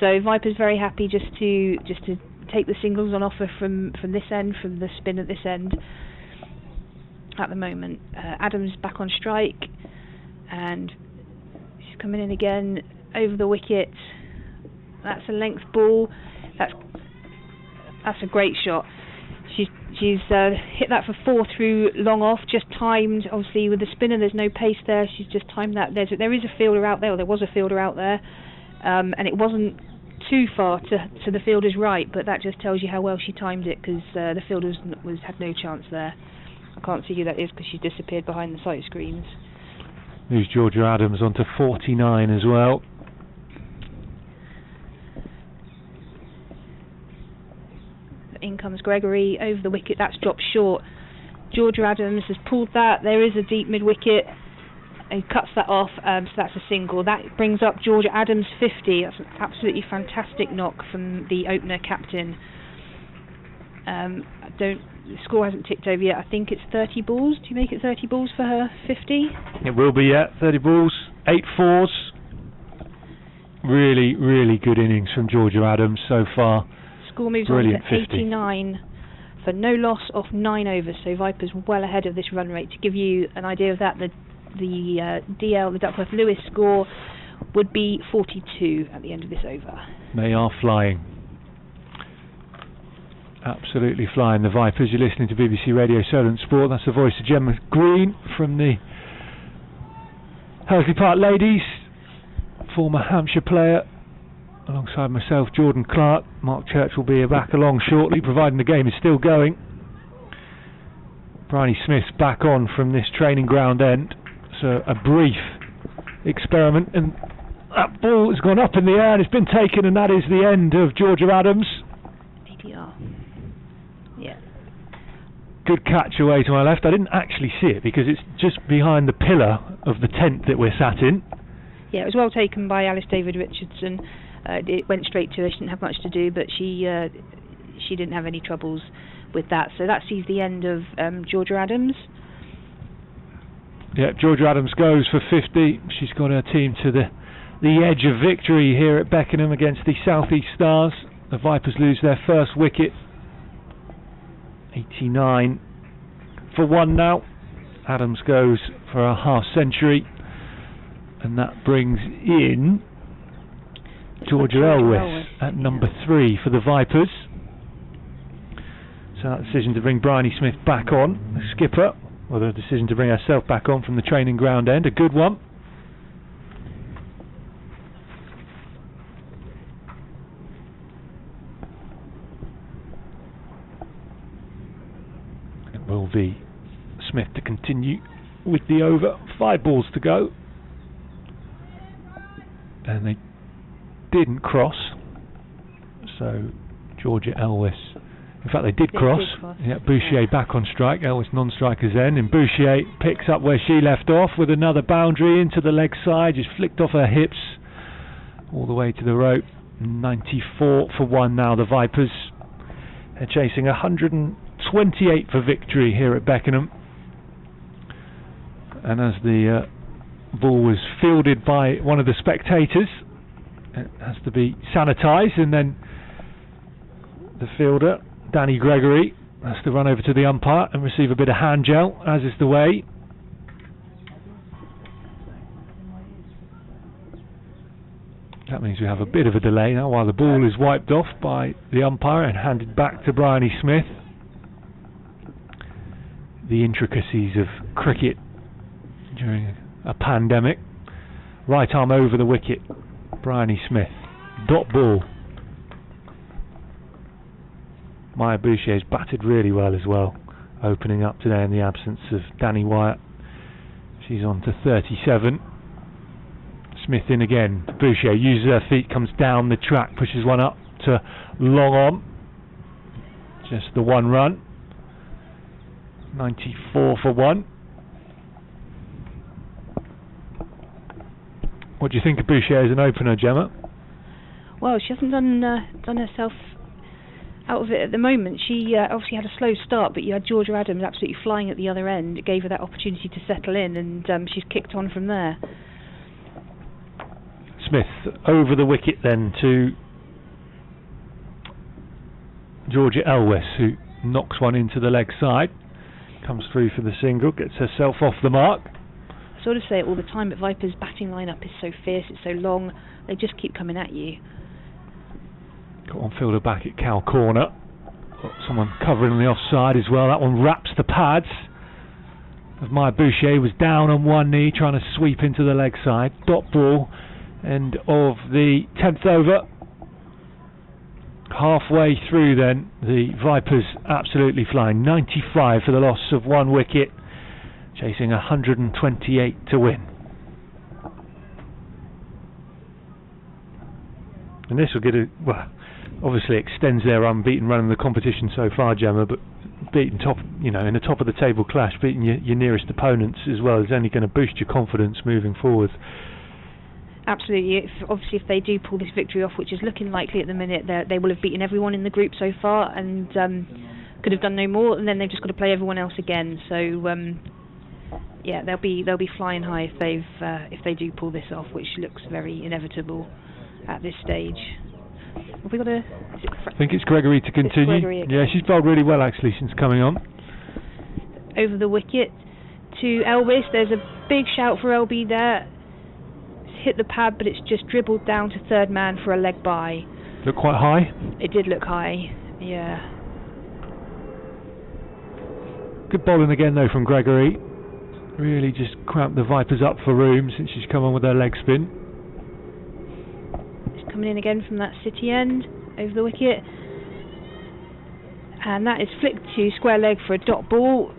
So Vipers very happy just to take the singles on offer from this end, from the spin at this end at the moment. Adams back on strike, and she's coming in again over the wicket. That's a length ball. That's a great shot. She's hit that for 4 through long off, just timed. Obviously with the spinner there's no pace there. She's just timed that. There is a fielder out there, or there was a fielder out there. And it wasn't too far to the fielder's right, but that just tells you how well she timed it, because the fielder had no chance there. I can't see who that is because she's disappeared behind the sight screens. Moves Georgia Adams on to 49 as well. In comes Gregory over the wicket, that's dropped short. Georgia Adams has pulled that, there is a deep mid-wicket. He cuts that off, so that's a single. That brings up Georgia Adams 50. That's an absolutely fantastic knock from the opener captain. The score hasn't ticked over yet. I think it's 30 balls. Do you make it 30 balls for her 50? It will be, yeah. 30 balls, 8 fours. Really, really good innings from Georgia Adams so far. Score moves Brilliant, on to 89 for no loss off 9 overs. So Vipers well ahead of this run rate. To give you an idea of that, the DL, the Duckworth Lewis score, would be 42 at the end of this over. They are flying. Absolutely flying, the Vipers. You're listening to BBC Radio Solent Sport. That's the voice of Gemma Green from the Hursley Park Ladies, former Hampshire player, alongside myself, Jordan Clark. Mark Church will be back along shortly, providing the game is still going. Bryony Smith's back on from this training ground end. So a brief experiment, and That ball has gone up in the air and it's been taken, and that is the end of Georgia Adams. ADR. Yeah. Good catch away to my left. I didn't actually see it because it's just behind the pillar of the tent that we're sat in. Yeah, it was well taken by Alice David Richardson. It went straight to her. She didn't have much to do, but she didn't have any troubles with that. So that sees the end of Georgia Adams. Yeah, Georgia Adams goes for 50. She's got her team to the edge of victory here at Beckenham against the South East Stars. The Vipers lose their first wicket. 89 for 1 now. Adams goes for a half century, and that brings in Georgia Elwes at number 3 for the Vipers. So that decision to bring Bryony Smith back on, the skipper, or the decision to bring herself back on from the training ground end, a good one. It will be Smith to continue with the over. 5 balls to go. And they didn't cross. So Georgia Elwes. In fact, they did cross. Yeah, Boucher back on strike. Elwes non-strikers then. And Boucher picks up where she left off with another boundary into the leg side. Just flicked off her hips all the way to the rope. 94 for 1 now, the Vipers. They're chasing 128 for victory here at Beckenham. And as the ball was fielded by one of the spectators, it has to be sanitised, and then the fielder, Danny Gregory, has to run over to the umpire and receive a bit of hand gel, as is the way. That means we have a bit of a delay now while the ball is wiped off by the umpire and handed back to Bryony Smith. The intricacies of cricket during a pandemic. Right arm over the wicket, Bryony Smith. Dot ball. Maya Boucher has batted really well as well, opening up today in the absence of Danny Wyatt. She's on to 37. Smith in again. Boucher uses her feet, comes down the track, pushes one up to long on. Just the 1 run. 94 for 1. What do you think of Boucher as an opener, Gemma? Well, she hasn't done herself out of it at the moment. She obviously had a slow start, but you had Georgia Adams absolutely flying at the other end. It gave her that opportunity to settle in, and she's kicked on from there. Smith over the wicket then to Georgia Elwes, who knocks one into the leg side. Comes through for the single, gets herself off the mark. I sort of say it all the time, but Vipers' batting lineup is so fierce, it's so long, they just keep coming at you. Got one fielder back at Cal corner. Got someone covering on the offside as well. That one wraps the pads. As Maya Boucher was down on one knee trying to sweep into the leg side. Dot ball, end of the 10th over. Halfway through then, the Vipers absolutely flying. 95 for the loss of 1 wicket, chasing 128 to win. And this will get a, well, obviously extends their unbeaten run in the competition so far, Gemma, but beating top, you know, in a top of the table clash, beating your nearest opponents as well is only going to boost your confidence moving forward. Absolutely. Obviously, if they do pull this victory off, which is looking likely at the minute, they will have beaten everyone in the group so far, and could have done no more. And then they've just got to play everyone else again. So, yeah, they'll be flying high if they do pull this off, which looks very inevitable at this stage. Have we got a? I think it's Gregory to continue. Gregory yeah, she's bowled really well actually since coming on. Over the wicket to Elwes. There's a big shout for LB there. Hit the pad, but it's just dribbled down to third man for a leg bye. Looked quite high? It did look high, yeah. Good bowling again though from Gregory. Really just cramped the Vipers up for room since she's come on with her leg spin. It's coming in again from that city end, over the wicket. And that is flicked to square leg for a dot ball.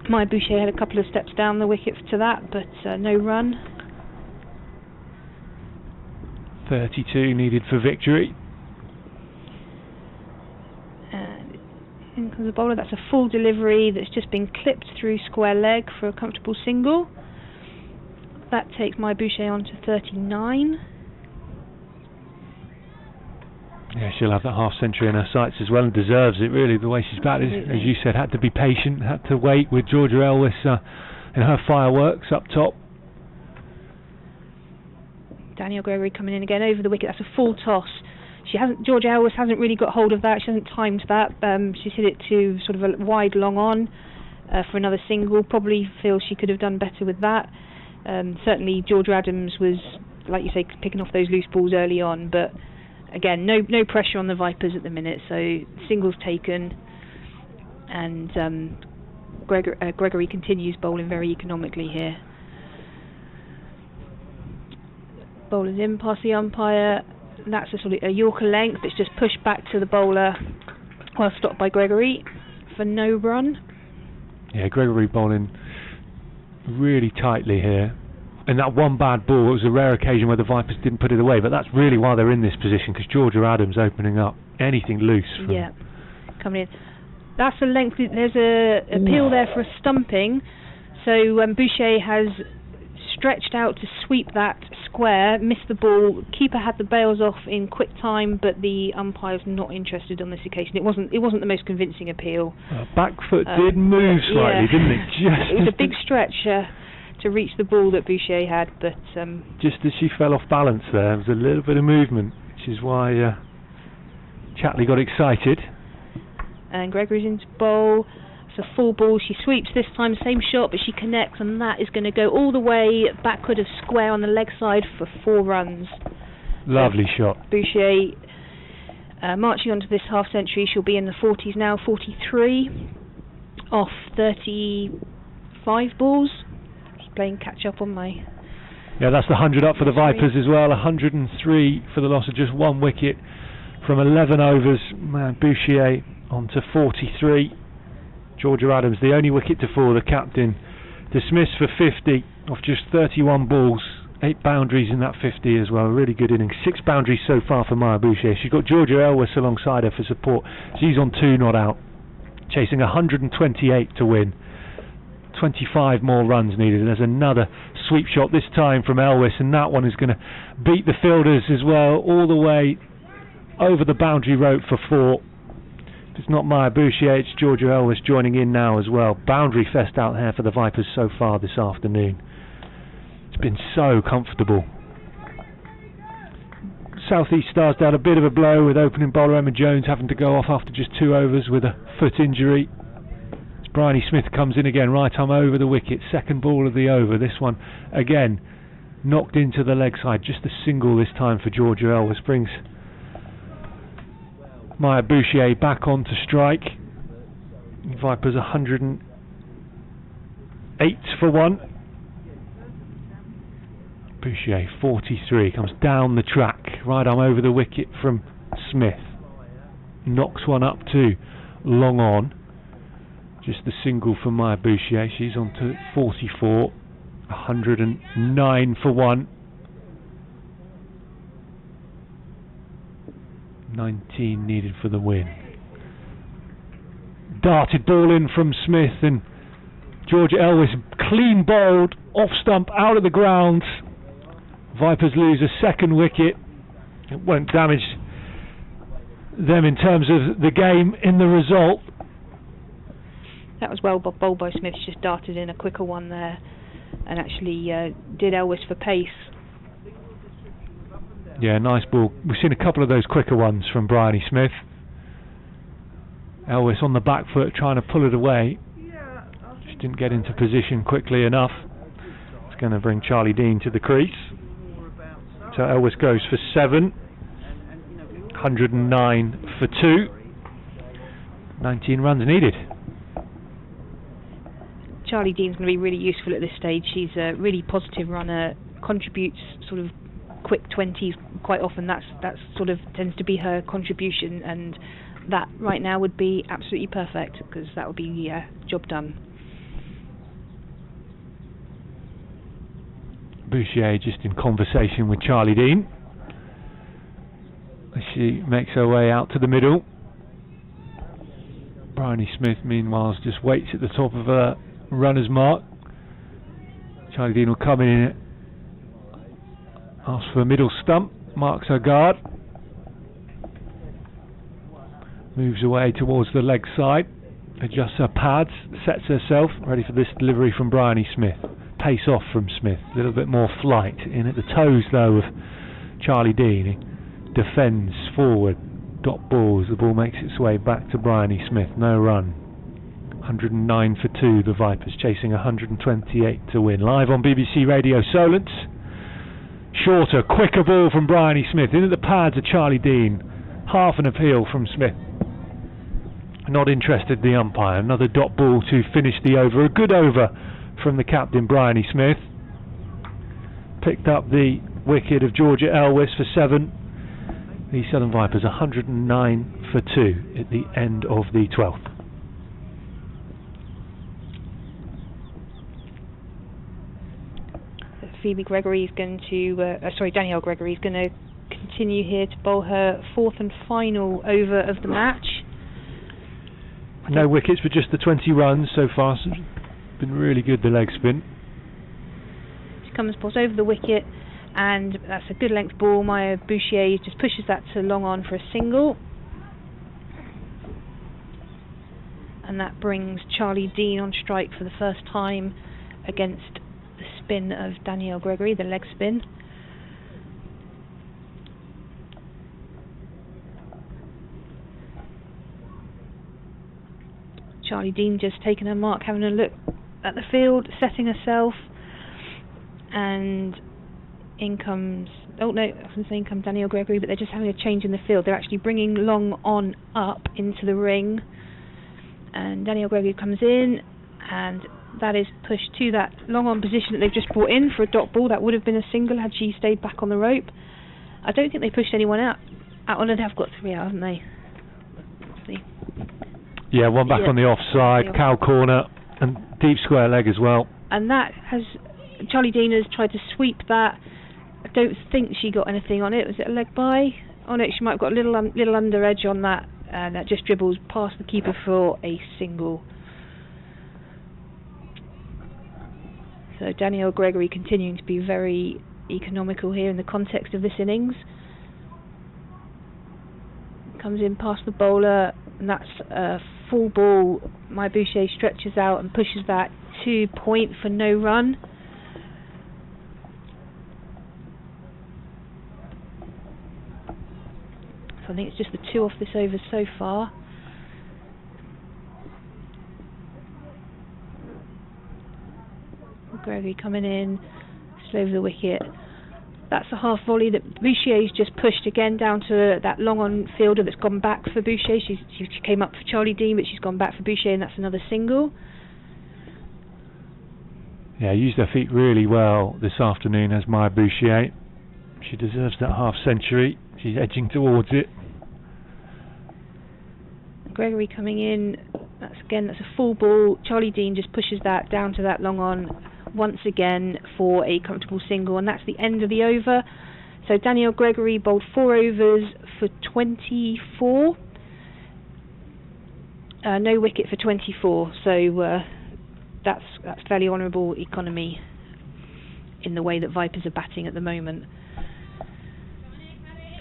Maya Boucher had a couple of steps down the wicket to that, but no run. 32 needed for victory. And in comes the bowler. That's a full delivery that's just been clipped through square leg for a comfortable single. That takes Maya Boucher on to 39. Yeah, she'll have that half century in her sights as well, and deserves it really. The way she's batted, as you said, had to be patient, had to wait with Georgia Elwes in her fireworks up top. Danielle Gregory coming in again over the wicket. That's a full toss. Georgia Elwes hasn't really got hold of that. She hasn't timed that. She's hit it to sort of a wide long on for another single. Probably feels she could have done better with that. Certainly Georgia Adams was, like you say, picking off those loose balls early on, but again, no pressure on the Vipers at the minute, so singles taken, and Gregory continues bowling very economically here. Bowler's in past the umpire. That's a sort of a Yorker length. It's just pushed back to the bowler, well stopped by Gregory for no run. Yeah, Gregory bowling really tightly here. And that one bad ball, it was a rare occasion where the Vipers didn't put it away, but that's really why they're in this position, because Georgia Adams opening up anything loose. Yeah, coming in. That's a length. There's a appeal there for a stumping. So Boucher has stretched out to sweep that square, missed the ball. Keeper had the bails off in quick time, but the umpire's not interested on this occasion. It wasn't the most convincing appeal. Back foot did move slightly, didn't it? It was a big stretch to reach the ball that Boucher had, but just as she fell off balance there was a little bit of movement, which is why Chatley got excited. And Gregory's into bowl. It's a full ball. She sweeps this time, same shot, but she connects, and that is going to go all the way backward of square on the leg side for 4 runs. Lovely shot. Boucher marching onto this half century. She'll be in the 40s now, 43 off 35 balls. Playing catch up on my... Yeah, that's the 100 up for the Vipers as well. 103 for the loss of just 1 wicket from 11 overs. Man, Boucher on to 43. Georgia Adams, the only wicket to fall, the captain, dismissed for 50 off just 31 balls. 8 boundaries in that 50 as well. A really good innings. 6 boundaries so far for Maya Boucher. She's got Georgia Elwes alongside her for support. She's on 2 not out, chasing 128 to win. 25 more runs needed. There's another sweep shot, this time from Elwes, and that one is going to beat the fielders as well, all the way over the boundary rope for 4. If it's not Maya Boucher, it's Georgia Elwes joining in now as well. Boundary fest out here for the Vipers so far this afternoon. It's been so comfortable. South East Stars down a bit of a blow with opening bowler Emma Jones having to go off after just 2 overs with a foot injury. Bryony Smith comes in again, right arm over the wicket, second ball of the over. This one again knocked into the leg side, just a single this time for Georgia Elwes. Brings Maya Boucher back on to strike. Vipers 108 for 1. Boucher 43 comes down the track, right arm over the wicket from Smith, knocks one up to long on. Just the single for Maya Boucher. She's on to 44. 109 for 1. 19 needed for the win. Darted ball in from Smith, and Georgia Elwes clean bowled, off stump, out of the ground. Vipers lose a second wicket. It won't damage them in terms of the game in the result. That was well bowled by Smith. She just darted in a quicker one there and actually did Elwes for pace. Yeah, nice ball. We've seen a couple of those quicker ones from Bryony Smith. Elwes on the back foot trying to pull it away. Just didn't get into position quickly enough. It's going to bring Charlie Dean to the crease. So Elwes goes for 7. 109 for 2. 19 runs needed. Charlie Dean's going to be really useful at this stage. She's a really positive runner, contributes sort of quick 20s quite often. That's sort of tends to be her contribution, and that right now would be absolutely perfect, because that would be the job done. Boucher just in conversation with Charlie Dean. She makes her way out to the middle. Bryony Smith, meanwhile, just waits at the top of her runner's mark. Charlie Dean will come in, asks for a middle stump, marks her guard, moves away towards the leg side, adjusts her pads, sets herself, ready for this delivery from Bryony Smith. Pace off from Smith, a little bit more flight. In at the toes, though, of Charlie Dean. He defends forward, dot balls, the ball makes its way back to Bryony Smith, no run. 109 for 2, the Vipers chasing 128 to win. Live on BBC Radio Solent. Shorter, quicker ball from Bryony Smith, in at the pads of Charlie Dean. Half an appeal from Smith. Not interested, the umpire. Another dot ball to finish the over. A good over from the captain, Bryony Smith. Picked up the wicket of Georgia Elwes for 7. The Southern Vipers 109 for 2 at the end of the 12th. Phoebe Gregory is going to, Danielle Gregory is going to continue here to bowl her 4th and final over of the match. No wickets, but just the 20 runs so far. So it's been really good, the leg spin. She comes, pulls over the wicket, and that's a good length ball. Maya Bouchier just pushes that to long on for a single. And that brings Charlie Dean on strike for the first time against the spin of Danielle Gregory, the leg spin. Charlie Dean just taking her mark, having a look at the field, setting herself, and in comes, oh no, I was going to say in comes Danielle Gregory, but they're just having a change in the field. They're actually bringing long on up into the ring, and Danielle Gregory comes in, and that is pushed to that long on position that they've just brought in for a dot ball. That would have been a single had she stayed back on the rope. I don't think they pushed anyone out. Oh no, they've got 3 out, haven't they? Let's see. Yeah, one back on the offside, cow corner, and deep square leg as well. And that has, Charlie Dean has tried to sweep that. I don't think she got anything on it. Was it a leg by? Oh no, she might have got a little under edge on that, and that just dribbles past the keeper for a single. So Danielle Gregory continuing to be very economical here in the context of this innings. Comes in past the bowler, and that's a full ball. Maya Bouchier stretches out and pushes that to point for no run. So I think it's just the 2 off this over so far. Gregory coming in, slow over the wicket. That's a half volley that Bouchier's just pushed again down to that long on fielder that's gone back for Bouchier. She came up for Charlie Dean, but she's gone back for Bouchier, and that's another single. Yeah, used her feet really well this afternoon as Maya Bouchier. She deserves that half century. She's edging towards it. Gregory coming in. That's a full ball. Charlie Dean just pushes that down to that long on once again for a comfortable single, and that's the end of the over. So Danielle Gregory bowled 4 overs for 24. No wicket for 24. So that's fairly honourable economy in the way that Vipers are batting at the moment.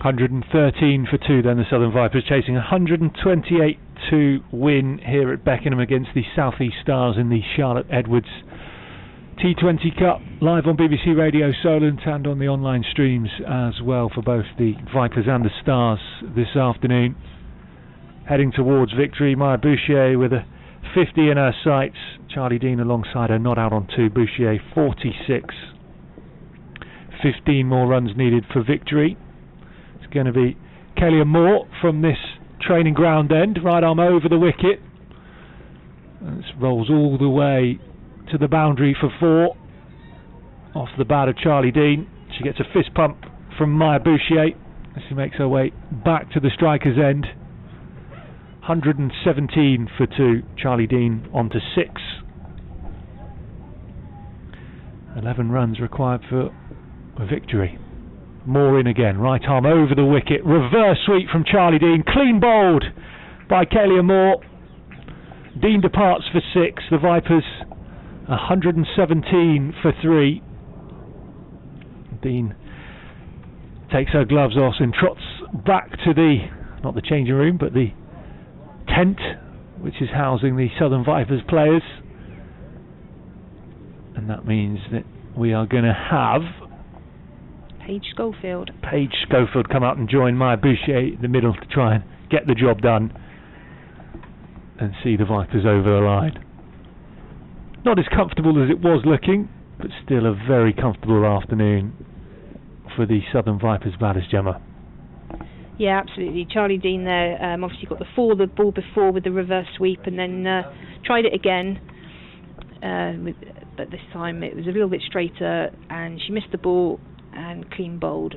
113 for 2 then, the Southern Vipers chasing 128 to win here at Beckenham against the South East Stars in the Charlotte Edwards T20 Cup, live on BBC Radio Solent and on the online streams as well for both the Vipers and the Stars this afternoon. Heading towards victory, Maya Bouchier with a 50 in her sights. Charlie Dean alongside her, not out on 2. Bouchier 46. 15 more runs needed for victory. It's going to be Kelly Moore from this training ground end, right arm over the wicket. And this rolls all the way to the boundary for 4. Off the bat of Charlie Dean. She gets a fist pump from Maya Bouchier as she makes her way back to the striker's end. 117 for 2. Charlie Dean on to 6. 11 runs required for a victory. More in again, right arm over the wicket, reverse sweep from Charlie Dean, clean bowled by Kalia Moore. Dean departs for 6, the Vipers 117 for 3. Dean takes her gloves off and trots back to not the changing room, but the tent which is housing the Southern Vipers players. And that means that we are going to have Paige Schofield come out and join Maya Boucher in the middle to try and get the job done and see the Vipers over the line. Not as comfortable as it was looking, but still a very comfortable afternoon for the Southern Vipers batters, Gemma. Yeah, absolutely. Charlie Dean there obviously got the ball before with the reverse sweep, and then tried it again, but this time it was a little bit straighter and she missed the ball and clean bowled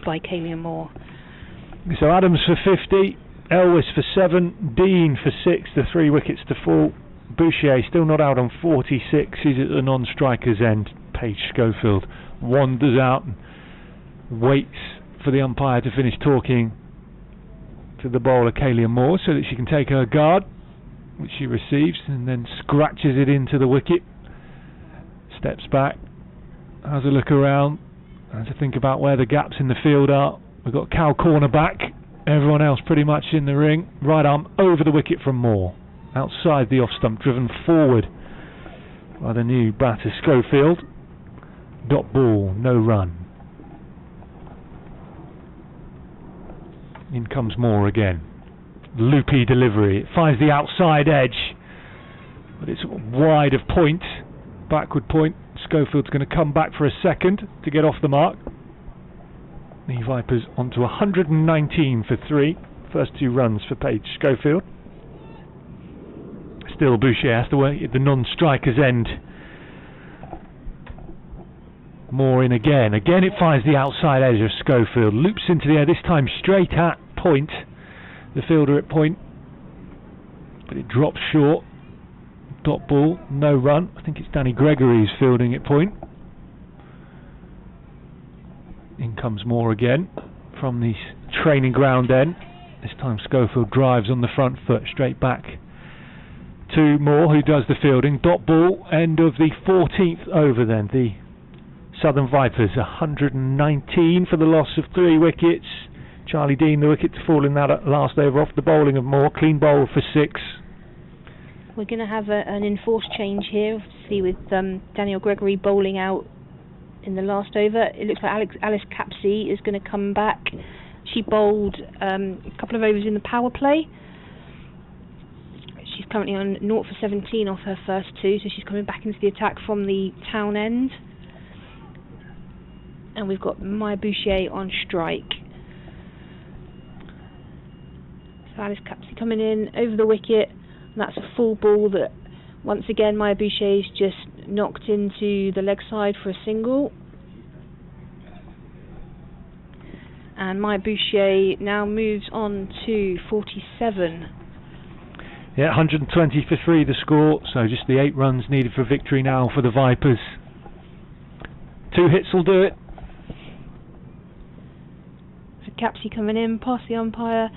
by Kalia Moore. So Adams for 50, Elwes for 7, Dean for 6, the 3 wickets to fall. Boucher still not out on 46, he's at the non-striker's end. Paige Schofield wanders out and waits for the umpire to finish talking to the bowler Kalia Moore so that she can take her guard, which she receives, and then scratches it into the wicket. Steps back, has a look around, has to think about where the gaps in the field are. We've got Cal corner back, everyone else pretty much in the ring. Right arm over the wicket from Moore, outside the off stump, driven forward by the new batter Schofield. Dot ball, no run. In comes Moore again. Loopy delivery, it finds the outside edge, but it's wide of point, backward point. Schofield's going to come back for a second to get off the mark. The Vipers onto 119 for 3. First 2 runs for Paige Schofield. Still Boucher has to work at the non-striker's end. More in again. Again it finds the outside edge of Schofield. Loops into the air, this time straight at point. The fielder at point. But it drops short. Dot ball, no run. I think it's Danny Gregory who's fielding at point. In comes Moore again from the training ground end. This time Schofield drives on the front foot straight back to Moore, who does the fielding. Dot ball, end of the 14th over then. The Southern Vipers 119 for the loss of 3 wickets. Charlie Dean the wicket to fall in that last over off the bowling of Moore. Clean bowl for 6. We're going to have an enforced change here, obviously, with Daniel Gregory bowling out in the last over. It looks like Alice Capsey is going to come back. She bowled a couple of overs in the power play. She's currently on 0 for 17 off her first 2, so she's coming back into the attack from the town end. And we've got Maya Boucher on strike. So Alice Capsey coming in over the wicket. That's a full ball that, once again, Maya Boucher's just knocked into the leg side for a single. And Maya Boucher now moves on to 47. Yeah, 120 for 3 the score, so just the 8 runs needed for victory now for the Vipers. 2 hits will do it. So Capsey coming in, past the umpire.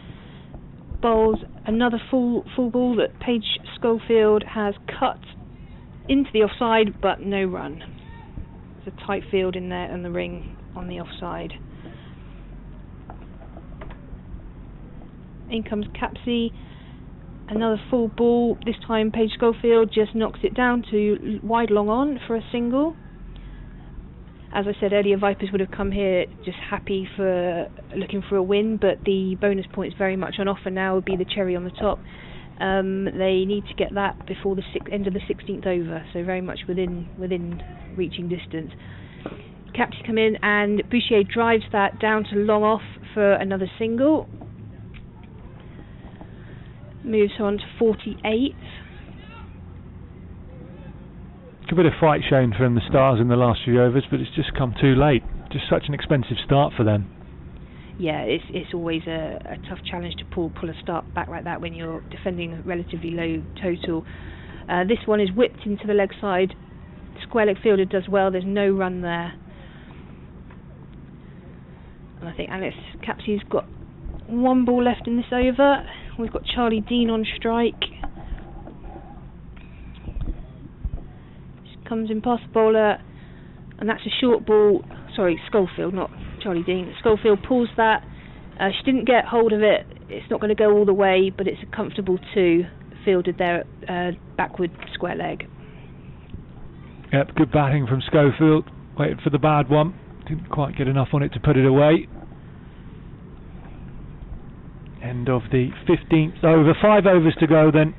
Bowls another full ball that Paige Schofield has cut into the offside, but no run. It's a tight field in there and the ring on the offside. In comes Capsey, another full ball. This time Paige Schofield just knocks it down to wide long on for a single. As I said earlier, Vipers would have come here just happy for looking for a win, but the bonus points very much on offer now would be the cherry on the top. They need to get that before the end of the 16th over, so very much within reaching distance. Capsey come in and Boucher drives that down to long off for another single. Moves on to 48. A bit of fight shown from the Stars in the last few overs, but it's just come too late. Just such an expensive start for them. Yeah, it's always a tough challenge to pull a start back like that when you're defending a relatively low total. This one is whipped into the leg side. Square leg fielder does well. There's no run there. I think Alex Capsey's got one ball left in this over. We've got Charlie Dean on strike. She comes in past the bowler, and that's a short ball. Sorry, Schofield, not Charlie Dean. Schofield pulls that. She didn't get hold of it. It's not going to go all the way, but it's a comfortable 2 fielded there at backward square leg. Yep, good batting from Schofield. Waited for the bad one. Didn't quite get enough on it to put it away. End of the 15th over. 5 overs to go then.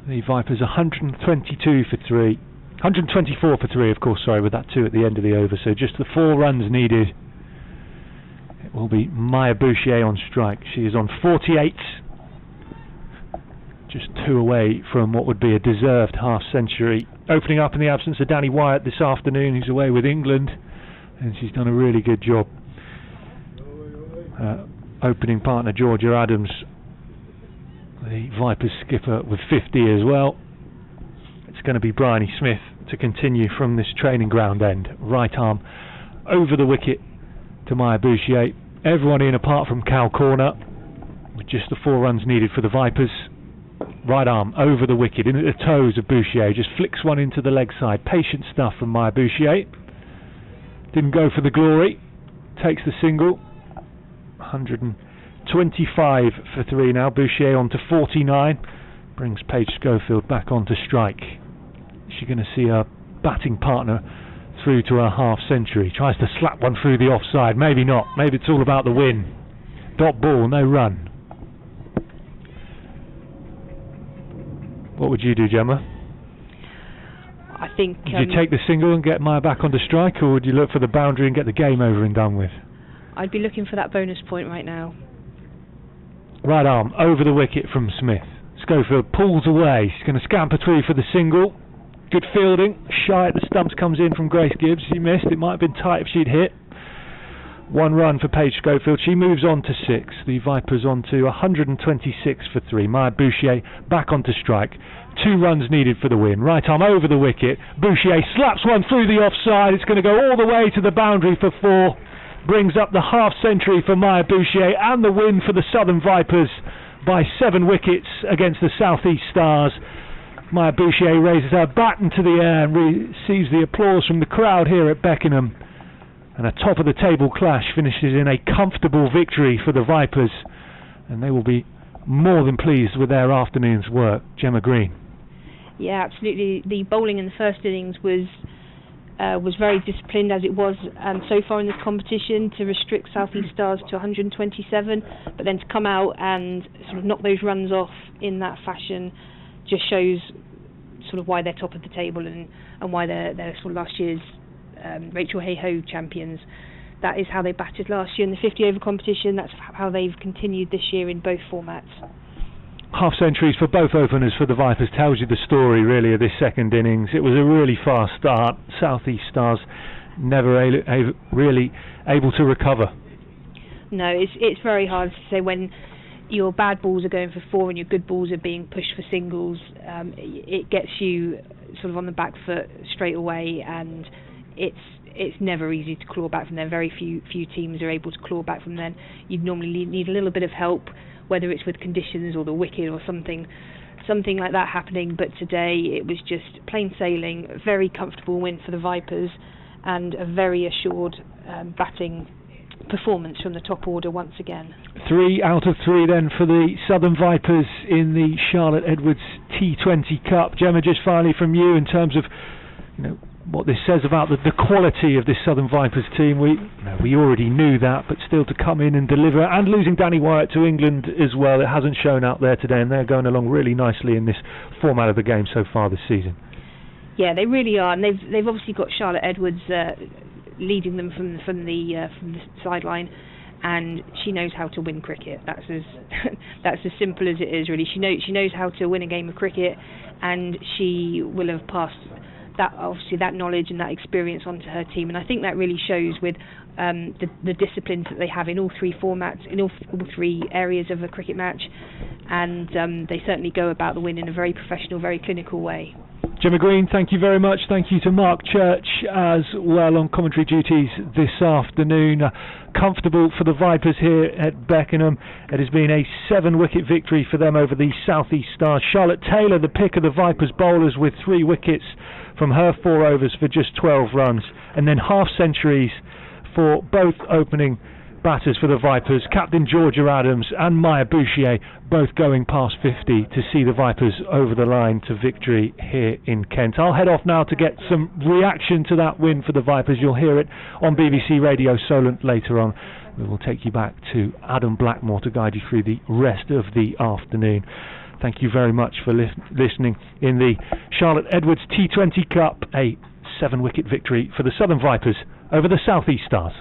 The Vipers 122 for 3. 124 for 3, of course, sorry, with that 2 at the end of the over. So just the 4 runs needed. It will be Maya Bouchier on strike. She is on 48. Just 2 away from what would be a deserved half-century. Opening up in the absence of Danny Wyatt this afternoon, who's away with England, and she's done a really good job. Opening partner Georgia Adams, the Vipers skipper, with 50 as well. It's going to be Bryony Smith to continue from this training ground end. Right arm over the wicket to Maya Bouchier. Everyone in apart from Cal Corner, with just the 4 runs needed for the Vipers. Right arm over the wicket, in at the toes of Bouchier, just flicks one into the leg side. Patient stuff from Maya Bouchier. Didn't go for the glory. Takes the single. 125 for 3 now. Bouchier on to 49. Brings Paige Schofield back onto strike. Is she going to see her batting partner through to her half-century? Tries to slap one through the offside. Maybe not. Maybe it's all about the win. Dot ball, no run. What would you do, Gemma? I think... Would you take the single and get Maya back onto strike, or would you look for the boundary and get the game over and done with? I'd be looking for that bonus point right now. Right arm over the wicket from Smith. Schofield pulls away. She's going to scamper through for the single. Good fielding. Shy at the stumps comes in from Grace Gibbs. She missed. It might have been tight if she'd hit. 1 run for Paige Schofield. She moves on to 6. The Vipers on to 126 for 3. Maya Bouchier back onto strike. 2 runs needed for the win. Right arm over the wicket. Bouchier slaps one through the offside. It's going to go all the way to the boundary for 4. Brings up the half-century for Maya Bouchier and the win for the Southern Vipers by 7 wickets against the South East Stars. Maya Bouchier raises her bat into the air and receives the applause from the crowd here at Beckenham. And a top-of-the-table clash finishes in a comfortable victory for the Vipers. And they will be more than pleased with their afternoon's work. Gemma Green. Yeah, absolutely. The bowling in the first innings was very disciplined, as it was so far in this competition, to restrict South East Stars to 127, but then to come out and sort of knock those runs off in that fashion just shows sort of why they're top of the table and why they're sort of last year's Rachel Hay-Ho champions. That is how they batted last year in the 50 over competition. That's how they've continued this year in both formats. Half centuries for both openers for the Vipers tells you the story really of this second innings. It was a really fast start. South East Stars never really able to recover. No, it's very hard to say when your bad balls are going for 4 and your good balls are being pushed for singles. It gets you sort of on the back foot straight away, and it's never easy to claw back from there. Very few teams are able to claw back from then. You'd normally need a little bit of help, whether it's with conditions or the wicket or something like that happening. But today it was just plain sailing, a very comfortable win for the Vipers, and a very assured batting performance from the top order once again. 3 out of 3 then for the Southern Vipers in the Charlotte Edwards T20 Cup. Gemma, just finally from you in terms of what this says about the quality of this Southern Vipers team. We already knew that, but still to come in and deliver, and losing Danny Wyatt to England as well, it hasn't shown out there today, and they're going along really nicely in this format of the game so far this season. Yeah, they really are, and they've obviously got Charlotte Edwards leading them from the sideline, and she knows how to win cricket. That's as simple as it is, really. She knows how to win a game of cricket, and she will have passed that knowledge and that experience onto her team, and I think that really shows with the disciplines that they have in all 3 formats, in all 3 areas of a cricket match, and they certainly go about the win in a very professional, very clinical way. Gemma Green, thank you very much. Thank you to Mark Church as well on commentary duties this afternoon. Comfortable for the Vipers here at Beckenham. It has been a 7-wicket victory for them over the South East Stars. Charlotte Taylor, the pick of the Vipers bowlers, with 3 wickets from her 4 overs for just 12 runs. And then half centuries for both opening batters for the Vipers, Captain Georgia Adams and Maya Bouchier, both going past 50 to see the Vipers over the line to victory here in Kent. I'll head off now to get some reaction to that win for the Vipers. You'll hear it on BBC Radio Solent later on. We will take you back to Adam Blackmore to guide you through the rest of the afternoon. Thank you very much for listening in the Charlotte Edwards T20 Cup, a 7-wicket victory for the Southern Vipers over the South East Stars.